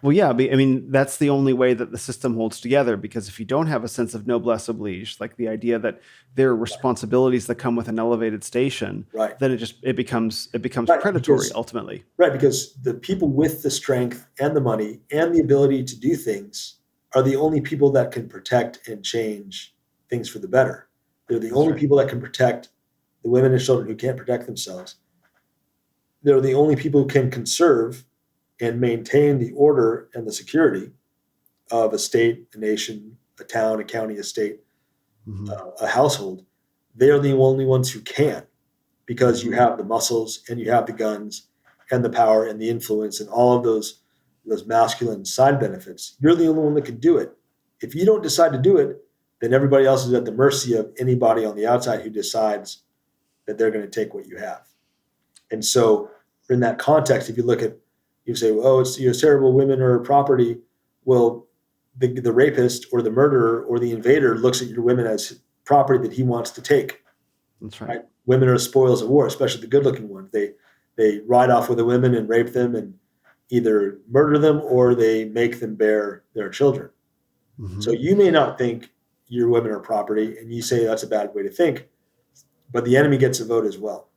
Well, yeah, I mean, that's the only way that the system holds together, because if you don't have a sense of noblesse oblige, like the idea that there are responsibilities that come with an elevated station, right, then it becomes right, predatory ultimately. Right, because the people with the strength and the money and the ability to do things are the only people that can protect and change things for the better. They're the only people that can protect the women and children who can't protect themselves. They're the only people who can conserve and maintain the order and the security of a state, a nation, a town, a county, a state, a household. They are the only ones who can, because you have the muscles and you have the guns and the power and the influence and all of those masculine side benefits. You're the only one that can do it. If you don't decide to do it, then everybody else is at the mercy of anybody on the outside who decides that they're going to take what you have. And so in that context, if you look at You say, oh, it's terrible, women are property. Well, the rapist or the murderer or the invader looks at your women as property that he wants to take. That's right. Women are spoils of war, especially the good-looking ones. They ride off with the women and rape them and either murder them or they make them bear their children. Mm-hmm. So you may not think your women are property, and you say that's a bad way to think, but the enemy gets a vote as well.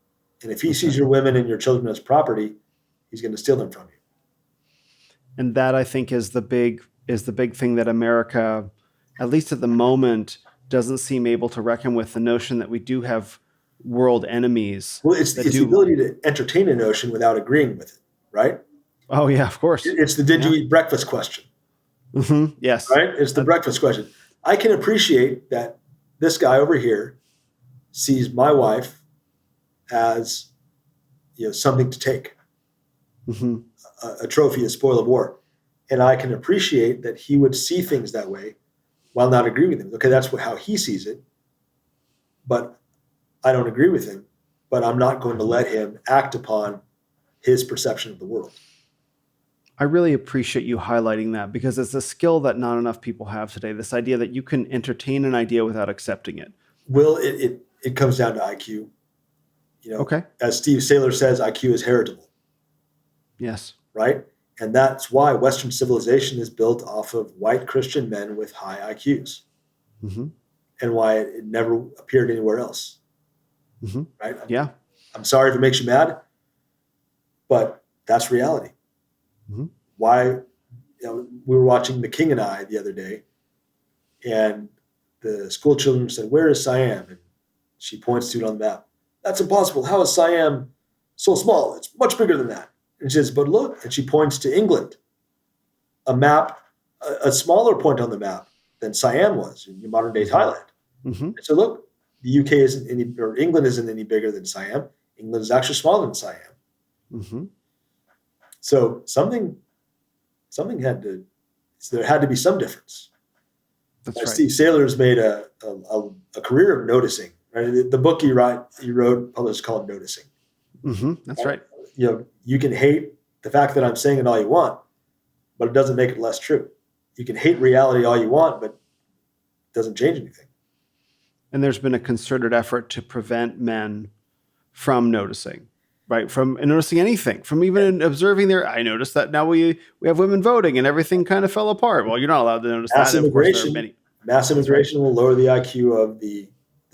And if he sees your women and your children as property, he's going to steal them from you. And that, I think, is the big thing that America, at least at the moment, doesn't seem able to reckon with, the notion that we do have world enemies. Well, it's the ability to entertain a notion without agreeing with it, right? Oh, yeah, of course. It's the did you eat breakfast question. Mm-hmm. Yes. Right? It's the breakfast question. I can appreciate that this guy over here sees my wife as, something to take, mm-hmm. a trophy, a spoil of war. And I can appreciate that he would see things that way while not agreeing with him. Okay, that's how he sees it. But I don't agree with him. But I'm not going to let him act upon his perception of the world. I really appreciate you highlighting that, because it's a skill that not enough people have today. This idea that you can entertain an idea without accepting it. Well, it comes down to IQ. Okay. As Steve Saylor says, IQ is heritable. Yes. Right? And that's why Western civilization is built off of white Christian men with high IQs. Mm-hmm. And why it never appeared anywhere else. Mm-hmm. Right? Yeah. I'm sorry if it makes you mad, but that's reality. Mm-hmm. Why? We were watching The King and I the other day, and the school children said, "Where is Siam?" And she points to it on the map. That's impossible. How is Siam so small? It's much bigger than that. And she says, "But look," and she points to England, a map, a smaller point on the map than Siam was in modern day Thailand. Mm-hmm. And so look, the UK isn't any, or England isn't any bigger than Siam. England is actually smaller than Siam. Mm-hmm. So there had to be some difference. That's right. Steve Saylor's made a career of noticing. Right? The book he wrote, published, called Noticing. Mm-hmm. That's right. You can hate the fact that I'm saying it all you want, but it doesn't make it less true. You can hate reality all you want, but it doesn't change anything. And there's been a concerted effort to prevent men from noticing, right? From noticing anything, from even observing I noticed that now we have women voting and everything kind of fell apart. Well, you're not allowed to notice mass that. Immigration, of course, there are many. Mass immigration will lower the IQ of the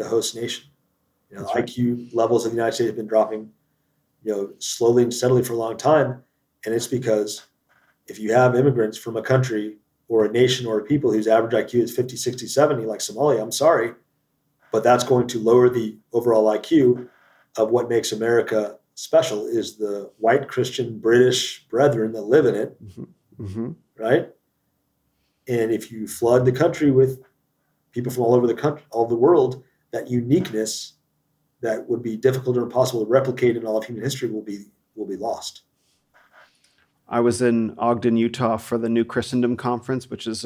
host nation. Right. IQ levels in the United States have been dropping, slowly and steadily for a long time. And it's because if you have immigrants from a country or a nation or a people whose average IQ is 50, 60, 70, like Somalia, I'm sorry, but that's going to lower the overall IQ of what makes America special is the white Christian British brethren that live in it, mm-hmm. Right? And if you flood the country with people from all over the country, all the world, that uniqueness that would be difficult or impossible to replicate in all of human history will be lost. I was in Ogden, Utah for the New Christendom Conference, which is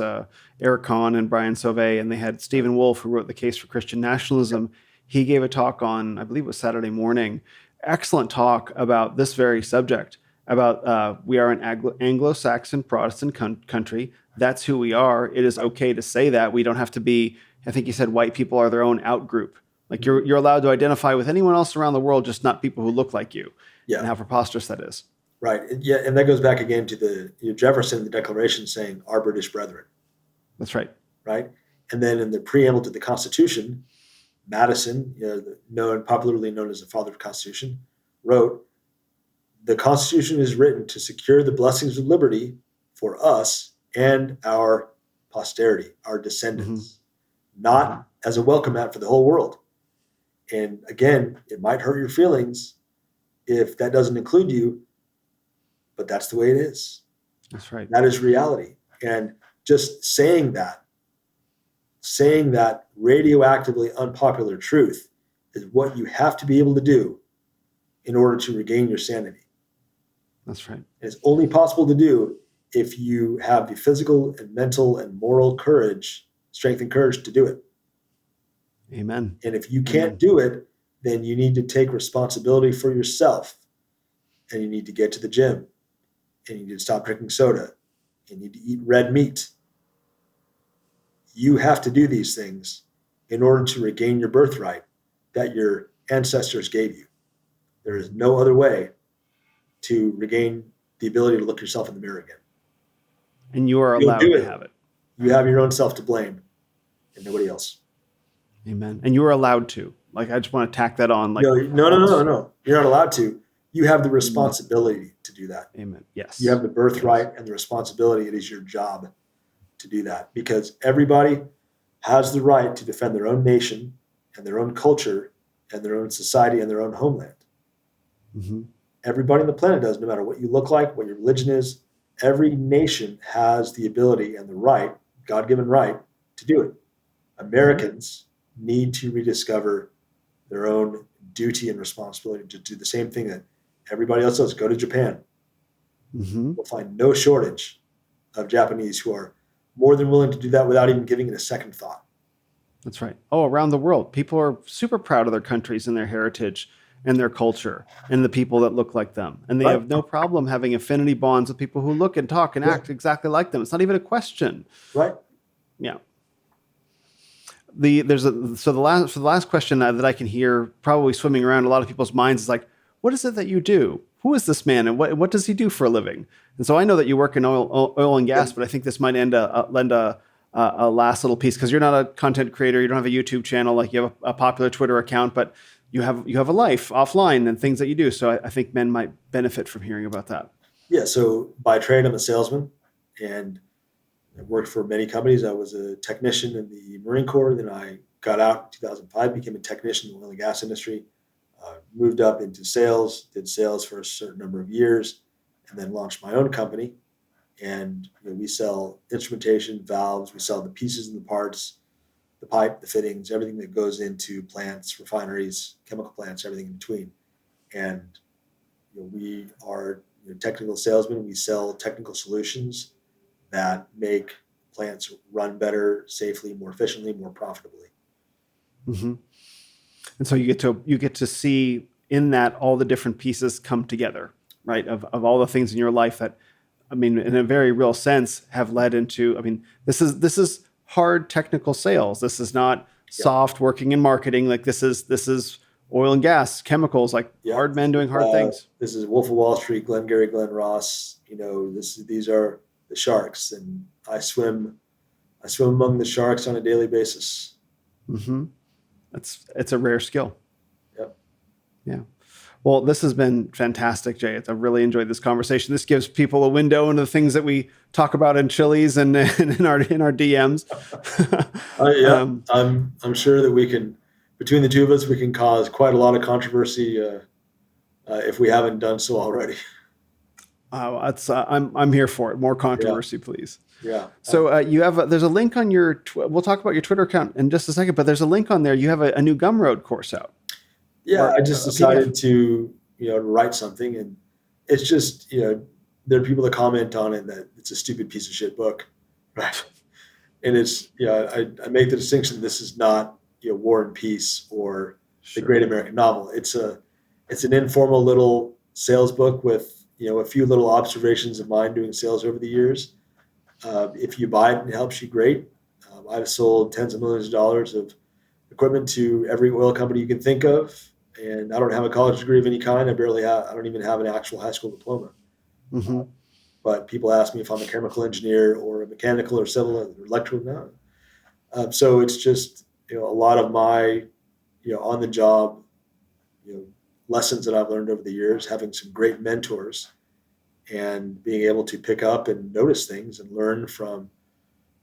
Eric Kahn and Brian Sauvé, and they had Stephen Wolfe, who wrote The Case for Christian Nationalism. He gave a talk on, I believe it was Saturday morning, excellent talk about this very subject, about we are an Anglo-Saxon Protestant country. That's who we are. It is okay to say that. We don't have to be, I think he said, white people are their own out group. Like you're allowed to identify with anyone else around the world, just not people who look like you. Yeah. And how preposterous that is. Right. Yeah, and that goes back again to the Jefferson, the Declaration saying our British brethren. That's right. Right. And then in the preamble to the Constitution, Madison, popularly known as the father of the Constitution, wrote, "The Constitution is written to secure the blessings of liberty for us and our posterity, our descendants, not as a welcome mat for the whole world." And again, it might hurt your feelings if that doesn't include you, but that's the way it is. That's right. That is reality. And just saying that radioactively unpopular truth is what you have to be able to do in order to regain your sanity. That's right. And it's only possible to do if you have the physical and mental and moral courage, strength and courage to do it. Amen. And if you can't do it, then you need to take responsibility for yourself and you need to get to the gym and you need to stop drinking soda, and you need to eat red meat. You have to do these things in order to regain your birthright that your ancestors gave you. There is no other way to regain the ability to look yourself in the mirror again. And you are allowed to have it. You have your own self to blame and nobody else. Amen. And you are allowed to. Like, I just want to tack that on. Like, no. You're not allowed to. You have the responsibility to do that. Amen. Yes. You have the birthright and the responsibility. It is your job to do that, because everybody has the right to defend their own nation and their own culture and their own society and their own homeland. Mm-hmm. Everybody on the planet does, no matter what you look like, what your religion is. Every nation has the ability and the right, God-given right, to do it. Americans need to rediscover their own duty and responsibility to do the same thing that everybody else does. Go to Japan. Mm-hmm. We'll find no shortage of Japanese who are more than willing to do that without even giving it a second thought. That's right. Oh, around the world, people are super proud of their countries and their heritage and their culture and the people that look like them. And they have no problem having affinity bonds with people who look and talk and act exactly like them. It's not even a question. Right. Yeah. The last question that I can hear probably swimming around a lot of people's minds is like, what is it that you do? Who is this man, and what does he do for a living? And so I know that you work in oil and gas, but I think this might lend a last little piece, because you're not a content creator, you don't have a YouTube channel, like you have a popular Twitter account, but you have a life offline and things that you do. So I think men might benefit from hearing about that. Yeah. So by trade, I'm a salesman, and I worked for many companies. I was a technician in the Marine Corps. Then I got out in 2005, became a technician in the oil and gas industry, moved up into sales, did sales for a certain number of years, and then launched my own company. And we sell instrumentation, valves, we sell the pieces and the parts, the pipe, the fittings, everything that goes into plants, refineries, chemical plants, everything in between. And we are technical salesmen. We sell technical solutions that make plants run better, safely, more efficiently, more profitably. Mm-hmm. And so you get to see in that all the different pieces come together, right? Of all the things in your life that, I mean, in a very real sense, have led into. I mean, this is hard technical sales. This is not soft working in marketing. Like this is oil and gas, chemicals, like hard men doing hard things. This is Wolf of Wall Street, Glengarry Glen Ross. These are the sharks, and I swim among the sharks on a daily basis. Mm-hmm. It's a rare skill. Yep. Yeah. Well, this has been fantastic, Jay. I've really enjoyed this conversation. This gives people a window into the things that we talk about in Chili's and in our DMs. I'm sure that we can, between the two of us, we can cause quite a lot of controversy if we haven't done so already. I'm here for it. More controversy, please. Yeah. So there's a link on your. We'll talk about your Twitter account in just a second, but there's a link on there. You have a new Gumroad course out. Yeah, I just decided to write something, and it's just there are people that comment on it that it's a stupid piece of shit book, right? And it's I make the distinction. This is not War and Peace or the Great American Novel. It's an informal little sales book with a few little observations of mine doing sales over the years. If you buy it and it helps you, great. I've sold tens of millions of dollars of equipment to every oil company you can think of, and I don't have a college degree of any kind. I don't even have an actual high school diploma. Mm-hmm. But people ask me if I'm a chemical engineer or a mechanical or civil or electrical. No. So it's just a lot of my on the job lessons that I've learned over the years, having some great mentors, and being able to pick up and notice things and learn from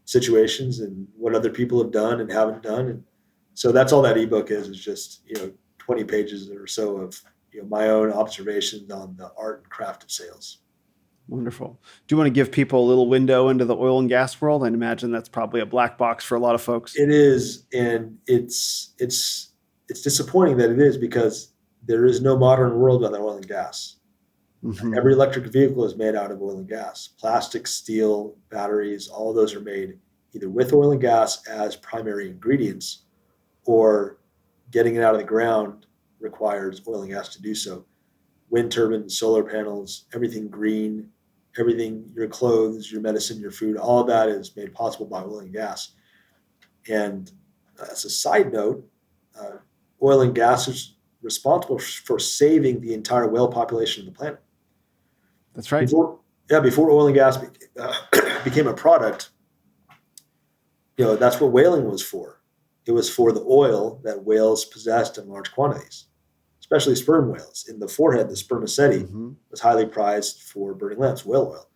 situations and what other people have done and haven't done. And so that's all that ebook is just 20 pages or so of my own observations on the art and craft of sales. Wonderful. Do you want to give people a little window into the oil and gas world? I imagine that's probably a black box for a lot of folks. It is, and it's disappointing that it is, because there is no modern world without oil and gas. Mm-hmm. Every electric vehicle is made out of oil and gas. Plastic, steel, batteries, all of those are made either with oil and gas as primary ingredients, or getting it out of the ground requires oil and gas to do so. Wind turbines, solar panels, everything green, everything, your clothes, your medicine, your food, all of that is made possible by oil and gas. And as a side note, oil and gas is responsible for saving the entire whale population of the planet. That's right. Before oil and gas became a product, that's what whaling was for. It was for the oil that whales possessed in large quantities, especially sperm whales. In the forehead, the spermaceti was highly prized for burning lamps, whale oil.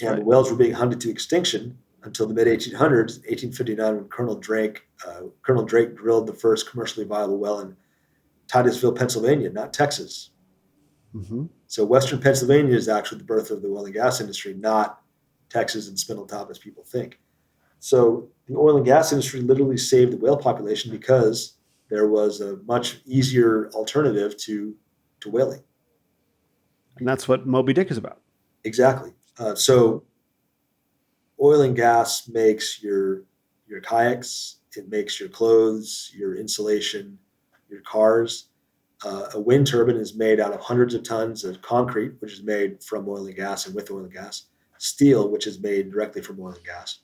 And whales were being hunted to extinction until the mid-1800s, 1859, when Colonel Drake drilled the first commercially viable well in Titusville, Pennsylvania, not Texas. So Western Pennsylvania is actually the birth of the oil and gas industry, not Texas and Spindletop as people think. So the oil and gas industry literally saved the whale population because there was a much easier alternative to whaling. And that's what Moby Dick is about. Exactly. So oil and gas makes your kayaks, it makes your clothes, your insulation, your cars. A wind turbine is made out of hundreds of tons of concrete, which is made from oil and gas and with oil and gas. Steel, which is made directly from oil and gas.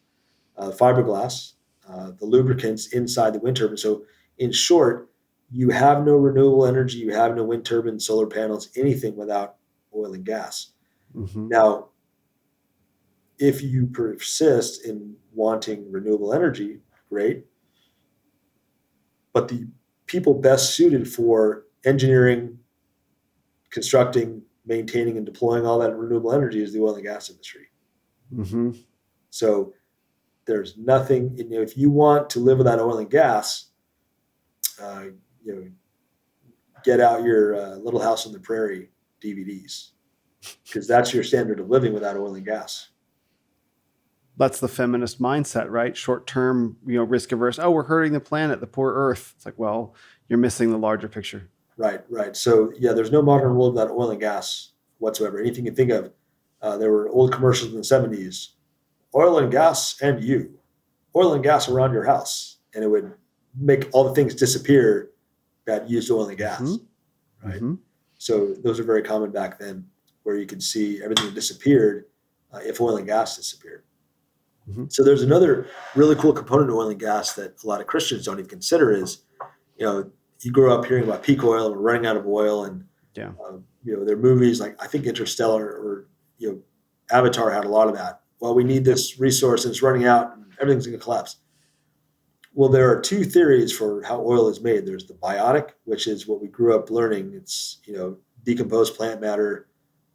Fiberglass, the lubricants inside the wind turbine. So in short, you have no renewable energy, you have no wind turbine, solar panels, anything without oil and gas. Now, if you persist in wanting renewable energy, great. But the people best suited for engineering, constructing, maintaining, and deploying all that renewable energy is the oil and gas industry. So there's nothing, if you want to live without oil and gas, get out your Little House on the Prairie DVDs, because that's your standard of living without oil and gas. That's the feminist mindset, right? Short-term, risk averse. Oh, we're hurting the planet, the poor Earth. It's like, well, you're missing the larger picture. Right. So there's no modern world without oil and gas whatsoever. Anything you think of, there were old commercials in the 70s, oil and gas and you, oil and gas around your house, and it would make all the things disappear that used oil and gas. Right. So those are very common back then, where you could see everything disappeared if oil and gas disappeared. So there's another really cool component of oil and gas that a lot of Christians don't even consider is, you grow up hearing about peak oil and we're running out of oil, and there are movies like, I think Interstellar or Avatar had a lot of that. Well, we need this resource and it's running out and everything's going to collapse. Well, there are two theories for how oil is made. There's the biotic, which is what we grew up learning. It's decomposed plant matter,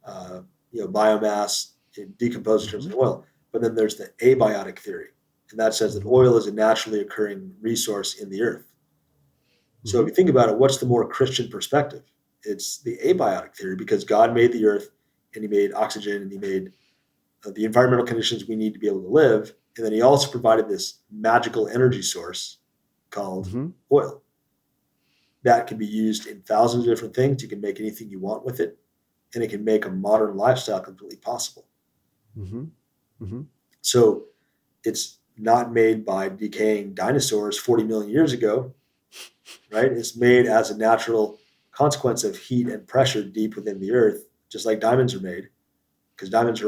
biomass, decomposed in terms of oil. But then there's the abiotic theory, and that says that oil is a naturally occurring resource in the earth. So if you think about it, what's the more Christian perspective? It's the abiotic theory, because God made the earth and he made oxygen and he made the environmental conditions we need to be able to live. And then he also provided this magical energy source called oil that can be used in thousands of different things. You can make anything you want with it, and it can make a modern lifestyle completely possible. So it's not made by decaying dinosaurs 40 million years ago, right? It's made as a natural consequence of heat and pressure deep within the earth, just like diamonds are made, because diamonds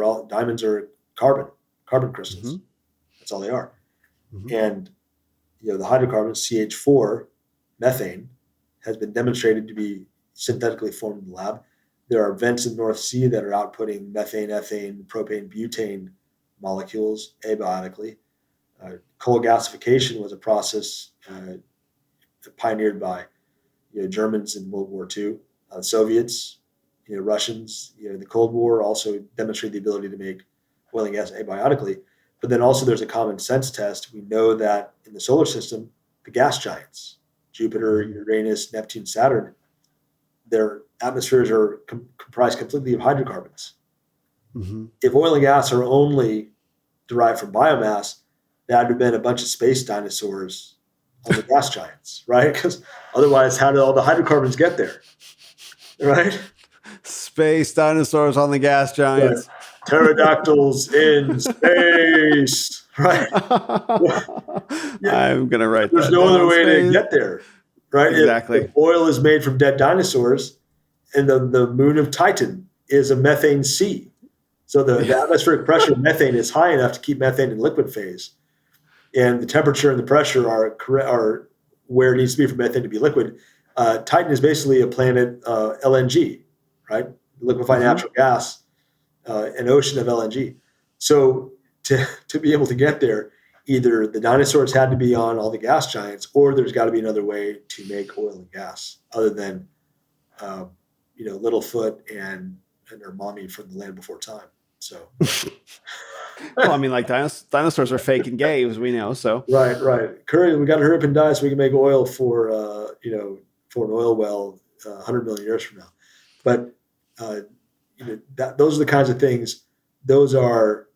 are carbon crystals. That's all they are. And the hydrocarbon CH4, methane, has been demonstrated to be synthetically formed in the lab. There are vents in the North Sea that are outputting methane, ethane, propane, butane molecules abiotically. Coal gasification was a process pioneered by Germans in World War II, Soviets, Russians. The Cold War also demonstrated the ability to make oil and gas abiotically. But then also there's a common sense test. We know that in the solar system, the gas giants, Jupiter, Uranus, Neptune, Saturn, their atmospheres are comprised completely of hydrocarbons. If oil and gas are only derived from biomass, that would have been a bunch of space dinosaurs on the gas giants, right? Because otherwise, how did all the hydrocarbons get there, right? Space dinosaurs on the gas giants. Right. Pterodactyls in space, right? I'm going to write that. There's no other way to get there, right? Exactly. If oil is made from dead dinosaurs, and the moon of Titan is a methane sea. So the atmospheric pressure of methane is high enough to keep methane in liquid phase, and the temperature and the pressure are where it needs to be for methane to be liquid. Titan is basically a planet LNG, right? Liquefied natural gas, an ocean of LNG. So to be able to get there, either the dinosaurs had to be on all the gas giants, or there's got to be another way to make oil and gas other than, Littlefoot and their mommy from the land before time. So, well, I mean, like dinosaurs are fake and gay, as we know. So, right. Curry, we got to hurry up and die so we can make oil for an oil well 100 million years from now. But those are the kinds of things. Those are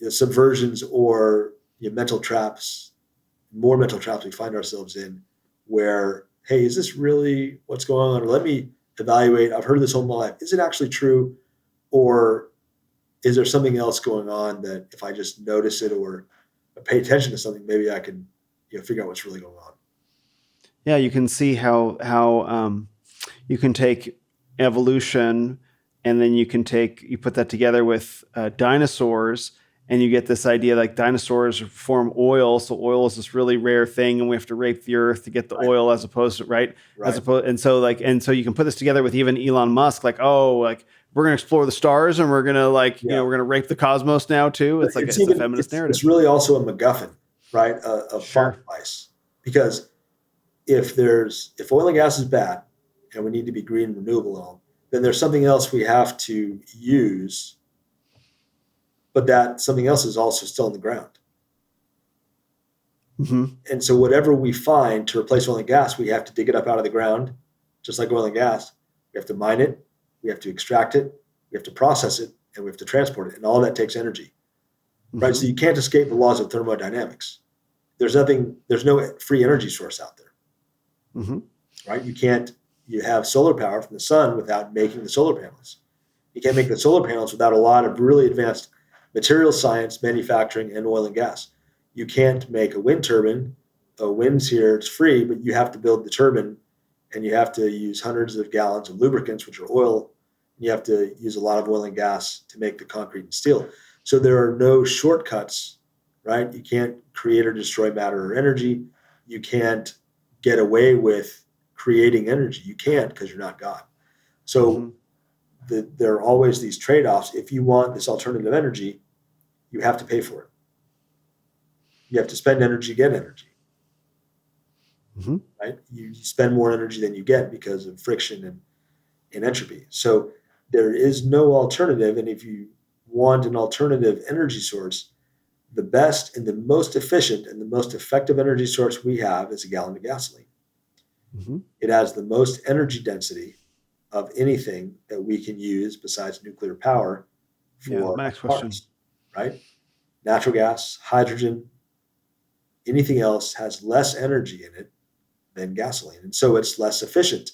subversions or mental traps, more mental traps we find ourselves in, where, hey, is this really what's going on? Or let me evaluate. I've heard this all my life. Is it actually true? Or is there something else going on that if I just notice it or pay attention to something, maybe I can figure out what's really going on? Yeah, you can see how you can take evolution and then you put that together with dinosaurs, and you get this idea like dinosaurs form oil. So oil is this really rare thing, and we have to rape the earth to get the oil, as opposed to so you can put this together with even Elon Musk, like, we're going to explore the stars and we're going to we're going to rape the cosmos now too. It's a feminist narrative. It's really also a MacGuffin, right? A plot device, because if oil and gas is bad and we need to be green and renewable and all, then there's something else we have to use, but that something else is also still in the ground. And so whatever we find to replace oil and gas, we have to dig it up out of the ground, just like oil and gas. We have to mine it, we have to extract it, we have to process it, and we have to transport it. And all that takes energy, right? So you can't escape the laws of thermodynamics. There's no free energy source out there, right? You have solar power from the sun without making the solar panels. You can't make the solar panels without a lot of really advanced material science, manufacturing, and oil and gas. You can't make a wind turbine. Wind's here, it's free, but you have to build the turbine, and you have to use hundreds of gallons of lubricants, which are oil. And you have to use a lot of oil and gas to make the concrete and steel. So there are no shortcuts, right? You can't create or destroy matter or energy. You can't get away with creating energy. You can't, because you're not God. So there are always these trade-offs. If you want this alternative energy, you have to pay for it. You have to spend energy to get energy. Right? You spend more energy than you get because of friction and entropy. So there is no alternative. And if you want an alternative energy source, the best and the most efficient and the most effective energy source we have is a gallon of gasoline. It has the most energy density of anything that we can use besides nuclear power for my next cars, question. right? Natural gas, hydrogen, anything else has less energy in it than gasoline. And so it's less efficient.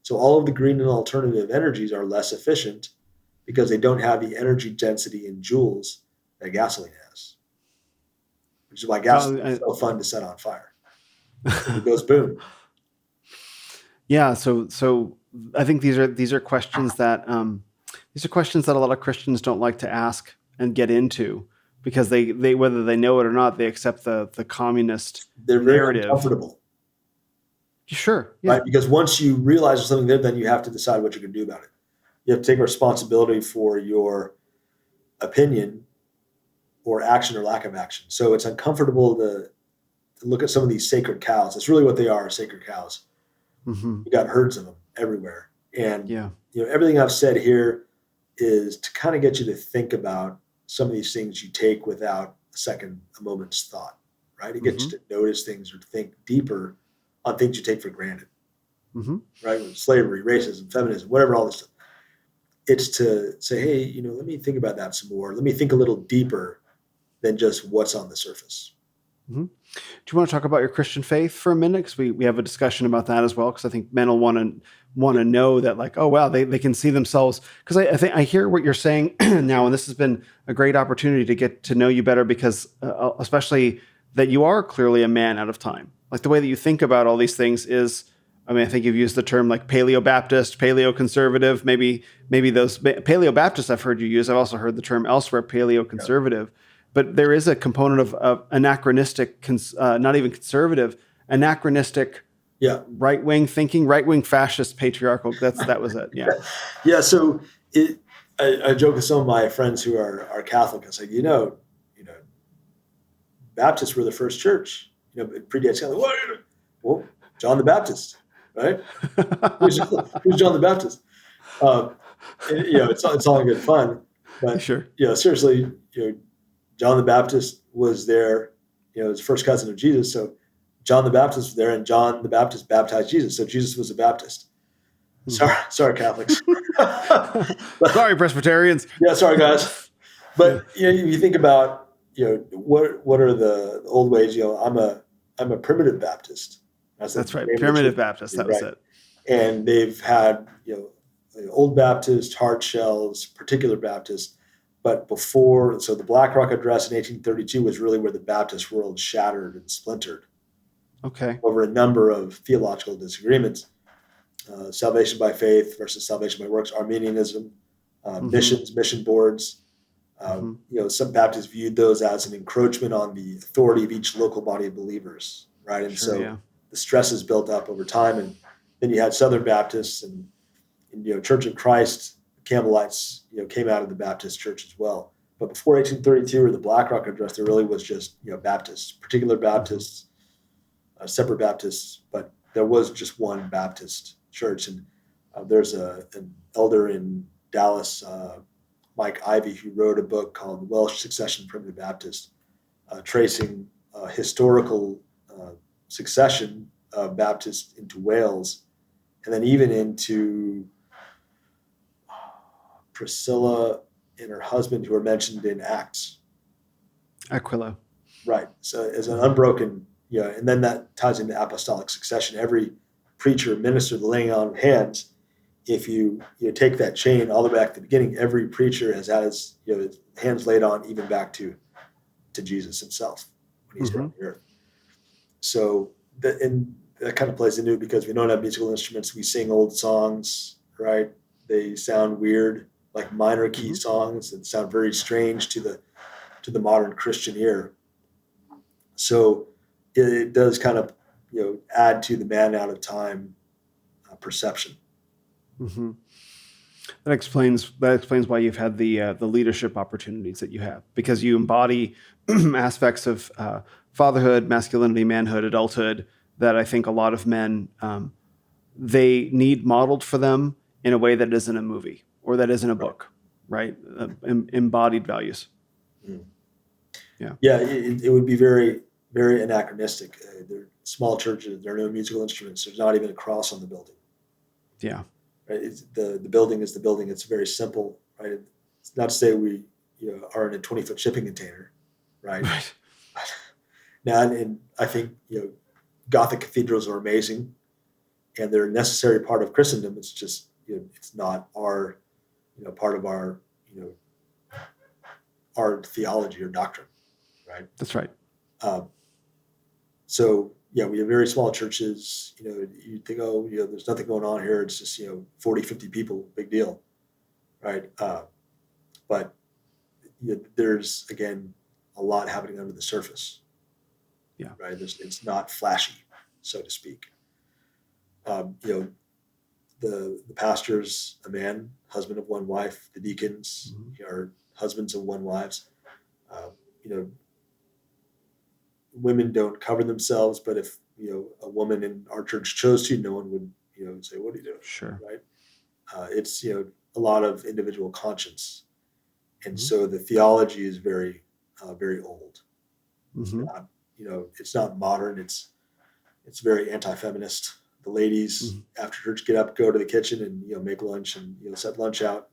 So all of the green and alternative energies are less efficient because they don't have the energy density in joules that gasoline has, which is why gasoline is so fun to set on fire. It goes boom. Yeah. So I think these are questions that a lot of Christians don't like to ask and get into, because they whether they know it or not, they accept the communist They're very narrative. uncomfortable. Sure. Yeah. Right? Because once you realize there's something there, then you have to decide what you're going to do about it. You have to take responsibility for your opinion or action or lack of action. So it's uncomfortable to look at some of these sacred cows. That's really what they are, sacred cows. You got herds of them everywhere. And everything I've said here is to kind of get you to think about some of these things you take without a moment's thought, right? It gets you to notice things or think deeper on things you take for granted, right? Slavery, racism, feminism, whatever, all this stuff. It's to say, hey, let me think about that some more. Let me think a little deeper than just what's on the surface. Do you want to talk about your Christian faith for a minute? Because we have a discussion about that as well. Because I think men will want to know that, like, oh wow, they can see themselves. Because I think I hear what you're saying now, and this has been a great opportunity to get to know you better. Because especially that you are clearly a man out of time. Like the way that you think about all these things is I mean, I think you've used the term like Paleo Baptist, Paleo Conservative. Maybe those Paleo Baptist I've heard you use. I've also heard the term elsewhere, Paleo Conservative. But there is a component of anachronistic, not even conservative, anachronistic, right wing thinking, right wing fascist, patriarchal. That was it. Yeah. Yeah. So I joke with some of my friends who are Catholic. I say, Baptists were the first church. It predates Catholic. Well, John the Baptist, right? Who's John the Baptist? It's all in good fun, but sure. Seriously, John the Baptist was there. His first cousin of Jesus. So John the Baptist was there, and John the Baptist baptized Jesus. So Jesus was a Baptist. Sorry, Catholics. Sorry, Presbyterians. Yeah, sorry, guys. But you think about what are the old ways? I'm a primitive Baptist. That's right, primitive Baptist. That was it. And they've had Old Baptist, hard shells, particular Baptist. But so the BlackRock Address in 1832 was really where the Baptist world shattered and splintered. Okay. Over a number of theological disagreements. Salvation by faith versus salvation by works, Arminianism, mission boards. Some Baptists viewed those as an encroachment on the authority of each local body of believers, right? And the stress is built up over time. And then you had Southern Baptists and Church of Christ, Campbellites, came out of the Baptist church as well. But before 1832 or the BlackRock Address, there really was just Baptists, particular Baptists, separate Baptists, but there was just one Baptist church. And there's an elder in Dallas, Mike Ivey, who wrote a book called The Welsh Succession Primitive Baptist, tracing historical succession of Baptists into Wales, and then even into Priscilla and her husband, who are mentioned in Acts. Aquila. Right. So as an unbroken, and then that ties into apostolic succession. Every preacher, minister, the laying on of hands, if you take that chain all the way back to the beginning, every preacher has had his hands laid on even back to Jesus himself when he's on the earth. So that kind of plays into it because we don't have musical instruments. We sing old songs, right? They sound weird, like minor key songs that sound very strange to the modern Christian ear. So it does kind of add to the man out of time perception. Mm-hmm. That explains why you've had the leadership opportunities that you have, because you embody aspects of fatherhood, masculinity, manhood, adulthood that I think a lot of men they need modeled for them in a way that isn't a movie or that isn't a book, right? Embodied values. Yeah. It would be very, very anachronistic. They're small churches. There are no musical instruments. There's not even a cross on the building. Yeah. Right. The building is the building. It's very simple, right? It's not to say we are in a 20-foot shipping container, right? Now, and I think Gothic cathedrals are amazing, and they're a necessary part of Christendom. It's just it's not our part of our our theology or doctrine, right? That's right. So we have very small churches. You think, there's nothing going on here. It's just 40, 50 people, big deal, right? But there's again a lot happening under the surface. Yeah. Right. It's not flashy, so to speak. The pastor's a man, husband of one wife. The deacons are husbands of one wives. Women don't cover themselves, but if a woman in our church chose to, no one would say, "What are you doing?" Sure. Right. It's a lot of individual conscience, and so the theology is very very old. It's not, it's not modern. It's very anti-feminist. The ladies after church get up, go to the kitchen, and make lunch and set lunch out.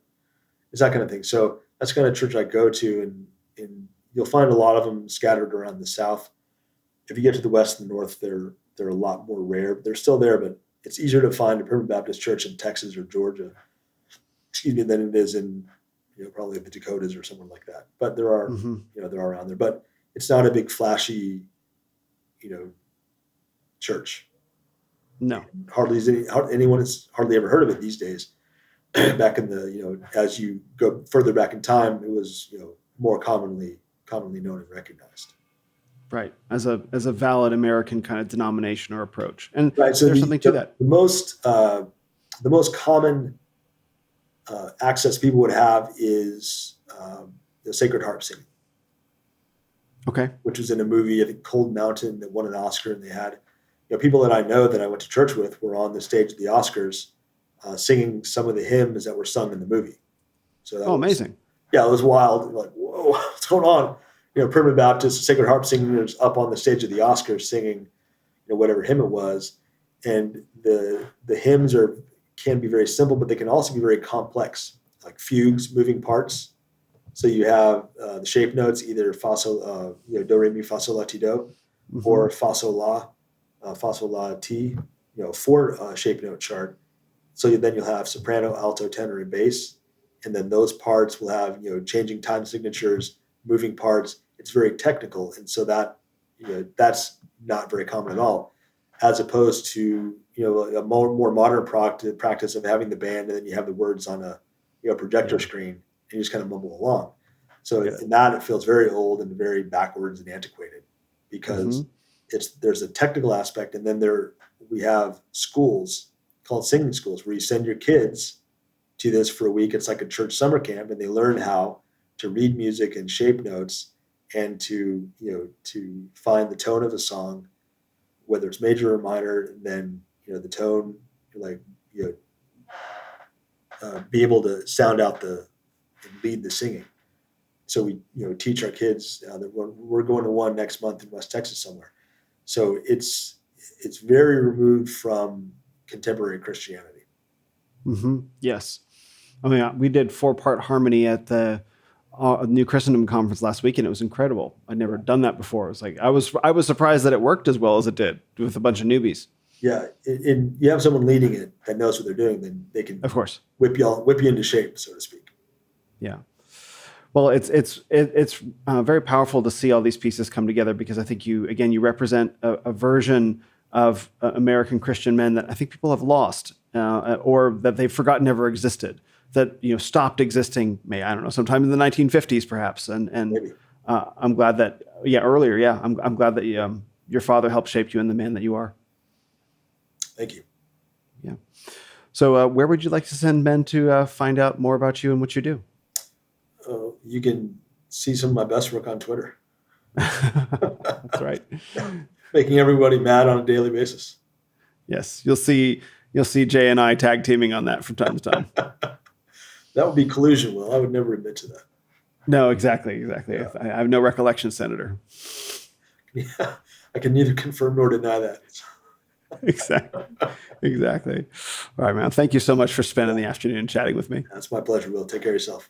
It's that kind of thing. So that's the kind of church I go to, and you'll find a lot of them scattered around the South. If you get to the West and the North, they're a lot more rare. But they're still there, but it's easier to find a primitive Baptist church in Texas or Georgia, than it is in probably the Dakotas or somewhere like that. But there are they're all around there. But it's not a big flashy church. No. Anyone has hardly ever heard of it these days. Back in the, as you go further back in time, it was, more commonly known and recognized. Right. As a valid American kind of denomination or approach. And right. So there's something to that. The most common access people would have is the Sacred Harp singing. Okay. Which was in a movie, I think Cold Mountain, that won an Oscar, and they had people that I know that I went to church with were on the stage at the Oscars singing some of the hymns that were sung in the movie. So that was amazing. Yeah, it was wild. Like, whoa, what's going on? Primitive Baptist Sacred Harp singers up on the stage of the Oscars singing, whatever hymn it was. And the hymns can be very simple, but they can also be very complex, like fugues, moving parts. So you have the shape notes, either fa sol, do re mi fa sol la ti do, or fa sol la ti, 4 shape note chart. So then you'll have soprano, alto, tenor, and bass, and then those parts will have changing time signatures, moving parts. It's very technical, and so that that's not very common at all, as opposed to a more modern practice of having the band and then you have the words on a projector screen and you just kind of mumble along. So in that, it feels very old and very backwards and antiquated because there's a technical aspect, and then we have schools called singing schools where you send your kids to this for a week. It's like a church summer camp, and they learn how to read music and shape notes and to find the tone of a song, whether it's major or minor, and then the tone, be able to sound out and lead the singing. So we teach our kids that we're going to one next month in West Texas somewhere. So it's very removed from contemporary Christianity. Yes. I mean, we did 4-part harmony at the New Christendom Conference last week, and it was incredible. I'd never done that before. It was like I was surprised that it worked as well as it did with a bunch of newbies. Yeah, and you have someone leading it that knows what they're doing, then they can, of course, whip you into shape, so to speak. Yeah. Well, it's very powerful to see all these pieces come together, because I think you represent a version of American Christian men that I think people have lost, or that they've forgotten ever existed, that stopped existing. Sometime in the 1950s, perhaps. And I'm glad that earlier. Yeah, I'm glad that your father helped shape you in the man that you are. Thank you. Yeah. So, where would you like to send men to find out more about you and what you do? You can see some of my best work on Twitter. That's right. Making everybody mad on a daily basis. Yes, you'll see Jay and I tag teaming on that from time to time. That would be collusion, Will. I would never admit to that. No, exactly. Yeah. I have no recollection, Senator. Yeah, I can neither confirm nor deny that. Exactly. All right, man. Thank you so much for spending the afternoon chatting with me. That's my pleasure, Will. Take care of yourself.